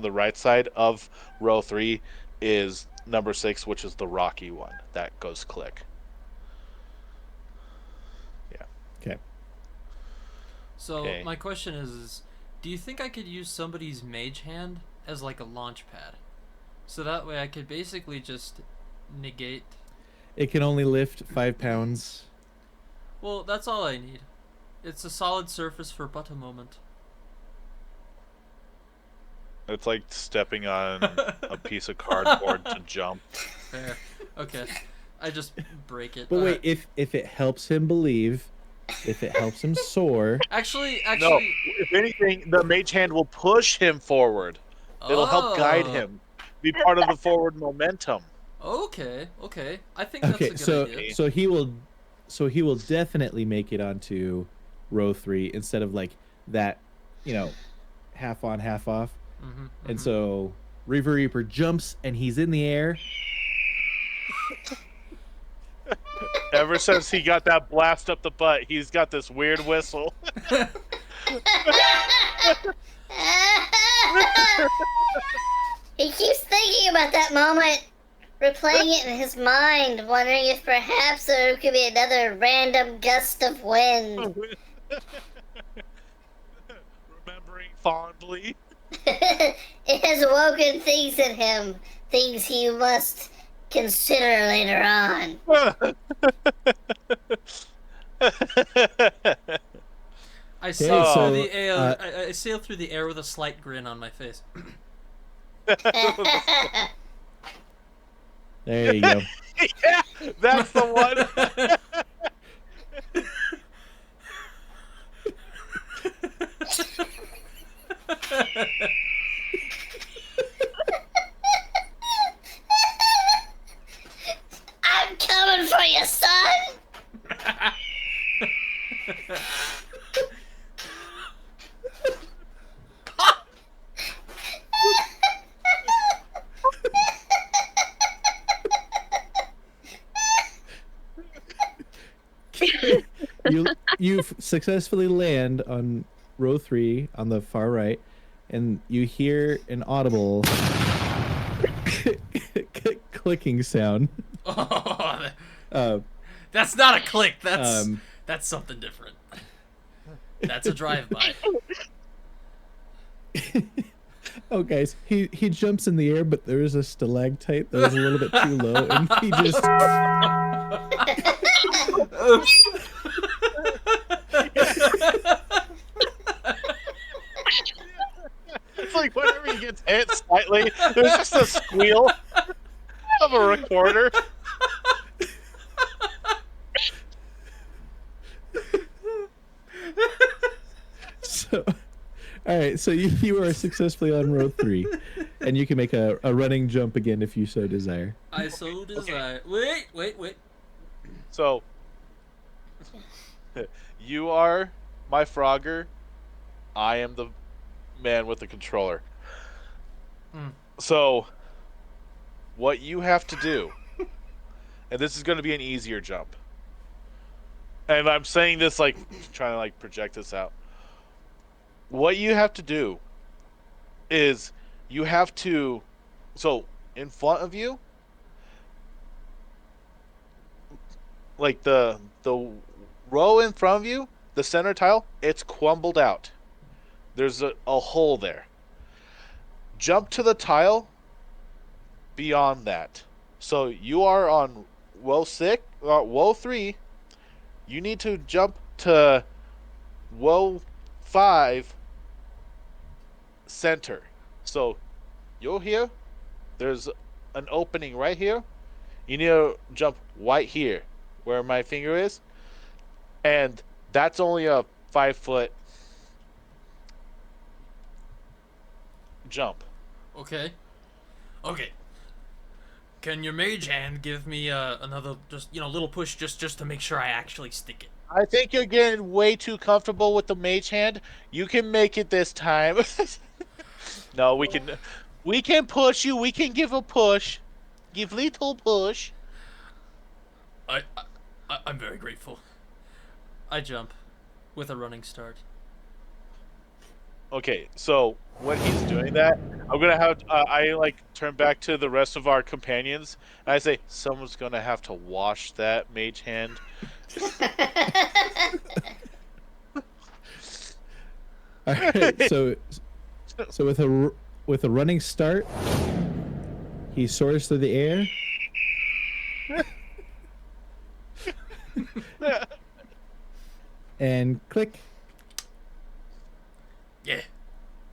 the right side of row 3 is number 6, which is the rocky one that goes click. Yeah. Okay. So my question is, do you think I could use somebody's mage hand as like a launch pad? So that way I could basically just negate. It can only lift 5 pounds. Well, that's all I need. It's a solid surface for but a moment. It's like stepping on a piece of cardboard to jump. Fair. Okay. I just break it. But wait, if it helps him believe, if it helps him soar. Actually, no. If anything, the mage hand will push him forward. It'll help guide him. Be part of the forward momentum. Okay. I think that's a good idea. So he will definitely make it onto row 3 instead of like that, half on, half off. And so Reaver Reaper jumps and he's in the air. Ever since he got that blast up the butt, he's got this weird whistle. He keeps thinking about that moment, replaying it in his mind, wondering if perhaps there could be another random gust of wind. Remembering fondly. It has awoken things in him, things he must consider later on. I sail through the air. I sail through the air with a slight grin on my face. There you go. Yeah, that's the one. I'm coming for you, son! You successfully land on row 3 on the far right, and you hear an audible clicking sound. That's not a click. That's something different. That's a drive-by. Oh, guys, he jumps in the air, but there is a stalactite that was a little bit too low, and he just. It's like whenever he gets hit slightly. There's just a squeal of a recorder. So, all right. So you are successfully on row 3, and you can make a running jump again if you so desire. I so desire. Wait. So, you are my Frogger. I am the man with the controller. So, what you have to do, and this is going to be an easier jump, and I'm saying this like trying to like project this out. What you have to do is you have to, so in front of you, like the row in front of you, the center tile, it's crumbled out. There's a hole there. Jump to the tile beyond that. So you are on row 3. You need to jump to row 5 center. So you're here. There's an opening right here. You need to jump right here where my finger is. And that's only a 5-foot jump. Okay. Can your mage hand give me another little push just to make sure I actually stick it? I think you're getting way too comfortable with the mage hand. You can make it this time. No, we can push you. We can give a push. Give little push. I'm very grateful. I jump with a running start. Okay, so when he's doing that, I'm gonna have I like turn back to the rest of our companions and I say, someone's gonna have to wash that mage hand. All right. So with a running start, he soars through the air. And click. Yeah,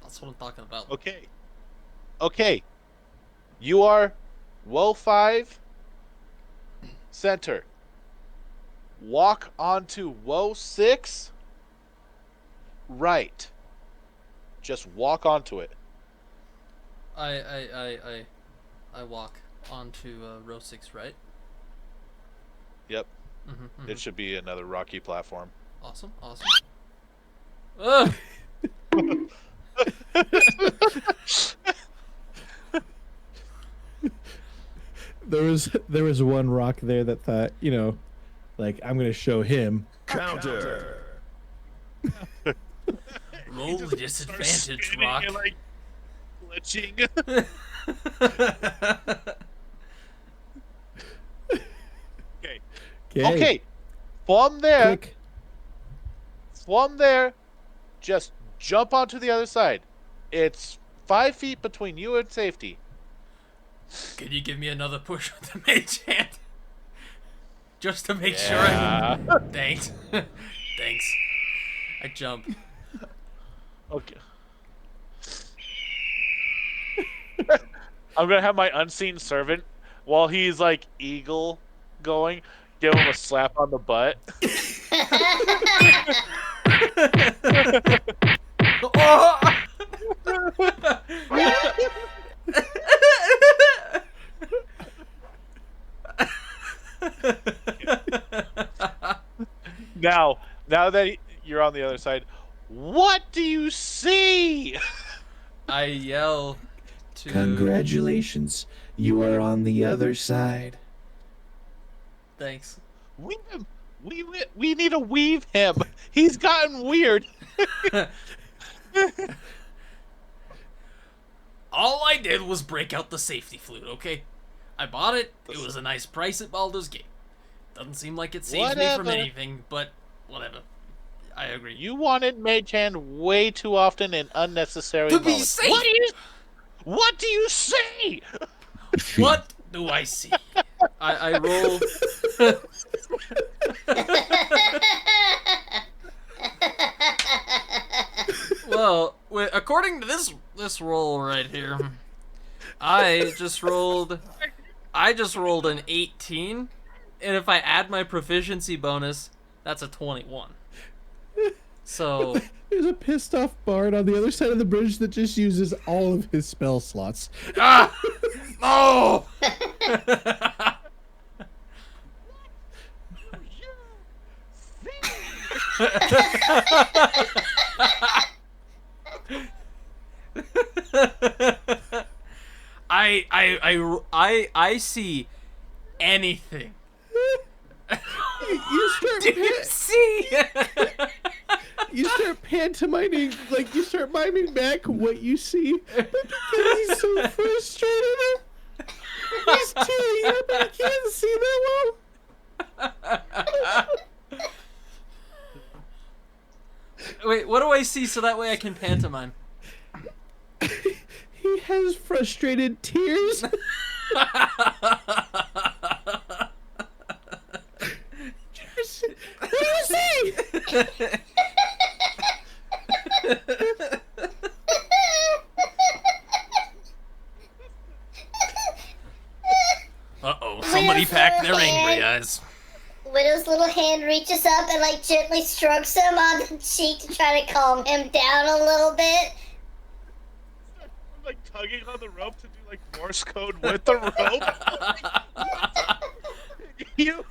that's what I'm talking about. Okay. You are row 5 center. Walk onto row 6 right. Just walk onto it. I walk onto row 6, right? Yep. It should be another rocky platform. Awesome. Ugh! There was one rock there that thought, like, I'm gonna show him. Counter. Roll the disadvantage, rock. And, like, glitching. Okay. From there, just jump onto the other side. It's 5 feet between you and safety. Can you give me another push with the mage hand? Just to make sure I... Thanks. Thanks. I jump. Okay. I'm gonna have my unseen servant, while he's like eagle going, give him a slap on the butt. Now that you're on the other side, what do you see? I yell to... Congratulations, you are on the other side. Thanks. We need to weave him. He's gotten weird. All I did was break out the safety flute, okay? I bought it. It was a nice price at Baldur's Gate. Doesn't seem like it saves me from anything, but whatever. I agree. You wanted Mage Hand way too often in unnecessary To be moments. safe! What do you see? What do I see? I roll... So, according to this roll right here, I just rolled an 18, and if I add my proficiency bonus, that's a 21. So there's a pissed off bard on the other side of the bridge that just uses all of his spell slots. Ah! No! I see anything. You start Do you see? You start pantomiming, like you start miming back what you see, but because he's so frustrated, he's tearing up and he can't see that well. Wait, what do I see so that way I can pantomime? He has frustrated tears. What do you see? Uh-oh, somebody packed their angry eyes. Widow's little hand reaches up and like gently strokes him on the cheek to try to calm him down a little bit. I'm like tugging on the rope to do like Morse code with the rope. you.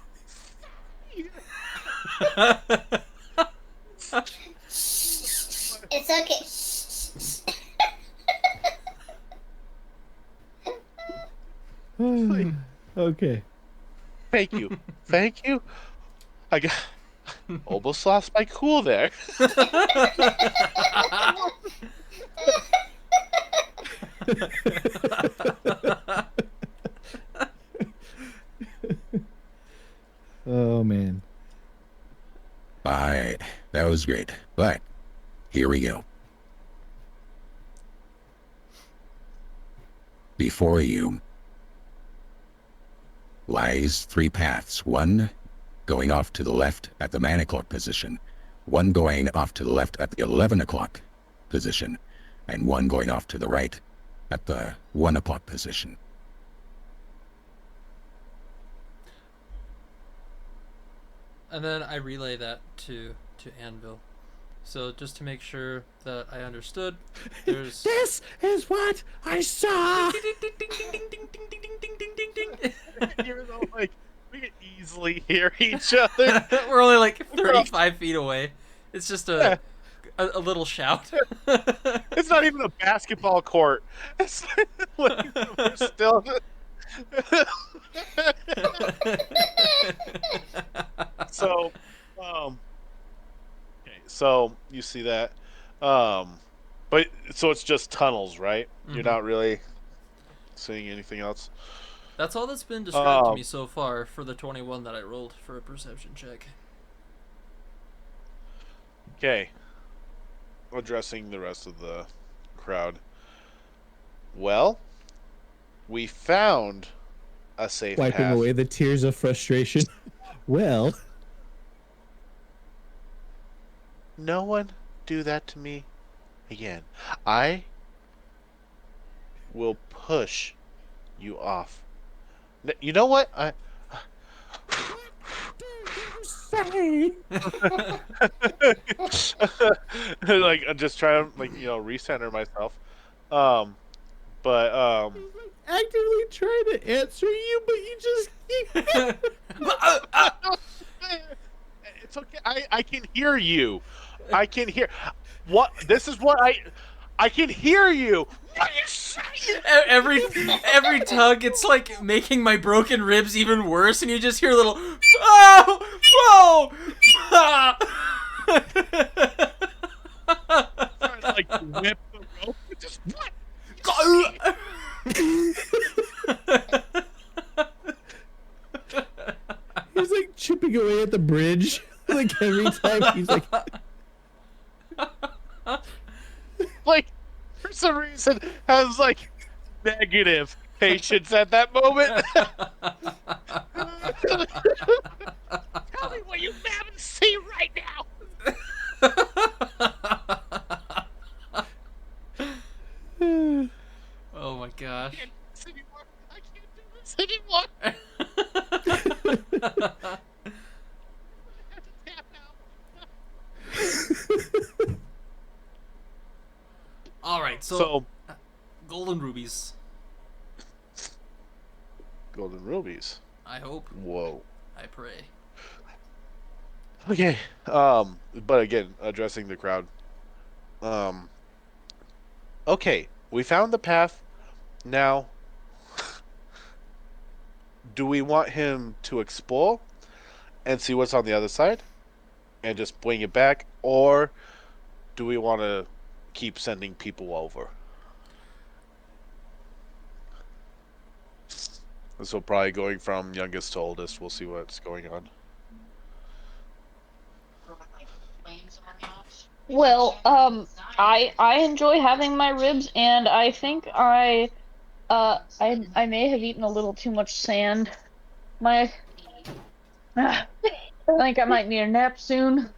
It's okay. Okay. Thank you. Thank you. I got almost lost my cool there. Oh man. Alright, that was great. But here we go. Before you lies 3 paths. One going off to the left at the 9 o'clock position, one going off to the left at the 11 o'clock position, and one going off to the right at the 1 o'clock position. And then I relay that to Anvil. So just to make sure that I understood, there's This is what I saw. You're like, we can easily hear each other. We're only like 35 feet away. It's just a little shout. It's not even a basketball court. It's like, we're still. So, okay, so you see that, but so it's just tunnels, right? You're not really seeing anything else. That's all that's been described to me so far for the 21 that I rolled for a perception check. Okay, addressing the rest of the crowd. Well, we found a safe Wiping path. away the tears of frustration. Well, No one do that to me again. I will push you off. You know what? say. Like I'm just trying to recenter myself. But Actively trying to answer you, but you just keep. It's okay. I can hear you. I can hear. What? This is what I can hear you. What are you saying? Every tug, it's like making my broken ribs even worse, and you just hear a little oh, Trying to like whip the rope. Just what? He's like chipping away at the bridge. Like every time he's like. Like, for some reason, has like negative patience at that moment. Tell me what you have to see right now. Oh my gosh. I can't do this anymore. All right, so golden rubies. Golden rubies. I hope. Whoa. I pray. Okay. But again, addressing the crowd. Okay, we found the path. Now, do we want him to explore and see what's on the other side and just bring it back, or do we want to keep sending people over? So probably going from youngest to oldest, we'll see what's going on. Well, I enjoy having my ribs, and I think I may have eaten a little too much sand. I think I might need a nap soon,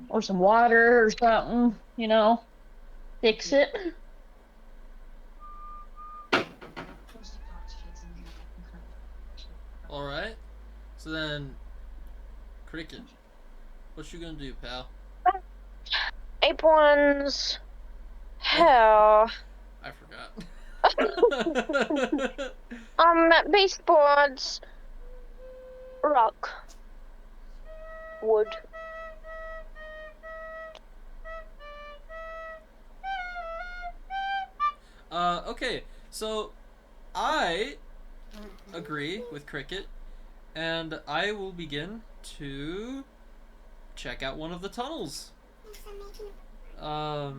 or some water or something. You know, fix it. All right. So then, Cricket, what you gonna do, pal? Ape ones. Hell. I forgot. Baseboards. Rock. Wood. Okay, so I agree with Cricket, and I will begin to check out one of the tunnels. I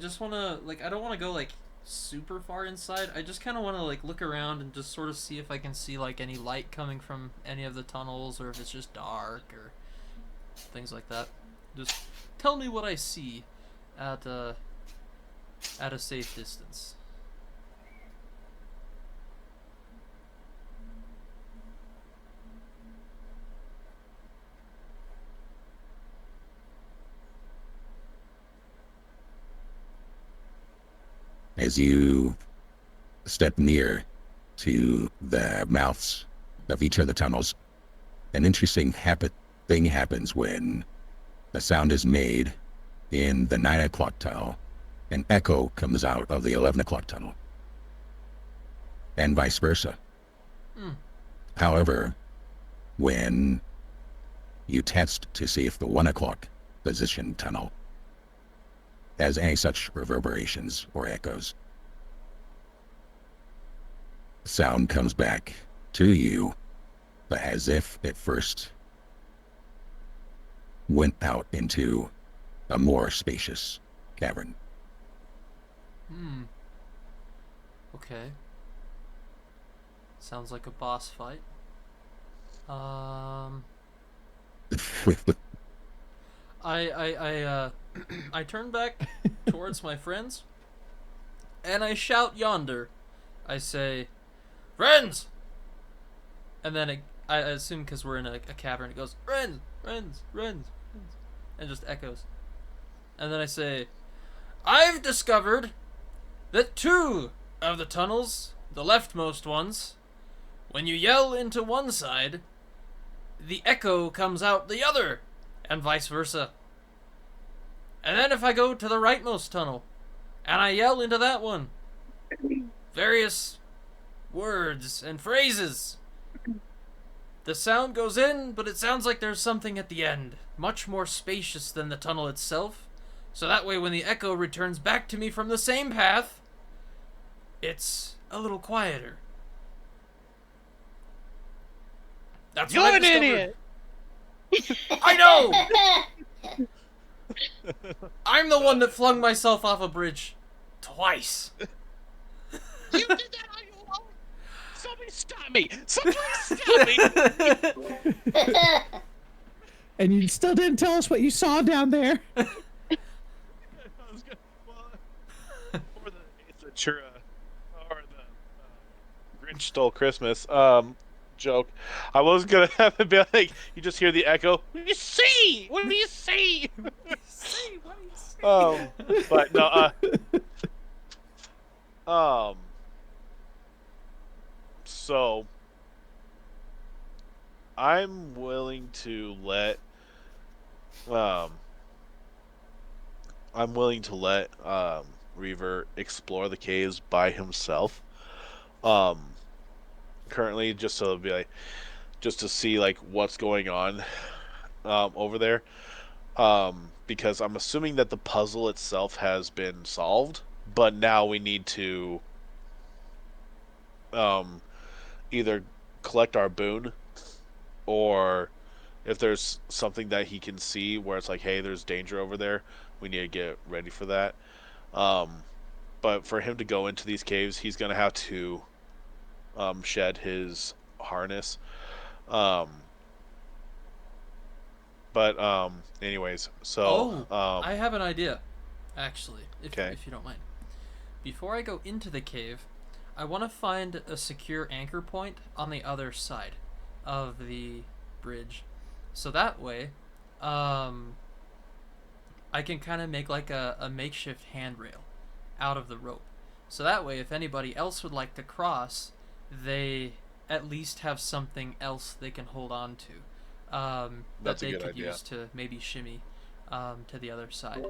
just want to, like, I don't want to go, like, super far inside. I just kind of want to, like, look around and just sort of see if I can see, like, any light coming from any of the tunnels, or if it's just dark, or things like that. Just tell me what I see at a safe distance. As you step near to the mouths of each of the tunnels, an interesting thing happens when the sound is made in the 9 o'clock tunnel. An echo comes out of the 11 o'clock tunnel, and vice versa. However, when you test to see if the 1 o'clock position tunnel has any such reverberations or echoes, sound comes back to you, but as if it first went out into a more spacious cavern. Okay. Sounds like a boss fight. I turn back towards my friends, and I shout yonder. I say, "Friends!" And then I assume because we're in a cavern, it goes, "Friends, friends, friends," and just echoes. And then I say, "I've discovered that 2 of the tunnels, the leftmost ones, when you yell into one side, the echo comes out the other, and vice versa. And then if I go to the rightmost tunnel, and I yell into that one, various words and phrases, the sound goes in, but it sounds like there's something at the end, much more spacious than the tunnel itself, so that way when the echo returns back to me from the same path, it's a little quieter." That's You're what I an discovered. idiot! I know! I'm the one that flung myself off a bridge twice. You did that on your own! Somebody stop me! Somebody stop me! And you still didn't tell us what you saw down there. Or the Grinch Stole Christmas joke. I was gonna have it be like, you just hear the echo. What do you see? What do you see? What do you see? What do you But no. So I'm willing to let Reaver explore the caves by himself. Currently, just to be like, just to see like what's going on over there. Because I'm assuming that the puzzle itself has been solved, but now we need to either collect our boon, or if there's something that he can see where it's like, hey, there's danger over there, we need to get ready for that. But for him to go into these caves, he's gonna have to shed his harness. But anyways, so I have an idea, actually, if Okay. you don't mind. Before I go into the cave, I want to find a secure anchor point on the other side of the bridge, so that way, I can kind of make like a makeshift handrail out of the rope. So that way, if anybody else would like to cross, they at least have something else they can hold on to. That That's a they good could idea. use to maybe shimmy to the other side.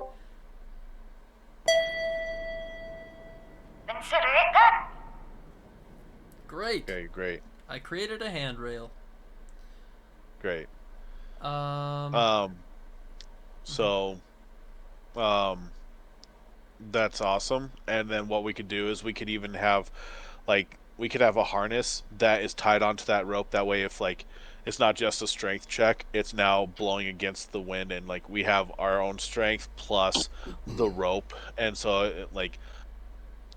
Consider it done. Great. Okay, great, I created a handrail. great. Um, So, that's awesome. And then what we could do is we could even have, like, we could have a harness that is tied onto that rope. That way, if like, it's not just a strength check, it's now blowing against the wind, and like we have our own strength plus the rope, and so like,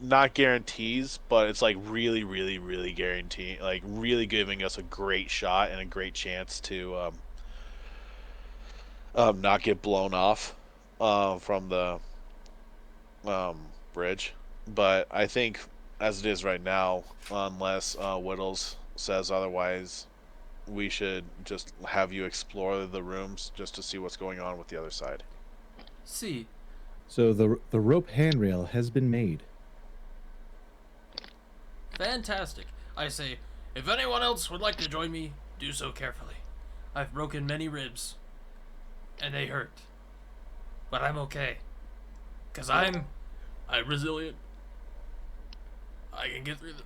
not guarantees, but it's like really, really, really guaranteeing, like really giving us a great shot and a great chance to not get blown off from the bridge. But I think as it is right now, unless Whittles says otherwise, we should just have you explore the rooms just to see what's going on with the other side. see. So the rope handrail has been made. Fantastic. I say, if anyone else would like to join me, do so carefully. I've broken many ribs, and they hurt. But I'm okay. 'Cause I'm resilient. I can get through the...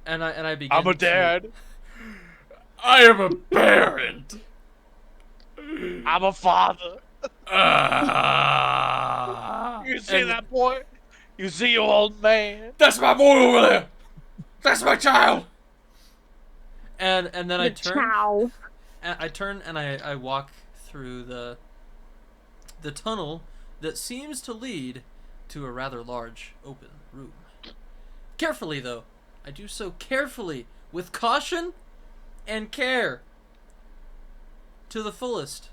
And I begin I'm a to- dad. I am a parent. I'm a father. You see And- that boy? You see your old man? That's my boy over there. That's my child. And then I turn. And I turn and I walk through the tunnel that seems to lead to a rather large open room. Carefully though. I do so carefully, with caution and care. To the fullest.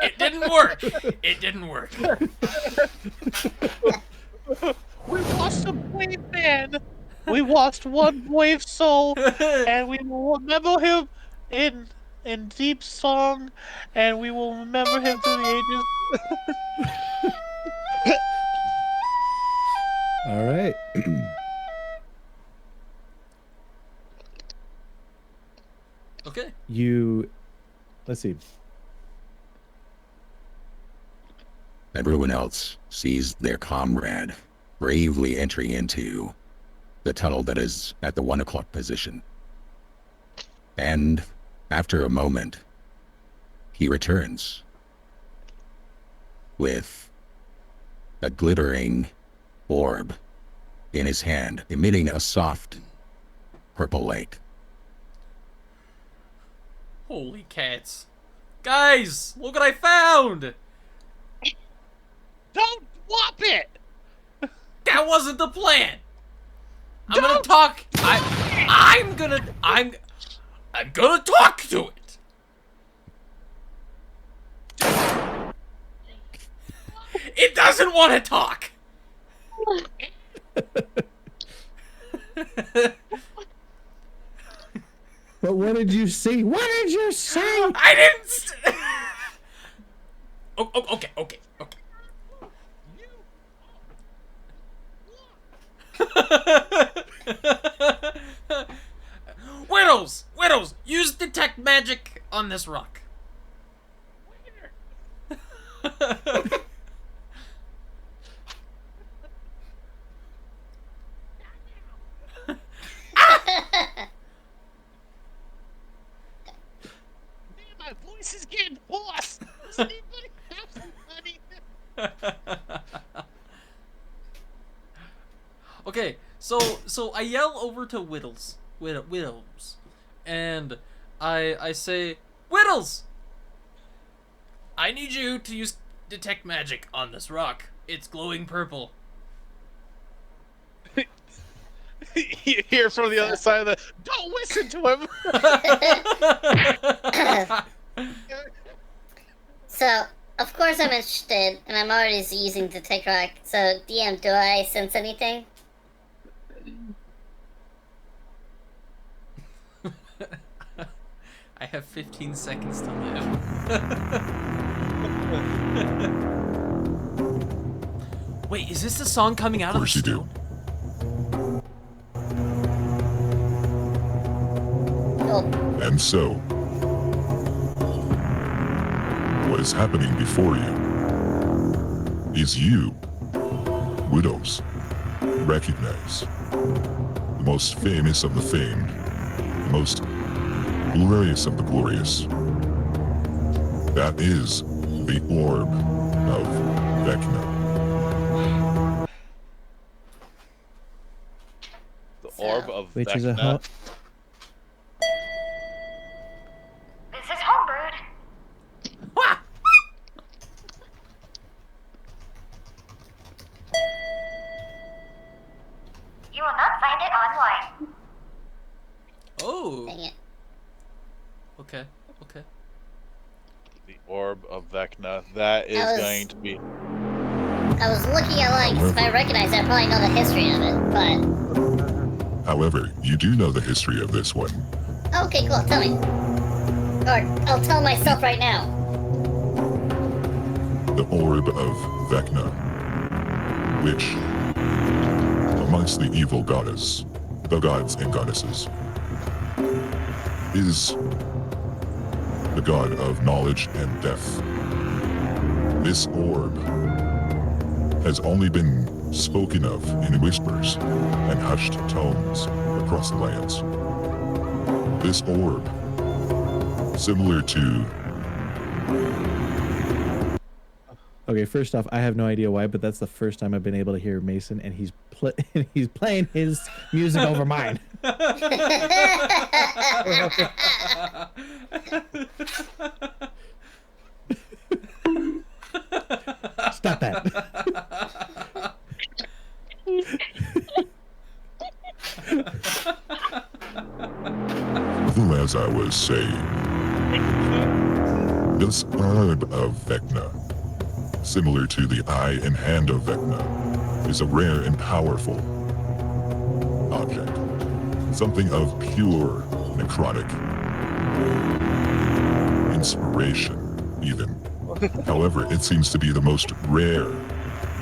It didn't work. It didn't work. We lost a brave man. We lost one brave soul, and we will remember him in deep song, and we will remember him through the ages. All right. Okay. Let's see. Everyone else sees their comrade bravely entering into the tunnel that is at the 1 o'clock position. And after a moment, he returns with a glittering orb in his hand, emitting a soft purple light. Holy cats. Guys, look what I found! Don't whop it! That wasn't the plan! I'm gonna talk. I'm gonna talk to it. It doesn't want to talk. But what did you see? What did you say? I didn't. Okay. Widows, use detect magic on this rock. My voice is getting hoarse. Does anybody have some money? Okay, so I yell over to Widows, and I say, Widows, I need you to use detect magic on this rock. It's glowing purple. You hear from the other side of the. Don't listen to him. So, of course I'm interested, and I'm already using Detect Rock. So, DM, do I sense anything? I have 15 seconds to live. Wait, is this the song coming out of the stone? And so, what is happening before you is you, Widows, recognize the most famous of the famed, the most glorious of the glorious. That is the Orb of Vecna. The Orb of Which Vecna. is a This is homebrewed. You will not find it online. Oh. Dang it. Okay. The Orb of Vecna. That is going to be. I was looking online because if I recognize it, I probably know the history of it, but... However, you do know the history of this one. Okay, cool, tell me. Or, I'll tell myself right now. The Orb of Vecna, which, amongst the evil goddess, the gods and goddesses, is the god of knowledge and death. This orb has only been spoken of in whispers and hushed tones across the lands. This orb, similar to... Okay, first off, I have no idea why, but that's the first time I've been able to hear Mason, and he's he's playing his music over mine. Stop that. Well, as I was saying, this Orb of Vecna, similar to the Eye and Hand of Vecna, is a rare and powerful object. Something of pure necrotic inspiration, even. However, it seems to be the most rare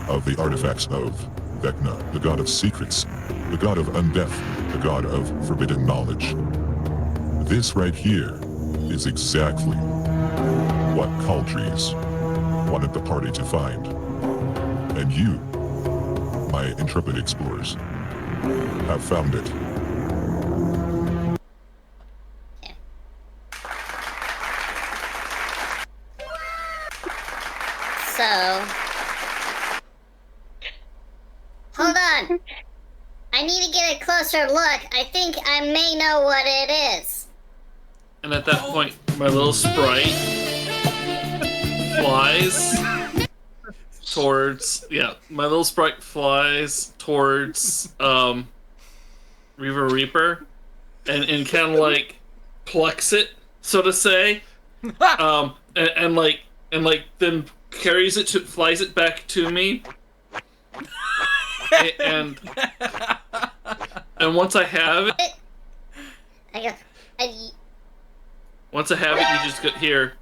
of the artifacts of Vecna, the god of secrets, the god of undeath, the god of forbidden knowledge. This right here is exactly what Caldres wanted the party to find. And you, my intrepid explorers, have found it. So... Hold on. I need to get a closer look. I think I may know what it is. And at that point, my little sprite flies towards... Yeah, my little sprite flies towards Reaver Reaper and kind of like plucks it, so to say. And then carries it flies it back to me. and once I have it, once I have it, you just go here.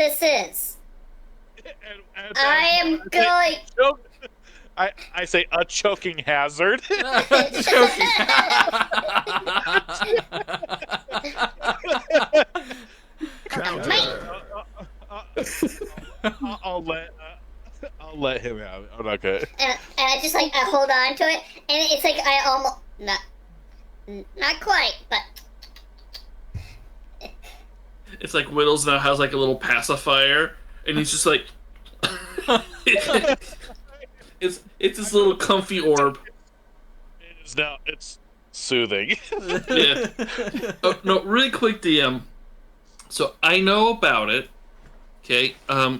this is. I am going. I say a choking hazard. I'll let him have it. I'm not good. And I just like I hold on to it, and it's like I almost not quite, but It's like Whittles now has like a little pacifier, and he's just like, it's this little comfy orb. It's soothing. Yeah. Oh, no, really quick, DM. So I know about it. Okay.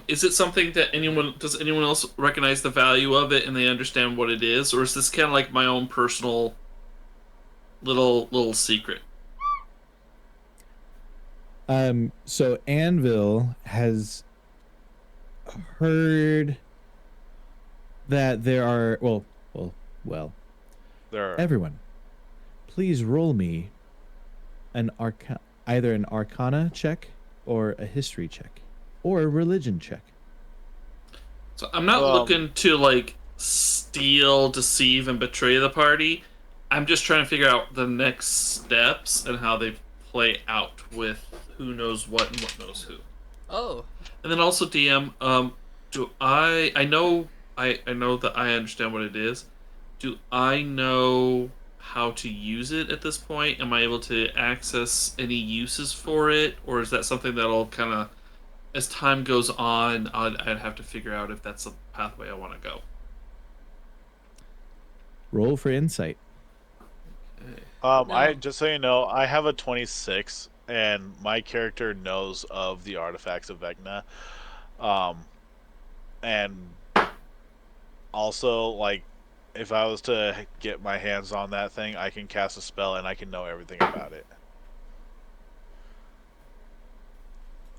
Is it something that does anyone else recognize the value of it and they understand what it is, or is this kind of like my own personal little secret? So Anvil has heard that there are There are. everyone, please roll me either an Arcana check or a history check or a religion check. So I'm not looking to like steal, deceive, and betray the party. I'm just trying to figure out the next steps and how they play out with who knows what and what knows who. Oh. And then also DM, I know that I understand what it is. Do I know how to use it at this point? Am I able to access any uses for it, or is that something that'll kind of, as time goes on, I'd have to figure out if that's the pathway I want to go? Roll for insight. I just so you know, I have a 26, and my character knows of the artifacts of Vecna, and also like, if I was to get my hands on that thing, I can cast a spell and I can know everything about it.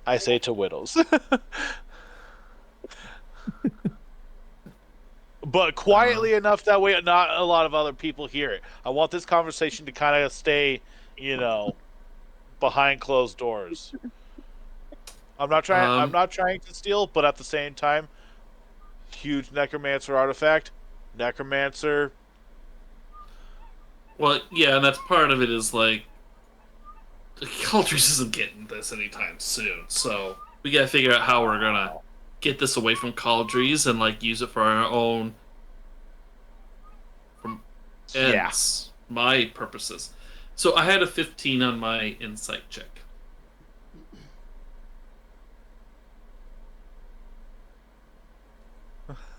I say to Whittles. But quietly enough, that way not a lot of other people hear it. I want this conversation to kind of stay, behind closed doors. I'm not trying to steal, but at the same time, huge necromancer artifact. Necromancer. Well, yeah, and that's part of it is like, Cauldres isn't getting this anytime soon, so we gotta figure out how we're gonna get this away from Cauldres and like use it for our own ends, my purposes. So I had a 15 on my insight check.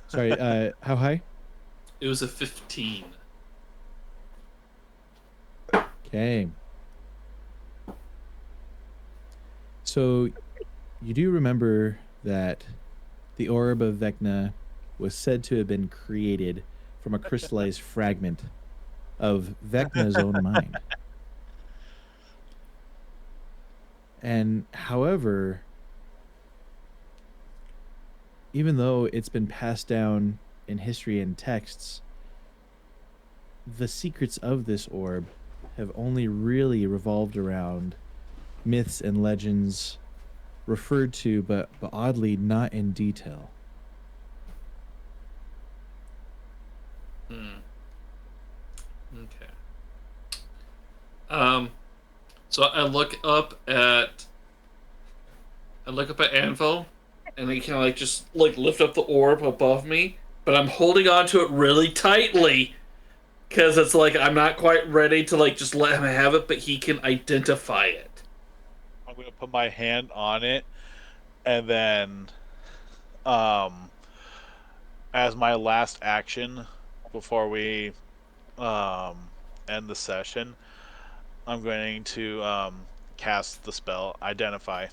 Sorry, how high? It was a 15. Okay. So, you do remember that the orb of Vecna was said to have been created from a crystallized fragment of Vecna's own mind. And however, even though it's been passed down in history and texts, the secrets of this orb have only really revolved around myths and legends referred to, but oddly not in detail. Okay. So I look up at Anvil, and I kind of like just like lift up the orb above me, but I'm holding on to it really tightly because it's like I'm not quite ready to like just let him have it, but he can identify it. I'm gonna put my hand on it, and then, as my last action before we end the session, I'm going to cast the spell Identify.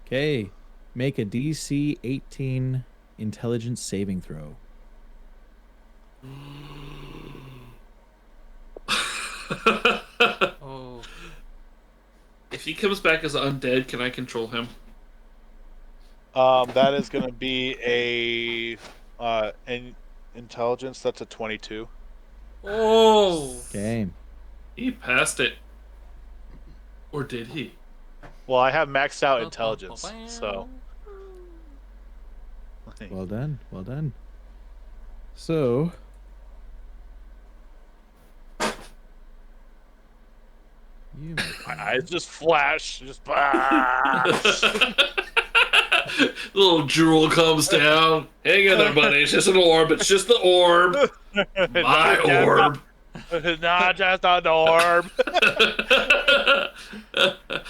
Okay, make a DC 18 intelligence saving throw. Oh. If he comes back as undead, can I control him? That is going to be a intelligence. That's a 22. Oh. Okay. He passed it. Or did he? Well, I have maxed out intelligence, so. Well done. Well done. So. You My eyes just flash. Just flash. Little drool comes down. Hang in there, buddy. It's just an orb. It's just the orb. My orb. Not just an orb.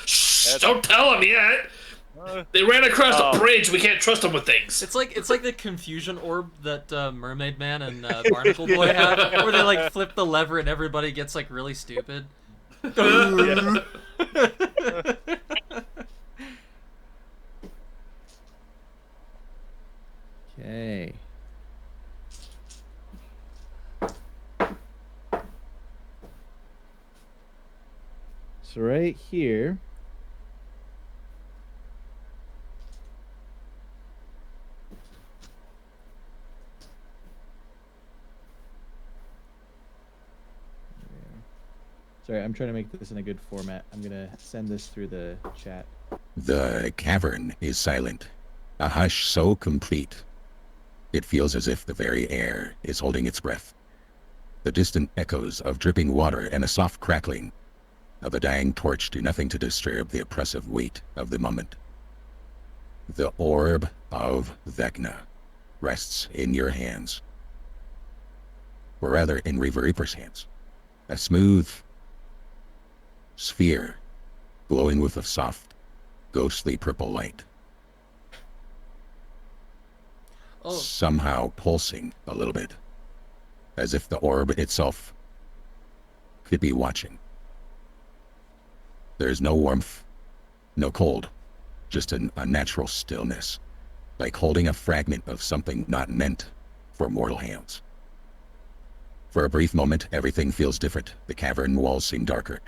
Shh, don't tell him yet. They ran across a bridge. We can't trust them with things. It's like the confusion orb that Mermaid Man and Barnacle Boy have, where they like flip the lever and everybody gets like really stupid. Okay. So right here. Sorry, I'm trying to make this in a good format. I'm gonna send this through the chat. The cavern is silent, a hush so complete. It feels as if the very air is holding its breath. The distant echoes of dripping water and a soft crackling of a dying torch do nothing to disturb the oppressive weight of the moment. The orb of Vecna rests in your hands, or rather in Reaver Reaper's hands. A smooth sphere glowing with a soft, ghostly purple light. Somehow pulsing a little bit, as if the orb itself could be watching. There's no warmth, no cold, just an unnatural stillness, like holding a fragment of something not meant for mortal hands. For a brief moment, everything feels different. The cavern walls seem darker.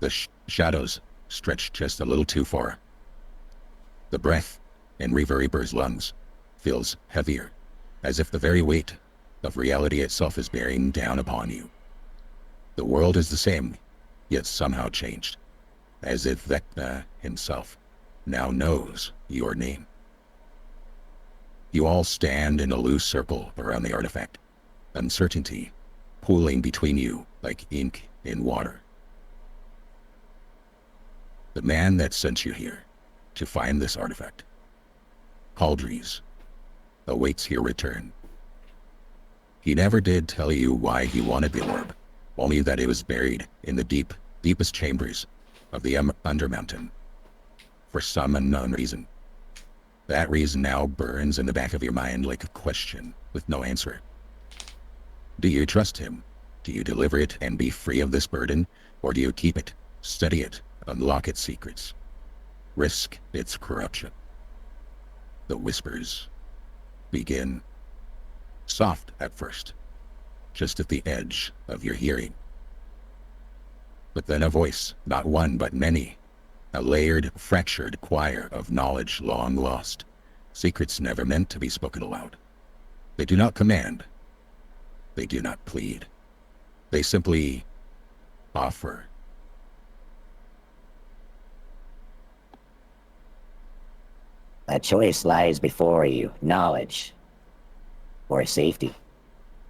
The shadows stretch just a little too far. The breath in Reaver Reaper's lungs feels heavier, as if the very weight of reality itself is bearing down upon you. The world is the same, yet somehow changed, as if Vecna himself now knows your name. You all stand in a loose circle around the artifact, uncertainty pooling between you like ink in water. The man that sent you here to find this artifact, Caldres, awaits your return. He never did tell you why he wanted the orb, only that it was buried in the deepest chambers of the Undermountain, for some unknown reason. That reason now burns in the back of your mind like a question with no answer. Do you trust him? Do you deliver it and be free of this burden? Or do you keep it, study it, unlock its secrets, risk its corruption? The whispers begin, soft at first, just at the edge of your hearing. But then a voice, not one but many, a layered, fractured choir of knowledge long lost, secrets never meant to be spoken aloud. They do not command. They do not plead. They simply offer. A choice lies before you, knowledge or safety,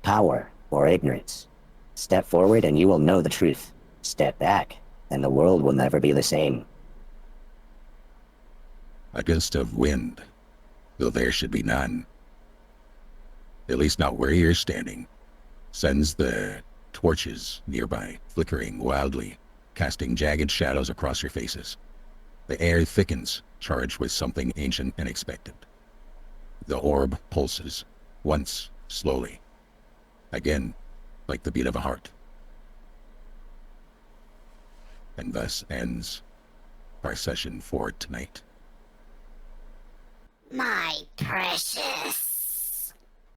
power or ignorance. Step forward and you will know the truth. Step back and the world will never be the same. A gust of wind, though there should be none, at least not where you're standing, sends the torches nearby flickering wildly, casting jagged shadows across your faces. The air thickens, charged with something ancient and expected. The orb pulses, once slowly, again like the beat of a heart. And thus ends our session for tonight. My precious.